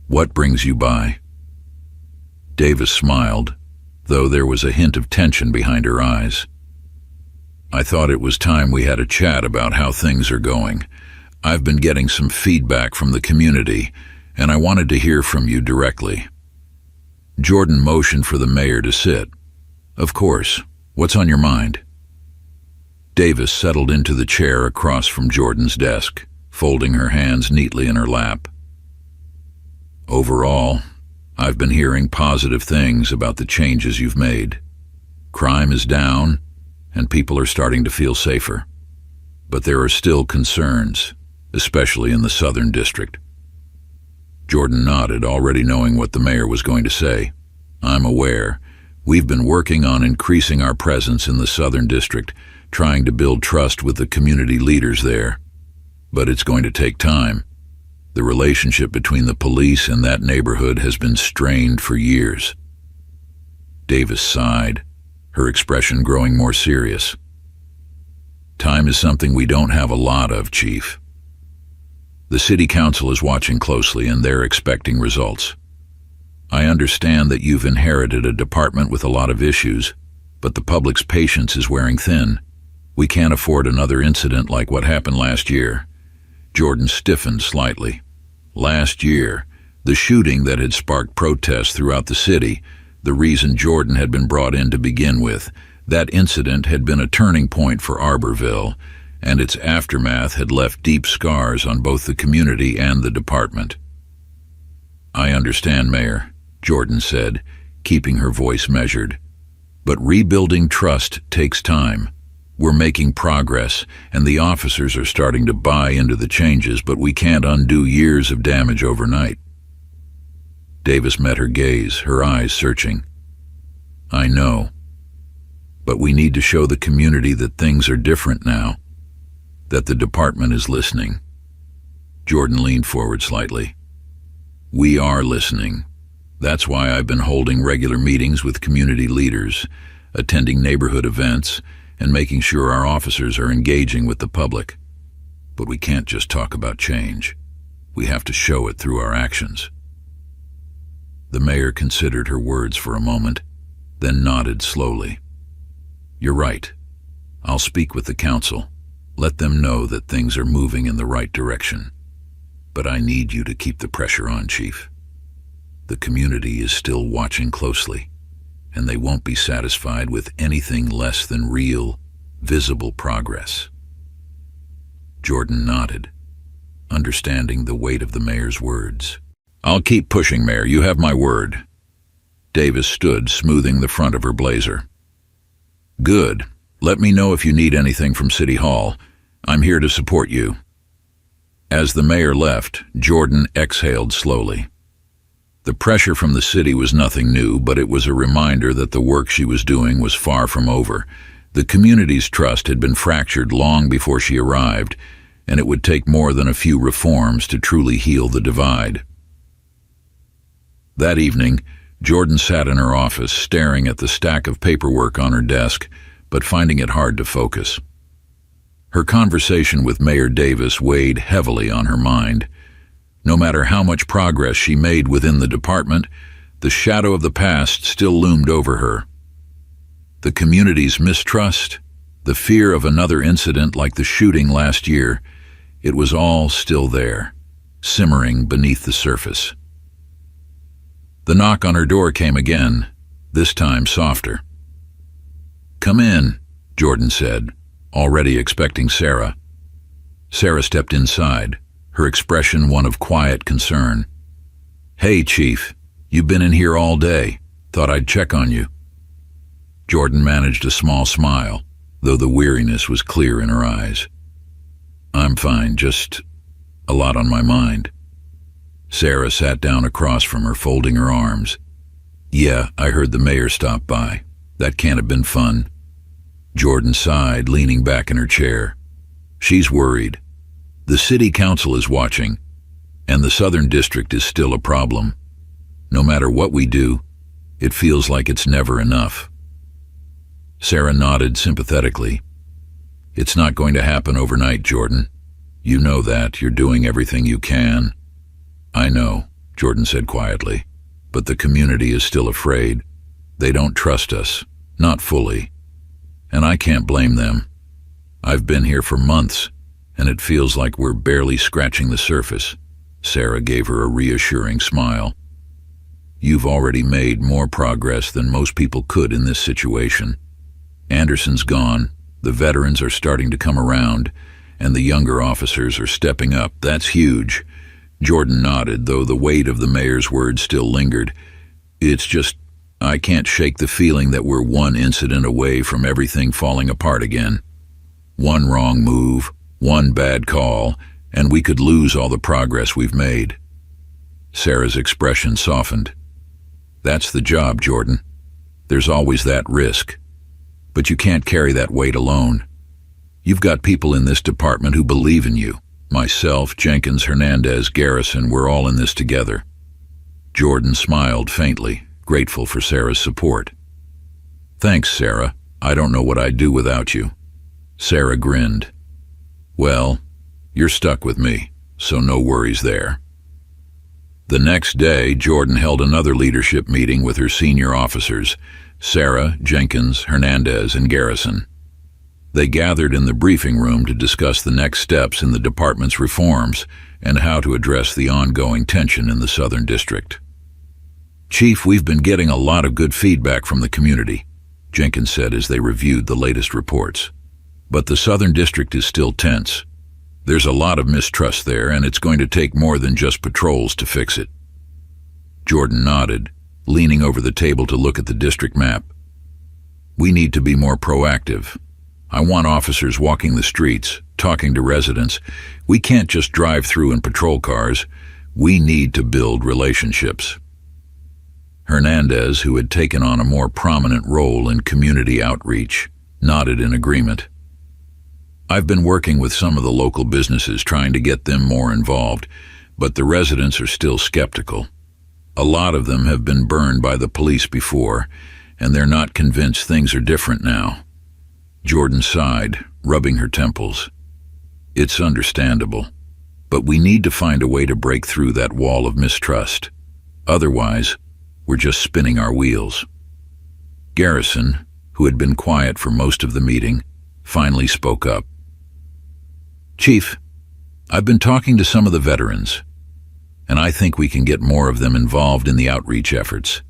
"What brings you by?" Davis smiled, though there was a hint of tension behind her eyes. "I thought it was time we had a chat about how things are going. I've been getting some feedback from the community, and I wanted to hear from you directly." Jordan motioned for the mayor to sit, Of course. What's on your mind? Davis settled into the chair across from Jordan's desk, folding her hands neatly in her lap. Overall, I've been hearing positive things about the changes you've made. Crime is down, and people are starting to feel safer. But there are still concerns, especially in the Southern District. Jordan nodded, already knowing what the mayor was going to say. I'm aware. We've been working on increasing our presence in the Southern District, trying to build trust with the community leaders there. But it's going to take time. The relationship between the police and that neighborhood has been strained for years. Davis sighed, her expression growing more serious. Time is something we don't have a lot of, Chief. The city council is watching closely and they're expecting results. I understand that you've inherited a department with a lot of issues, but the public's patience is wearing thin. We can't afford another incident like what happened last year. Jordan stiffened slightly. Last year, the shooting that had sparked protests throughout the city, the reason Jordan had been brought in to begin with, that incident had been a turning point for Arborville, and its aftermath had left deep scars on both the community and the department. I understand, Mayor, Jordan said, keeping her voice measured. But rebuilding trust takes time. We're making progress, and the officers are starting to buy into the changes, but we can't undo years of damage overnight. Davis met her gaze, her eyes searching. I know. But we need to show the community that things are different now, that the department is listening. Jordan leaned forward slightly. We are listening. That's why I've been holding regular meetings with community leaders, attending neighborhood events, and making sure our officers are engaging with the public. But we can't just talk about change. We have to show it through our actions. The mayor considered her words for a moment, then nodded slowly. You're right. I'll speak with the council. Let them know that things are moving in the right direction. But I need you to keep the pressure on, Chief. The community is still watching closely, and they won't be satisfied with anything less than real, visible progress. Jordan nodded, understanding the weight of the mayor's words. I'll keep pushing, Mayor. You have my word. Davis stood, smoothing the front of her blazer. Good. Let me know if you need anything from City Hall. I'm here to support you. As the mayor left, Jordan exhaled slowly. The pressure from the city was nothing new, but it was a reminder that the work she was doing was far from over. The community's trust had been fractured long before she arrived, and it would take more than a few reforms to truly heal the divide. That evening, Jordan sat in her office, staring at the stack of paperwork on her desk, but finding it hard to focus. Her conversation with Mayor Davis weighed heavily on her mind. No matter how much progress she made within the department, the shadow of the past still loomed over her. The community's mistrust, the fear of another incident like the shooting last year, it was all still there, simmering beneath the surface. The knock on her door came again, this time softer. Come in, Jordan said, already expecting Sarah. Sarah stepped inside, her expression one of quiet concern. Hey, Chief, you've been in here all day. Thought I'd check on you. Jordan managed a small smile, though the weariness was clear in her eyes. I'm fine, just a lot on my mind. Sarah sat down across from her, folding her arms. Yeah, I heard the mayor stop by. That can't have been fun. Jordan sighed, leaning back in her chair. She's worried. The city council is watching, and the Southern District is still a problem. No matter what we do, it feels like it's never enough. Sarah nodded sympathetically. It's not going to happen overnight, Jordan. You know that. You're doing everything you can. I know, Jordan said quietly, but the community is still afraid. They don't trust us, not fully. And I can't blame them. I've been here for months, and it feels like we're barely scratching the surface. Sarah gave her a reassuring smile. You've already made more progress than most people could in this situation. Anderson's gone, the veterans are starting to come around, and the younger officers are stepping up. That's huge. Jordan nodded, though the weight of the mayor's words still lingered. It's just, I can't shake the feeling that we're one incident away from everything falling apart again. One wrong move, one bad call, and we could lose all the progress we've made. Sarah's expression softened. That's the job, Jordan. There's always that risk. But you can't carry that weight alone. You've got people in this department who believe in you. Myself, Jenkins, Hernandez, Garrison, we're all in this together. Jordan smiled faintly, grateful for Sarah's support. Thanks, Sarah. I don't know what I'd do without you. Sarah grinned. Well, you're stuck with me, so no worries there. The next day, Jordan held another leadership meeting with her senior officers, Sarah, Jenkins, Hernandez, and Garrison. They gathered in the briefing room to discuss the next steps in the department's reforms and how to address the ongoing tension in the Southern District. Chief, we've been getting a lot of good feedback from the community, Jenkins said as they reviewed the latest reports. But the Southern District is still tense. There's a lot of mistrust there, and it's going to take more than just patrols to fix it. Jordan nodded, leaning over the table to look at the district map. We need to be more proactive. I want officers walking the streets, talking to residents. We can't just drive through in patrol cars. We need to build relationships. Hernandez, who had taken on a more prominent role in community outreach, nodded in agreement. I've been working with some of the local businesses trying to get them more involved, but the residents are still skeptical. A lot of them have been burned by the police before, and they're not convinced things are different now. Jordan sighed, rubbing her temples. It's understandable, but we need to find a way to break through that wall of mistrust. Otherwise, we're just spinning our wheels. Garrison, who had been quiet for most of the meeting, finally spoke up. Chief, I've been talking to some of the veterans, and I think we can get more of them involved in the outreach efforts.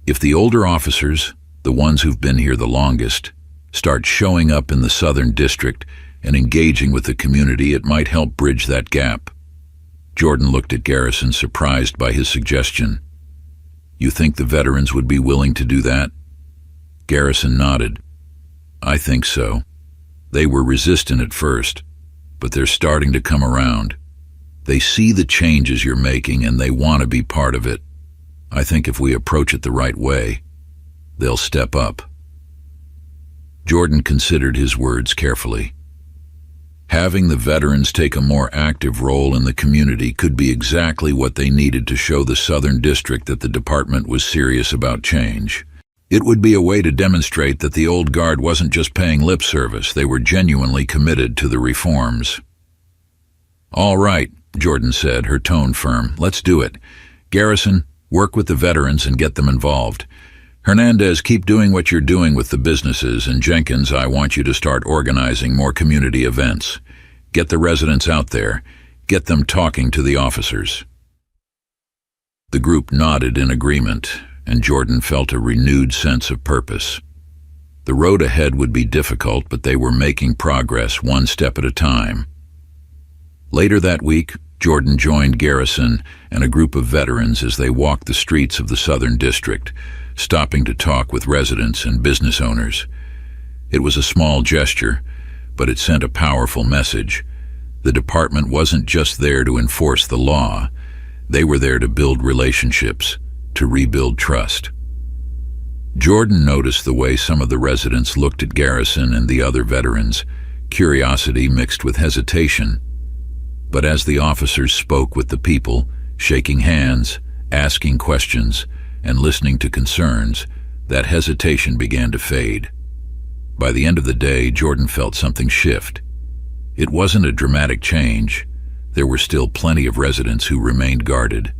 If the older officers, the ones who've been here the longest, start showing up in the Southern District and engaging with the community, it might help bridge that gap. Jordan looked at Garrison, surprised by his suggestion. You think the veterans would be willing to do that? Garrison nodded. I think so. They were resistant at first, but they're starting to come around. They see the changes you're making and they want to be part of it. I think if we approach it the right way, they'll step up. Jordan considered his words carefully. Having the veterans take a more active role in the community could be exactly what they needed to show the Southern District that the department was serious about change. It would be a way to demonstrate that the old guard wasn't just paying lip service, they were genuinely committed to the reforms. All right, Jordan said, her tone firm. Let's do it. Garrison, work with the veterans and get them involved. Hernandez, keep doing what you're doing with the businesses, and Jenkins, I want you to start organizing more community events. Get the residents out there. Get them talking to the officers. The group nodded in agreement, and Jordan felt a renewed sense of purpose. The road ahead would be difficult, but they were making progress one step at a time. Later that week, Jordan joined Garrison and a group of veterans as they walked the streets of the Southern District, stopping to talk with residents and business owners. It was a small gesture, but it sent a powerful message. The department wasn't just there to enforce the law. They were there to build relationships, to rebuild trust. Jordan noticed the way some of the residents looked at Garrison and the other veterans, curiosity mixed with hesitation. But as the officers spoke with the people, shaking hands, asking questions, and listening to concerns, that hesitation began to fade. By the end of the day, Jordan felt something shift. It wasn't a dramatic change. There were still plenty of residents who remained guarded,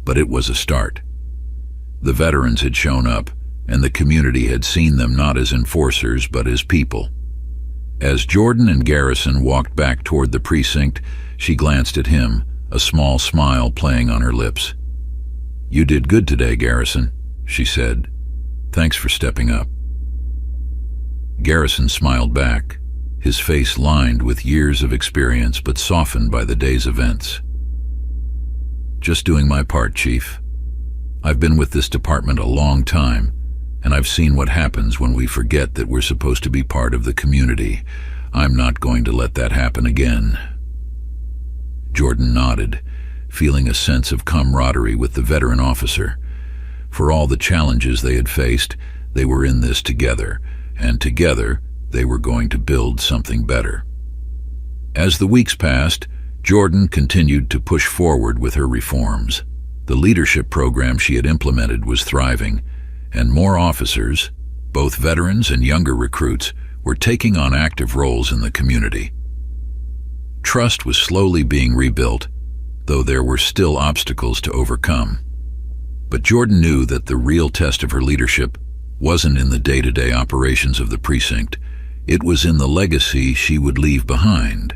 but it was a start. The veterans had shown up, and the community had seen them not as enforcers but as people. As Jordan and Garrison walked back toward the precinct, she glanced at him, a small smile playing on her lips. "You did good today, Garrison," she said. "Thanks for stepping up." Garrison smiled back, his face lined with years of experience but softened by the day's events. "Just doing my part, Chief. I've been with this department a long time, and I've seen what happens when we forget that we're supposed to be part of the community. I'm not going to let that happen again." Jordan nodded, feeling a sense of camaraderie with the veteran officer. For all the challenges they had faced, they were in this together, and together they were going to build something better. As the weeks passed, Jordan continued to push forward with her reforms. The leadership program she had implemented was thriving, and more officers, both veterans and younger recruits, were taking on active roles in the community. Trust was slowly being rebuilt, though there were still obstacles to overcome. But Jordan knew that the real test of her leadership wasn't in the day-to-day operations of the precinct. It was in the legacy she would leave behind.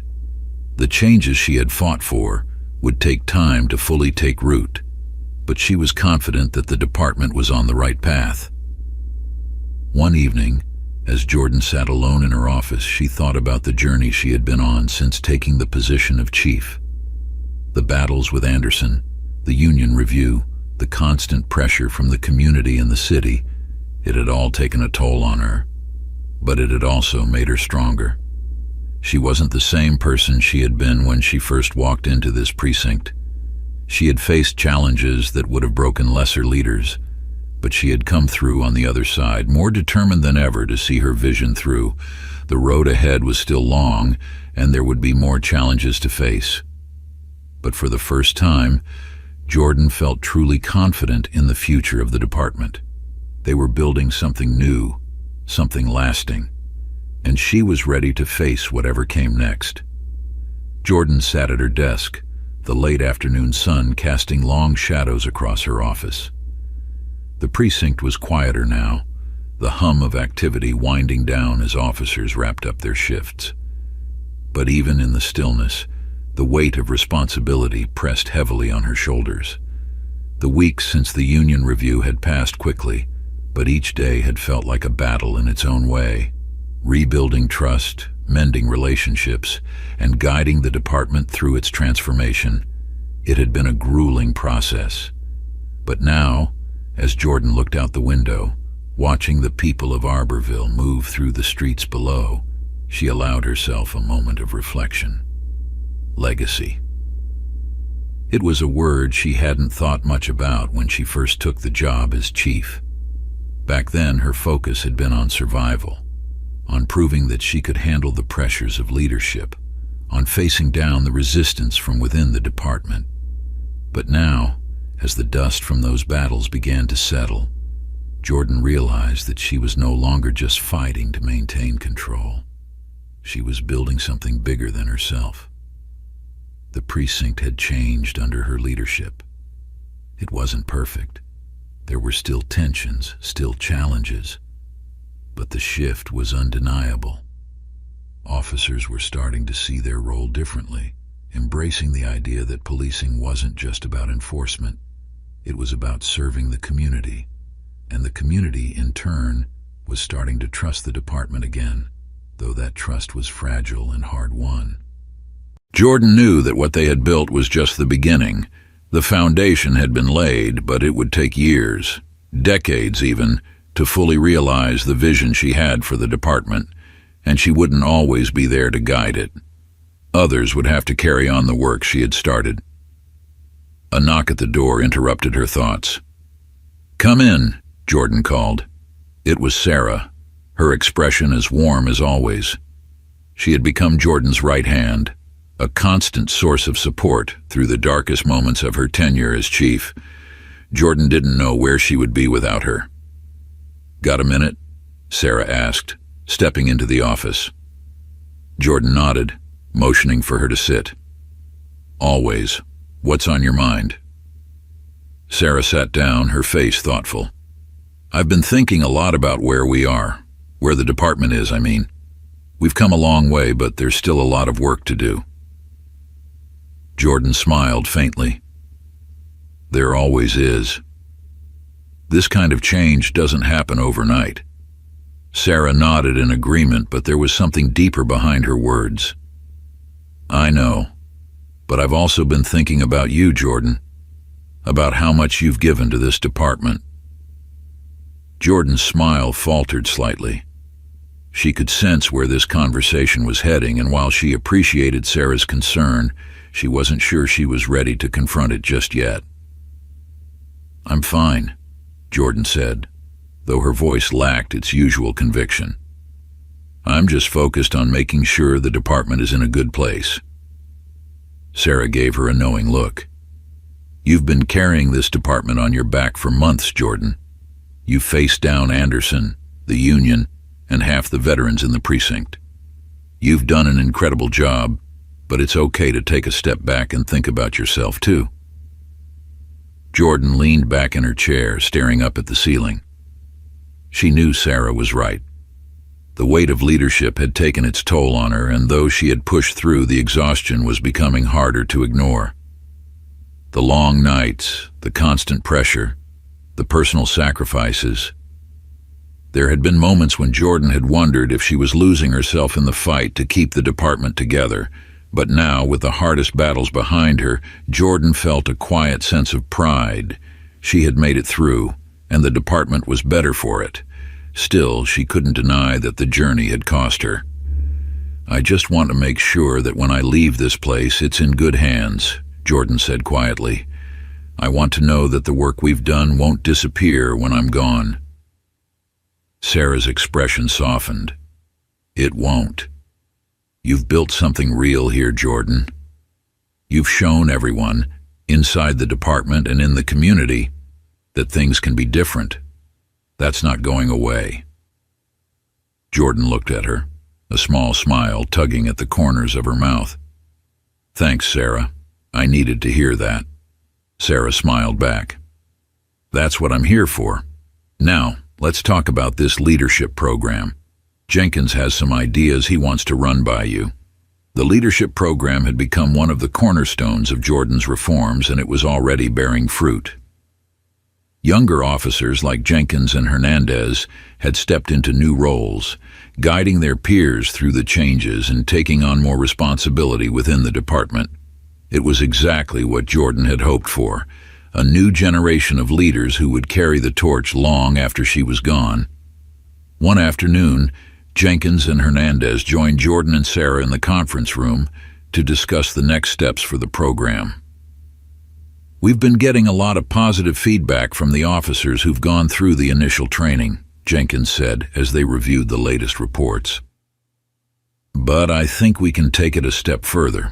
The changes she had fought for would take time to fully take root, but she was confident that the department was on the right path. One evening, as Jordan sat alone in her office, she thought about the journey she had been on since taking the position of chief. The battles with Anderson, the union review, the constant pressure from the community and the city, it had all taken a toll on her, but it had also made her stronger. She wasn't the same person she had been when she first walked into this precinct. She had faced challenges that would have broken lesser leaders, but she had come through on the other side, more determined than ever to see her vision through. The road ahead was still long, and there would be more challenges to face. But for the first time, Jordan felt truly confident in the future of the department. They were building something new, something lasting, and she was ready to face whatever came next. Jordan sat at her desk, the late afternoon sun casting long shadows across her office. The precinct was quieter now, the hum of activity winding down as officers wrapped up their shifts. But even in the stillness, the weight of responsibility pressed heavily on her shoulders. The weeks since the union review had passed quickly, but each day had felt like a battle in its own way. Rebuilding trust, mending relationships, and guiding the department through its transformation. It had been a grueling process. But now, as Jordan looked out the window, watching the people of Arborville move through the streets below, she allowed herself a moment of reflection. Legacy. It was a word she hadn't thought much about when she first took the job as chief. Back then, her focus had been on survival, on proving that she could handle the pressures of leadership, on facing down the resistance from within the department. But now, as the dust from those battles began to settle, Jordan realized that she was no longer just fighting to maintain control. She was building something bigger than herself. The precinct had changed under her leadership. It wasn't perfect. There were still tensions, still challenges, but the shift was undeniable. Officers were starting to see their role differently, embracing the idea that policing wasn't just about enforcement. It was about serving the community, and the community, in turn, was starting to trust the department again, though that trust was fragile and hard-won. Jordan knew that what they had built was just the beginning. The foundation had been laid, but it would take years, decades even, to fully realize the vision she had for the department, and she wouldn't always be there to guide it. Others would have to carry on the work she had started. A knock at the door interrupted her thoughts. "Come in," Jordan called. It was Sarah, her expression as warm as always. She had become Jordan's right hand, a constant source of support through the darkest moments of her tenure as chief. Jordan didn't know where she would be without her. "Got a minute?" Sarah asked, stepping into the office. Jordan nodded, motioning for her to sit. "Always. What's on your mind?" Sarah sat down, her face thoughtful. "I've been thinking a lot about where we are, where the department is, I mean. We've come a long way, but there's still a lot of work to do." Jordan smiled faintly. There always is. This kind of change doesn't happen overnight. Sarah nodded in agreement, but there was something deeper behind her words. I know, but I've also been thinking about you, Jordan, about how much you've given to this department. Jordan's smile faltered slightly. She could sense where this conversation was heading, and while she appreciated Sarah's concern, she wasn't sure she was ready to confront it just yet. I'm fine, Jordan said, though her voice lacked its usual conviction. I'm just focused on making sure the department is in a good place. Sarah gave her a knowing look. You've been carrying this department on your back for months, Jordan. You faced down Anderson, the union, and half the veterans in the precinct. You've done an incredible job, but it's okay to take a step back and think about yourself too. Jordan leaned back in her chair, staring up at the ceiling. She knew Sarah was right. The weight of leadership had taken its toll on her, and though she had pushed through, the exhaustion was becoming harder to ignore. The long nights, the constant pressure, the personal sacrifices. There had been moments when Jordan had wondered if she was losing herself in the fight to keep the department together, but now, with the hardest battles behind her, Jordan felt a quiet sense of pride. She had made it through, and the department was better for it. Still, she couldn't deny that the journey had cost her. I just want to make sure that when I leave this place, it's in good hands, Jordan said quietly. I want to know that the work we've done won't disappear when I'm gone. Sarah's expression softened. It won't. You've built something real here, Jordan. You've shown everyone, inside the department and in the community, that things can be different. That's not going away. Jordan looked at her, a small smile tugging at the corners of her mouth. Thanks, Sarah. I needed to hear that. Sarah smiled back. That's what I'm here for. Now, let's talk about this leadership program. Jenkins has some ideas he wants to run by you. The leadership program had become one of the cornerstones of Jordan's reforms, and it was already bearing fruit. Younger officers like Jenkins and Hernandez had stepped into new roles, guiding their peers through the changes and taking on more responsibility within the department. It was exactly what Jordan had hoped for, a new generation of leaders who would carry the torch long after she was gone. One afternoon, Jenkins and Hernandez joined Jordan and Sarah in the conference room to discuss the next steps for the program. We've been getting a lot of positive feedback from the officers who've gone through the initial training, Jenkins said as they reviewed the latest reports. But I think we can take it a step further.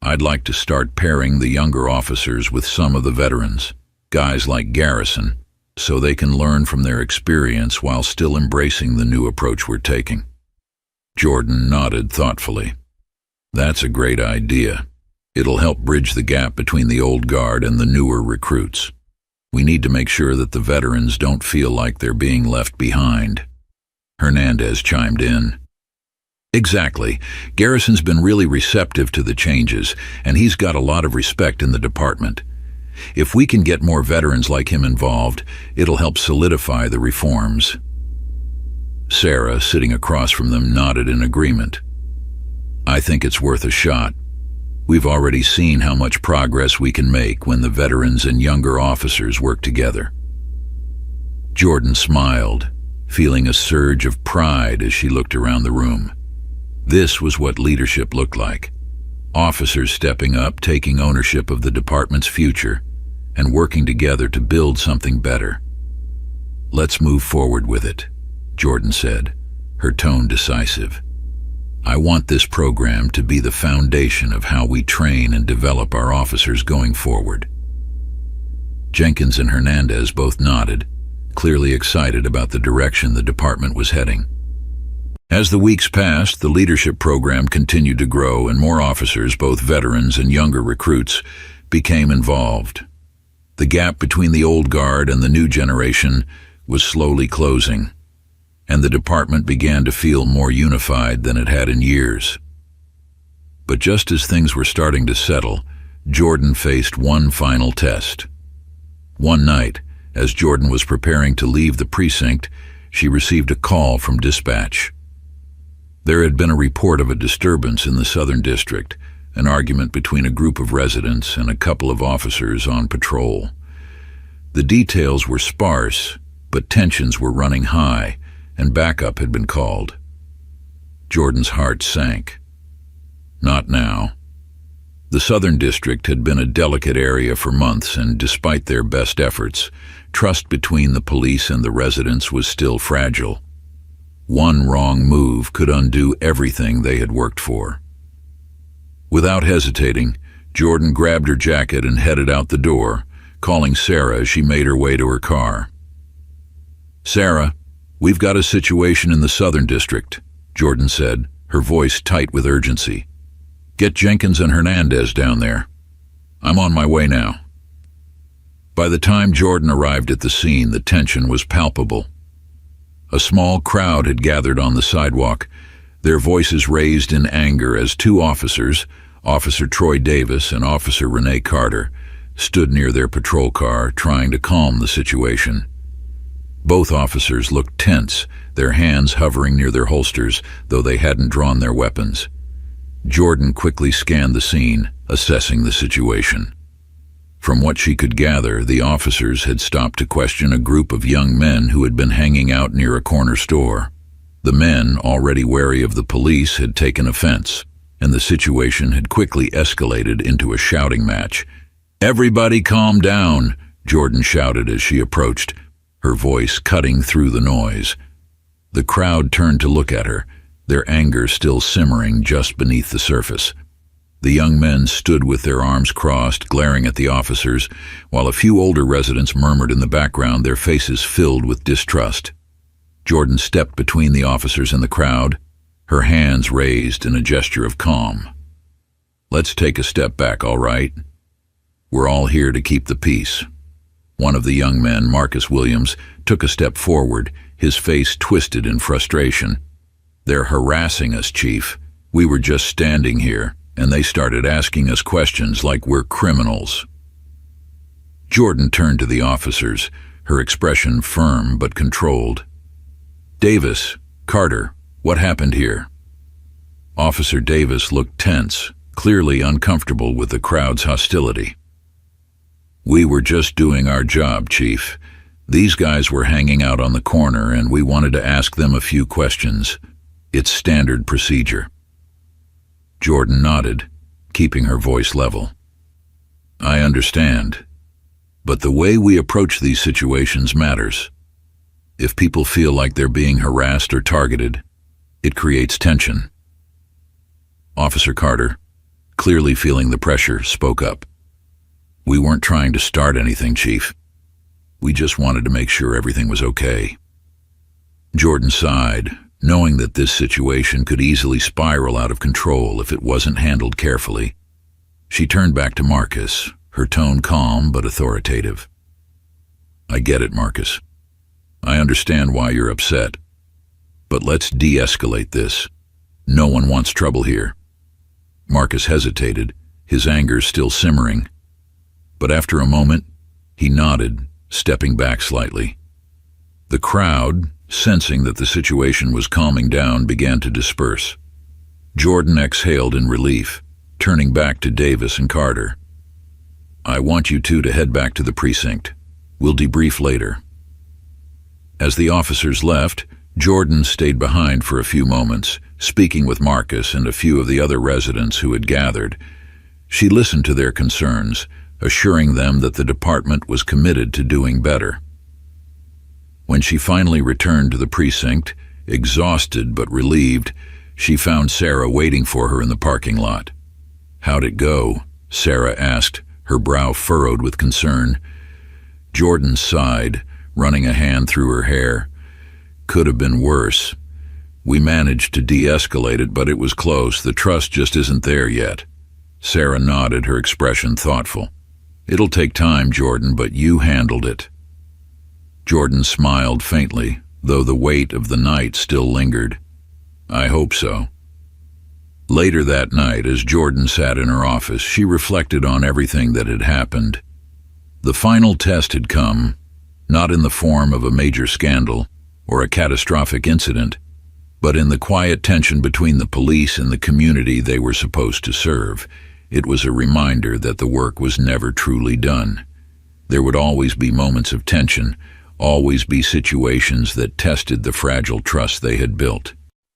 I'd like to start pairing the younger officers with some of the veterans, guys like Garrison, so they can learn from their experience while still embracing the new approach we're taking. Jordan nodded thoughtfully. That's a great idea. It'll help bridge the gap between the old guard and the newer recruits. We need to make sure that the veterans don't feel like they're being left behind. Hernandez chimed in. Exactly. Garrison's been really receptive to the changes, and he's got a lot of respect in the department. If we can get more veterans like him involved, it'll help solidify the reforms. Sarah, sitting across from them, nodded in agreement. I think it's worth a shot. We've already seen how much progress we can make when the veterans and younger officers work together. Jordan smiled, feeling a surge of pride as she looked around the room. This was what leadership looked like. Officers stepping up, taking ownership of the department's future, and working together to build something better. Let's move forward with it, Jordan said, her tone decisive. I want this program to be the foundation of how we train and develop our officers going forward. Jenkins and Hernandez both nodded, clearly excited about the direction the department was heading. As the weeks passed, the leadership program continued to grow, and more officers, both veterans and younger recruits, became involved. The gap between the old guard and the new generation was slowly closing, and the department began to feel more unified than it had in years. But just as things were starting to settle, Jordan faced one final test. One night, as Jordan was preparing to leave the precinct, she received a call from dispatch. There had been a report of a disturbance in the Southern District, an argument between a group of residents and a couple of officers on patrol. The details were sparse, but tensions were running high, and backup had been called. Jordan's heart sank. Not now. The Southern District had been a delicate area for months, and despite their best efforts, trust between the police and the residents was still fragile. One wrong move could undo everything they had worked for. Without hesitating, Jordan grabbed her jacket and headed out the door, calling Sarah as she made her way to her car. "Sarah, we've got a situation in the Southern District," Jordan said, her voice tight with urgency. "Get Jenkins and Hernandez down there. I'm on my way now." By the time Jordan arrived at the scene, the tension was palpable. A small crowd had gathered on the sidewalk, their voices raised in anger as two officers, Officer Troy Davis and Officer Renee Carter, stood near their patrol car trying to calm the situation. Both officers looked tense, their hands hovering near their holsters, though they hadn't drawn their weapons. Jordan quickly scanned the scene, assessing the situation. From what she could gather, the officers had stopped to question a group of young men who had been hanging out near a corner store. The men, already wary of the police, had taken offense, and the situation had quickly escalated into a shouting match. "Everybody calm down," Jordan shouted as she approached, her voice cutting through the noise. The crowd turned to look at her, their anger still simmering just beneath the surface. The young men stood with their arms crossed, glaring at the officers, while a few older residents murmured in the background, their faces filled with distrust. Jordan stepped between the officers and the crowd, her hands raised in a gesture of calm. "Let's take a step back, all right? We're all here to keep the peace." One of the young men, Marcus Williams, took a step forward, his face twisted in frustration. "They're harassing us, Chief. We were just standing here, and they started asking us questions like we're criminals." Jordan turned to the officers, her expression firm but controlled. "Davis, Carter, what happened here?" Officer Davis looked tense, clearly uncomfortable with the crowd's hostility. "We were just doing our job, Chief. These guys were hanging out on the corner, and we wanted to ask them a few questions. It's standard procedure." Jordan nodded, keeping her voice level. "I understand. But the way we approach these situations matters. If people feel like they're being harassed or targeted, it creates tension." Officer Carter, clearly feeling the pressure, spoke up. "We weren't trying to start anything, Chief. We just wanted to make sure everything was okay." Jordan sighed, knowing that this situation could easily spiral out of control if it wasn't handled carefully. She turned back to Marcus, her tone calm but authoritative. "I get it, Marcus. I understand why you're upset. But let's de-escalate this. No one wants trouble here." Marcus hesitated, his anger still simmering. But after a moment, he nodded, stepping back slightly. The crowd, sensing that the situation was calming down, began to disperse. Jordan exhaled in relief, turning back to Davis and Carter. "I want you two to head back to the precinct. We'll debrief later." As the officers left, Jordan stayed behind for a few moments, speaking with Marcus and a few of the other residents who had gathered. She listened to their concerns, assuring them that the department was committed to doing better. When she finally returned to the precinct, exhausted but relieved, she found Sarah waiting for her in the parking lot. "How'd it go?" Sarah asked, her brow furrowed with concern. Jordan sighed, running a hand through her hair. "Could have been worse. We managed to de-escalate it, but it was close. The trust just isn't there yet." Sarah nodded, her expression thoughtful. "It'll take time, Jordan, but you handled it." Jordan smiled faintly, though the weight of the night still lingered. "I hope so." Later that night, as Jordan sat in her office, she reflected on everything that had happened. The final test had come, not in the form of a major scandal or a catastrophic incident, but in the quiet tension between the police and the community they were supposed to serve. It was a reminder that the work was never truly done. There would always be moments of tension, always be situations that tested the fragile trust they had built.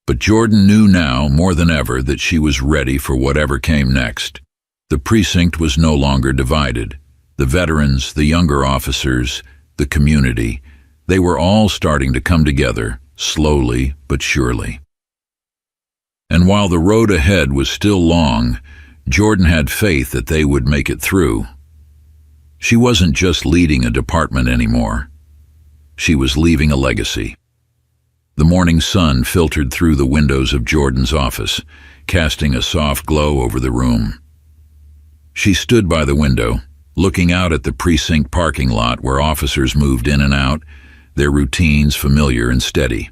But Jordan knew now more than ever that she was ready for whatever came next. The precinct was no longer divided. The veterans, the younger officers, the community, they were all starting to come together, slowly but surely. And while the road ahead was still long, Jordan had faith that they would make it through. She wasn't just leading a department anymore. She was leaving a legacy. The morning sun filtered through the windows of Jordan's office, casting a soft glow over the room. She stood by the window, looking out at the precinct parking lot where officers moved in and out, their routines familiar and steady.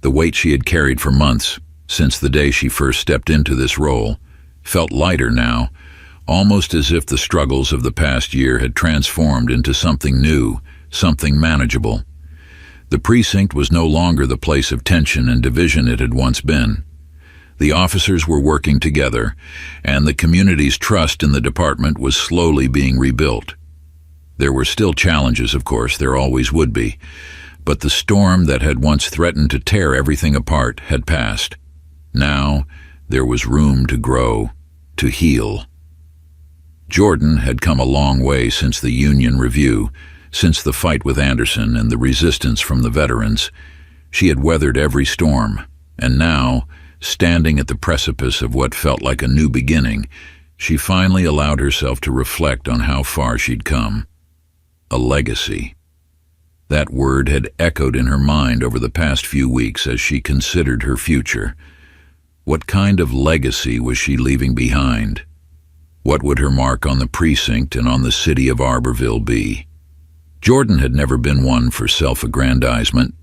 The weight she had carried for months, since the day she first stepped into this role, felt lighter now, almost as if the struggles of the past year had transformed into something new, something manageable. The precinct was no longer the place of tension and division it had once been. The officers were working together, and the community's trust in the department was slowly being rebuilt. There were still challenges, of course, there always would be, but the storm that had once threatened to tear everything apart had passed. Now, there was room to grow, to heal. Jordan had come a long way since the union review, since the fight with Anderson and the resistance from the veterans. She had weathered every storm, and now, standing at the precipice of what felt like a new beginning, she finally allowed herself to reflect on how far she'd come. A legacy. That word had echoed in her mind over the past few weeks as she considered her future. What kind of legacy was she leaving behind? What would her mark on the precinct and on the city of Arborville be? Jordan had never been one for self-aggrandizement.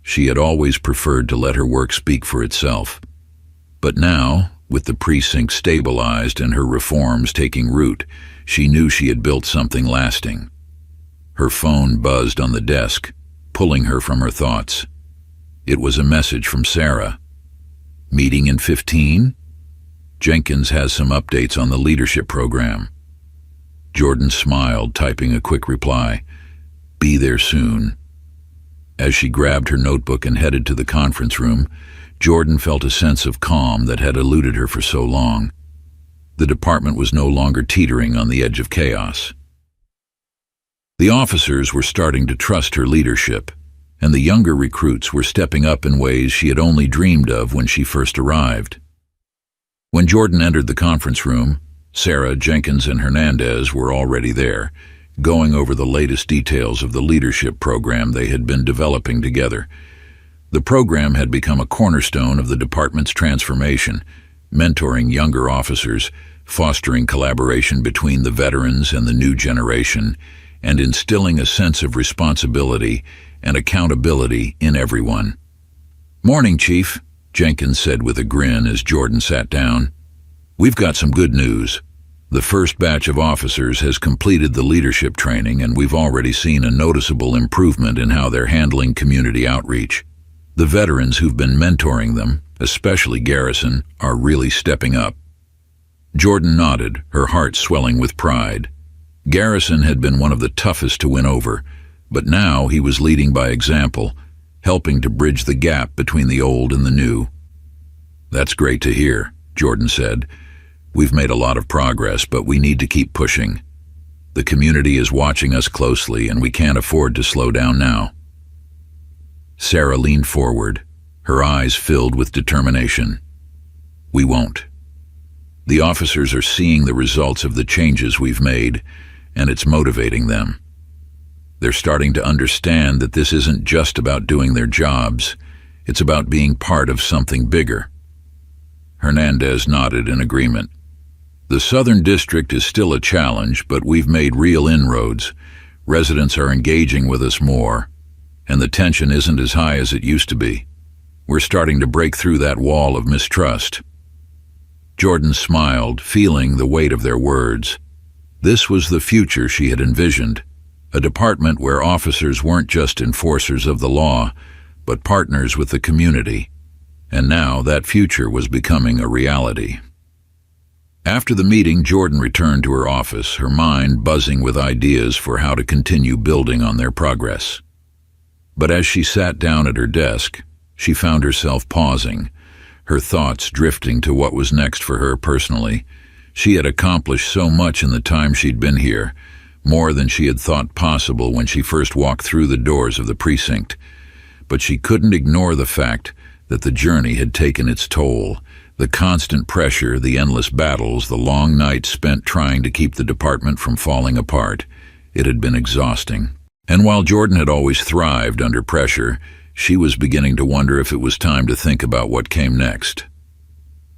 She had always preferred to let her work speak for itself. But now, with the precinct stabilized and her reforms taking root, she knew she had built something lasting. Her phone buzzed on the desk, pulling her from her thoughts. It was a message from Sarah. Meeting in 15? Jenkins has some updates on the leadership program. Jordan smiled, typing a quick reply. Be there soon. As she grabbed her notebook and headed to the conference room, Jordan felt a sense of calm that had eluded her for so long. The department was no longer teetering on the edge of chaos. The officers were starting to trust her leadership, and the younger recruits were stepping up in ways she had only dreamed of when she first arrived. When Jordan entered the conference room, Sarah, Jenkins, and Hernandez were already there, going over the latest details of the leadership program they had been developing together. The program had become a cornerstone of the department's transformation, mentoring younger officers, fostering collaboration between the veterans and the new generation, and instilling a sense of responsibility and accountability in everyone. "Morning, Chief," Jenkins said with a grin as Jordan sat down. "We've got some good news. The first batch of officers has completed the leadership training, and we've already seen a noticeable improvement in how they're handling community outreach. The veterans who've been mentoring them, especially Garrison, are really stepping up." Jordan nodded, her heart swelling with pride. Garrison had been one of the toughest to win over, but now he was leading by example, helping to bridge the gap between the old and the new. "That's great to hear," Jordan said. "We've made a lot of progress, but we need to keep pushing. The community is watching us closely, and we can't afford to slow down now." Sarah leaned forward, her eyes filled with determination. "We won't. The officers are seeing the results of the changes we've made, and it's motivating them. They're starting to understand that this isn't just about doing their jobs, it's about being part of something bigger." Hernandez nodded in agreement. "The Southern District is still a challenge, but we've made real inroads. Residents are engaging with us more, and the tension isn't as high as it used to be. We're starting to break through that wall of mistrust." Jordan smiled, feeling the weight of their words. This was the future she had envisioned, a department where officers weren't just enforcers of the law, but partners with the community. And now that future was becoming a reality. After the meeting, Jordan returned to her office, her mind buzzing with ideas for how to continue building on their progress. But as she sat down at her desk, she found herself pausing, her thoughts drifting to what was next for her personally. She had accomplished so much in the time she'd been here, more than she had thought possible when she first walked through the doors of the precinct. But she couldn't ignore the fact that the journey had taken its toll. The constant pressure, the endless battles, the long nights spent trying to keep the department from falling apart. It had been exhausting. And while Jordan had always thrived under pressure, she was beginning to wonder if it was time to think about what came next.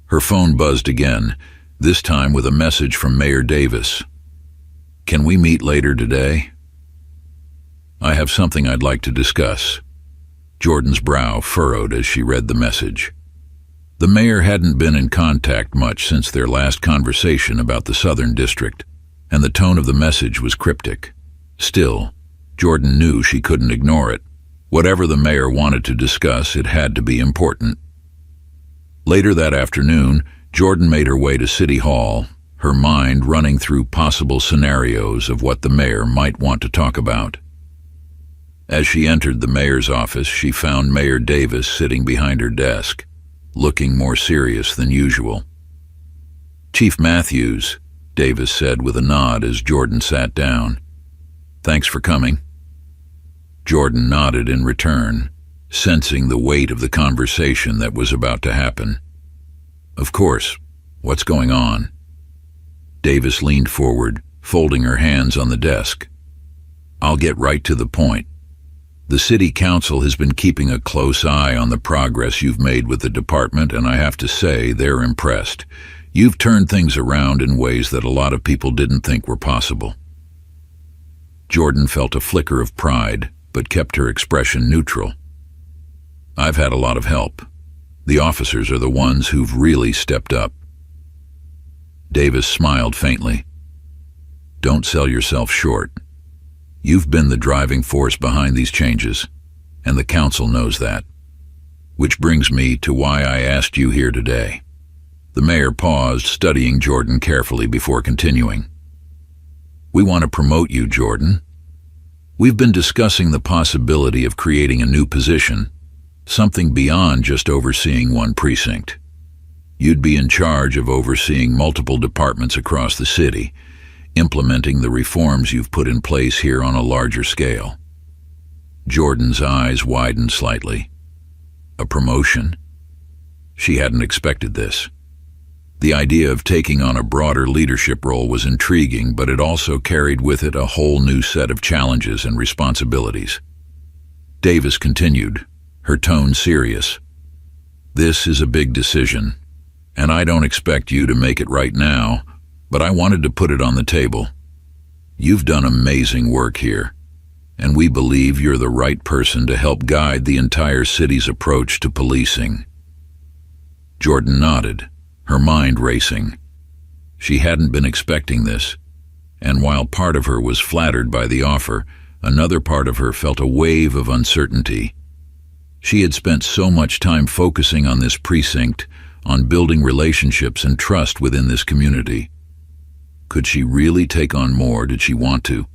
Her phone buzzed again, this time with a message from Mayor Davis. "Can we meet later today? I have something I'd like to discuss." Jordan's brow furrowed as she read the message. The mayor hadn't been in contact much since their last conversation about the Southern District, and the tone of the message was cryptic. Still, Jordan knew she couldn't ignore it. Whatever the mayor wanted to discuss, it had to be important. Later that afternoon, Jordan made her way to City Hall, her mind running through possible scenarios of what the mayor might want to talk about. As she entered the mayor's office, she found Mayor Davis sitting behind her desk, looking more serious than usual. "Chief Matthews," Davis said with a nod as Jordan sat down. "Thanks for coming." Jordan nodded in return, sensing the weight of the conversation that was about to happen. "Of course. What's going on?" Davis leaned forward, folding her hands on the desk. "I'll get right to the point. The city council has been keeping a close eye on the progress you've made with the department, and I have to say they're impressed. You've turned things around in ways that a lot of people didn't think were possible." Jordan felt a flicker of pride, but kept her expression neutral. "I've had a lot of help. The officers are the ones who've really stepped up." Davis smiled faintly. "Don't sell yourself short. You've been the driving force behind these changes, and the council knows that. Which brings me to why I asked you here today." The mayor paused, studying Jordan carefully before continuing. "We want to promote you, Jordan. We've been discussing the possibility of creating a new position, something beyond just overseeing one precinct. You'd be in charge of overseeing multiple departments across the city, implementing the reforms you've put in place here on a larger scale." Jordan's eyes widened slightly. A promotion? She hadn't expected this. The idea of taking on a broader leadership role was intriguing, but it also carried with it a whole new set of challenges and responsibilities. Davis continued, her tone serious. "This is a big decision, and I don't expect you to make it right now, but I wanted to put it on the table. You've done amazing work here, and we believe you're the right person to help guide the entire city's approach to policing." Jordan nodded, her mind racing. She hadn't been expecting this, and while part of her was flattered by the offer, another part of her felt a wave of uncertainty. She had spent so much time focusing on this precinct, on building relationships and trust within this community. Could she really take on more? Did she want to?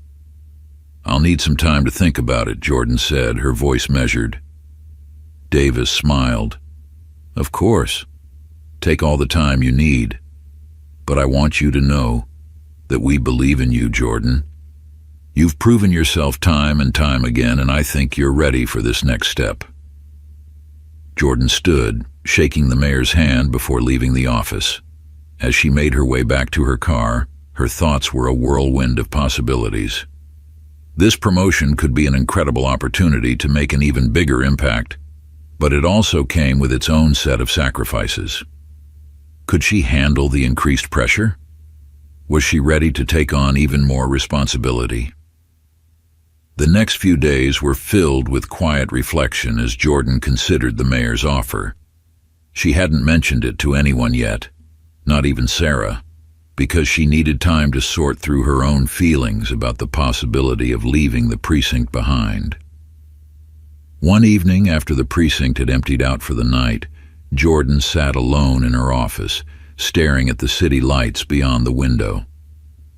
"I'll need some time to think about it," Jordan said, her voice measured. Davis smiled. "Of course. Take all the time you need. But I want you to know that we believe in you, Jordan. You've proven yourself time and time again, and I think you're ready for this next step." Jordan stood, shaking the mayor's hand before leaving the office. As she made her way back to her car, her thoughts were a whirlwind of possibilities. This promotion could be an incredible opportunity to make an even bigger impact, but it also came with its own set of sacrifices. Could she handle the increased pressure? Was she ready to take on even more responsibility? The next few days were filled with quiet reflection as Jordan considered the mayor's offer. She hadn't mentioned it to anyone yet, not even Sarah. because she needed time to sort through her own feelings about the possibility of leaving the precinct behind. One evening after the precinct had emptied out for the night, Jordan sat alone in her office, staring at the city lights beyond the window.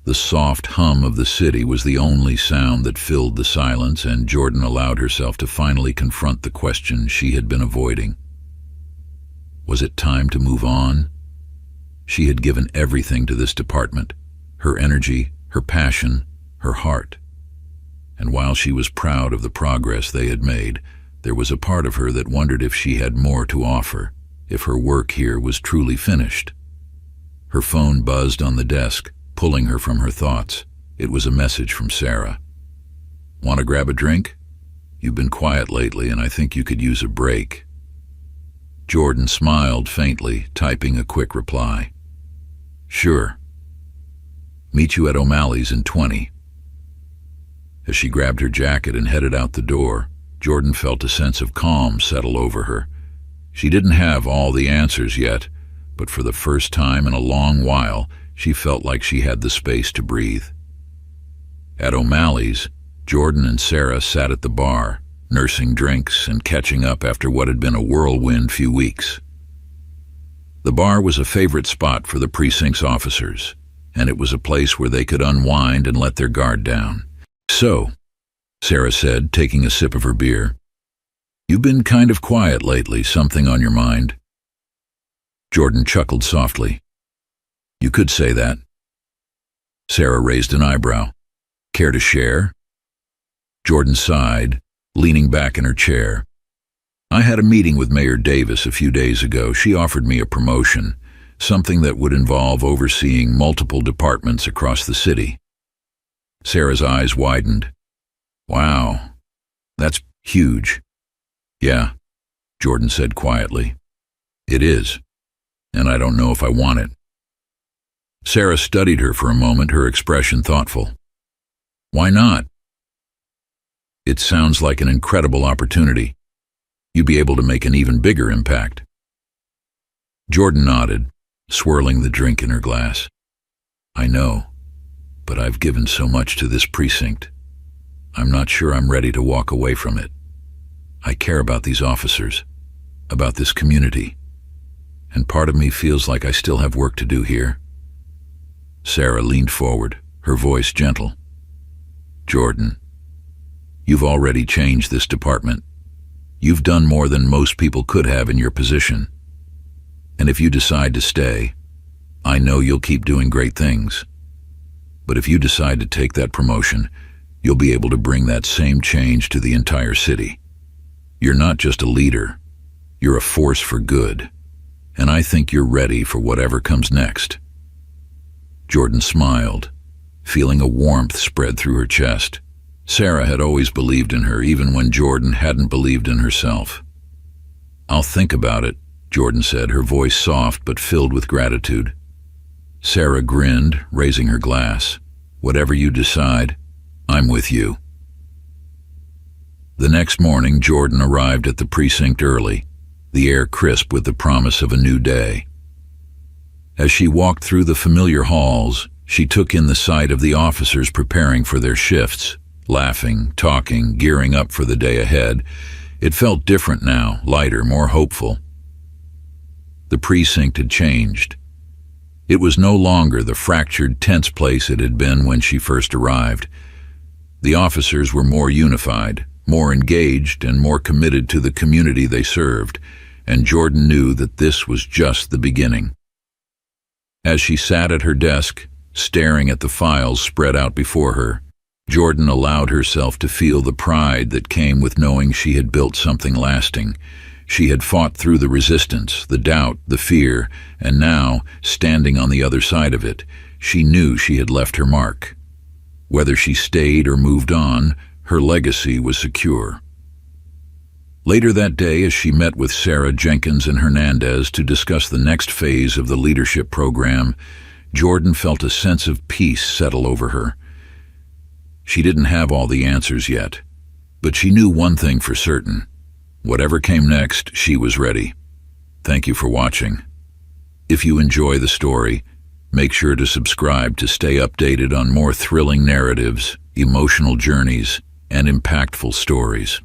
The soft hum of the city was the only sound that filled the silence, and Jordan allowed herself to finally confront the question she had been avoiding. Was it time to move on? She had given everything to this department, her energy, her passion, her heart. And while she was proud of the progress they had made, there was a part of her that wondered if she had more to offer, if her work here was truly finished. Her phone buzzed on the desk, pulling her from her thoughts. It was a message from Sarah. "Want to grab a drink? You've been quiet lately, and I think you could use a break." Jordan smiled faintly, typing a quick reply. "Sure. Meet you at O'Malley's in 20. As she grabbed her jacket and headed out the door, Jordan felt a sense of calm settle over her. She didn't have all the answers yet, but for the first time in a long while, she felt like she had the space to breathe. At O'Malley's, Jordan and Sarah sat at the bar, nursing drinks and catching up after what had been a whirlwind few weeks. The bar was a favorite spot for the precinct's officers, and it was a place where they could unwind and let their guard down. "So," Sarah said, taking a sip of her beer, "you've been kind of quiet lately. Something on your mind?" Jordan chuckled softly. "You could say that." Sarah raised an eyebrow. "Care to share?" Jordan sighed, leaning back in her chair. "I had a meeting with Mayor Davis a few days ago. She offered me a promotion, something that would involve overseeing multiple departments across the city." Sarah's eyes widened. "Wow, that's huge." "Yeah," Jordan said quietly. "It is, and I don't know if I want it." Sarah studied her for a moment, her expression thoughtful. "Why not?" "It sounds like an incredible opportunity. You'd be able to make an even bigger impact." Jordan nodded, swirling the drink in her glass. "I know, but I've given so much to this precinct. I'm not sure I'm ready to walk away from it. I care about these officers, about this community, and part of me feels like I still have work to do here." Sarah leaned forward, her voice gentle. "Jordan, you've already changed this department. You've done more than most people could have in your position. And if you decide to stay, I know you'll keep doing great things. But if you decide to take that promotion, you'll be able to bring that same change to the entire city. You're not just a leader, you're a force for good, and I think you're ready for whatever comes next." Jordan smiled, feeling a warmth spread through her chest. Sarah had always believed in her, even when Jordan hadn't believed in herself. "I'll think about it," Jordan said, her voice soft but filled with gratitude. Sarah grinned, raising her glass. "Whatever you decide, I'm with you." The next morning, Jordan arrived at the precinct early, the air crisp with the promise of a new day. As she walked through the familiar halls, she took in the sight of the officers preparing for their shifts, laughing, talking, gearing up for the day ahead. It felt different now, lighter, more hopeful. The precinct had changed. It was no longer the fractured, tense place it had been when she first arrived. The officers were more unified, more engaged, and more committed to the community they served, and Jordan knew that this was just the beginning. As she sat at her desk, staring at the files spread out before her, Jordan allowed herself to feel the pride that came with knowing she had built something lasting. She had fought through the resistance, the doubt, the fear, and now, standing on the other side of it, she knew she had left her mark. Whether she stayed or moved on, her legacy was secure. Later that day, as she met with Sarah Jenkins and Hernandez to discuss the next phase of the leadership program, Jordan felt a sense of peace settle over her. She didn't have all the answers yet, but she knew one thing for certain. Whatever came next, she was ready. Thank you for watching. If you enjoy the story, Make sure to subscribe to stay updated on more thrilling narratives, emotional journeys, and impactful stories.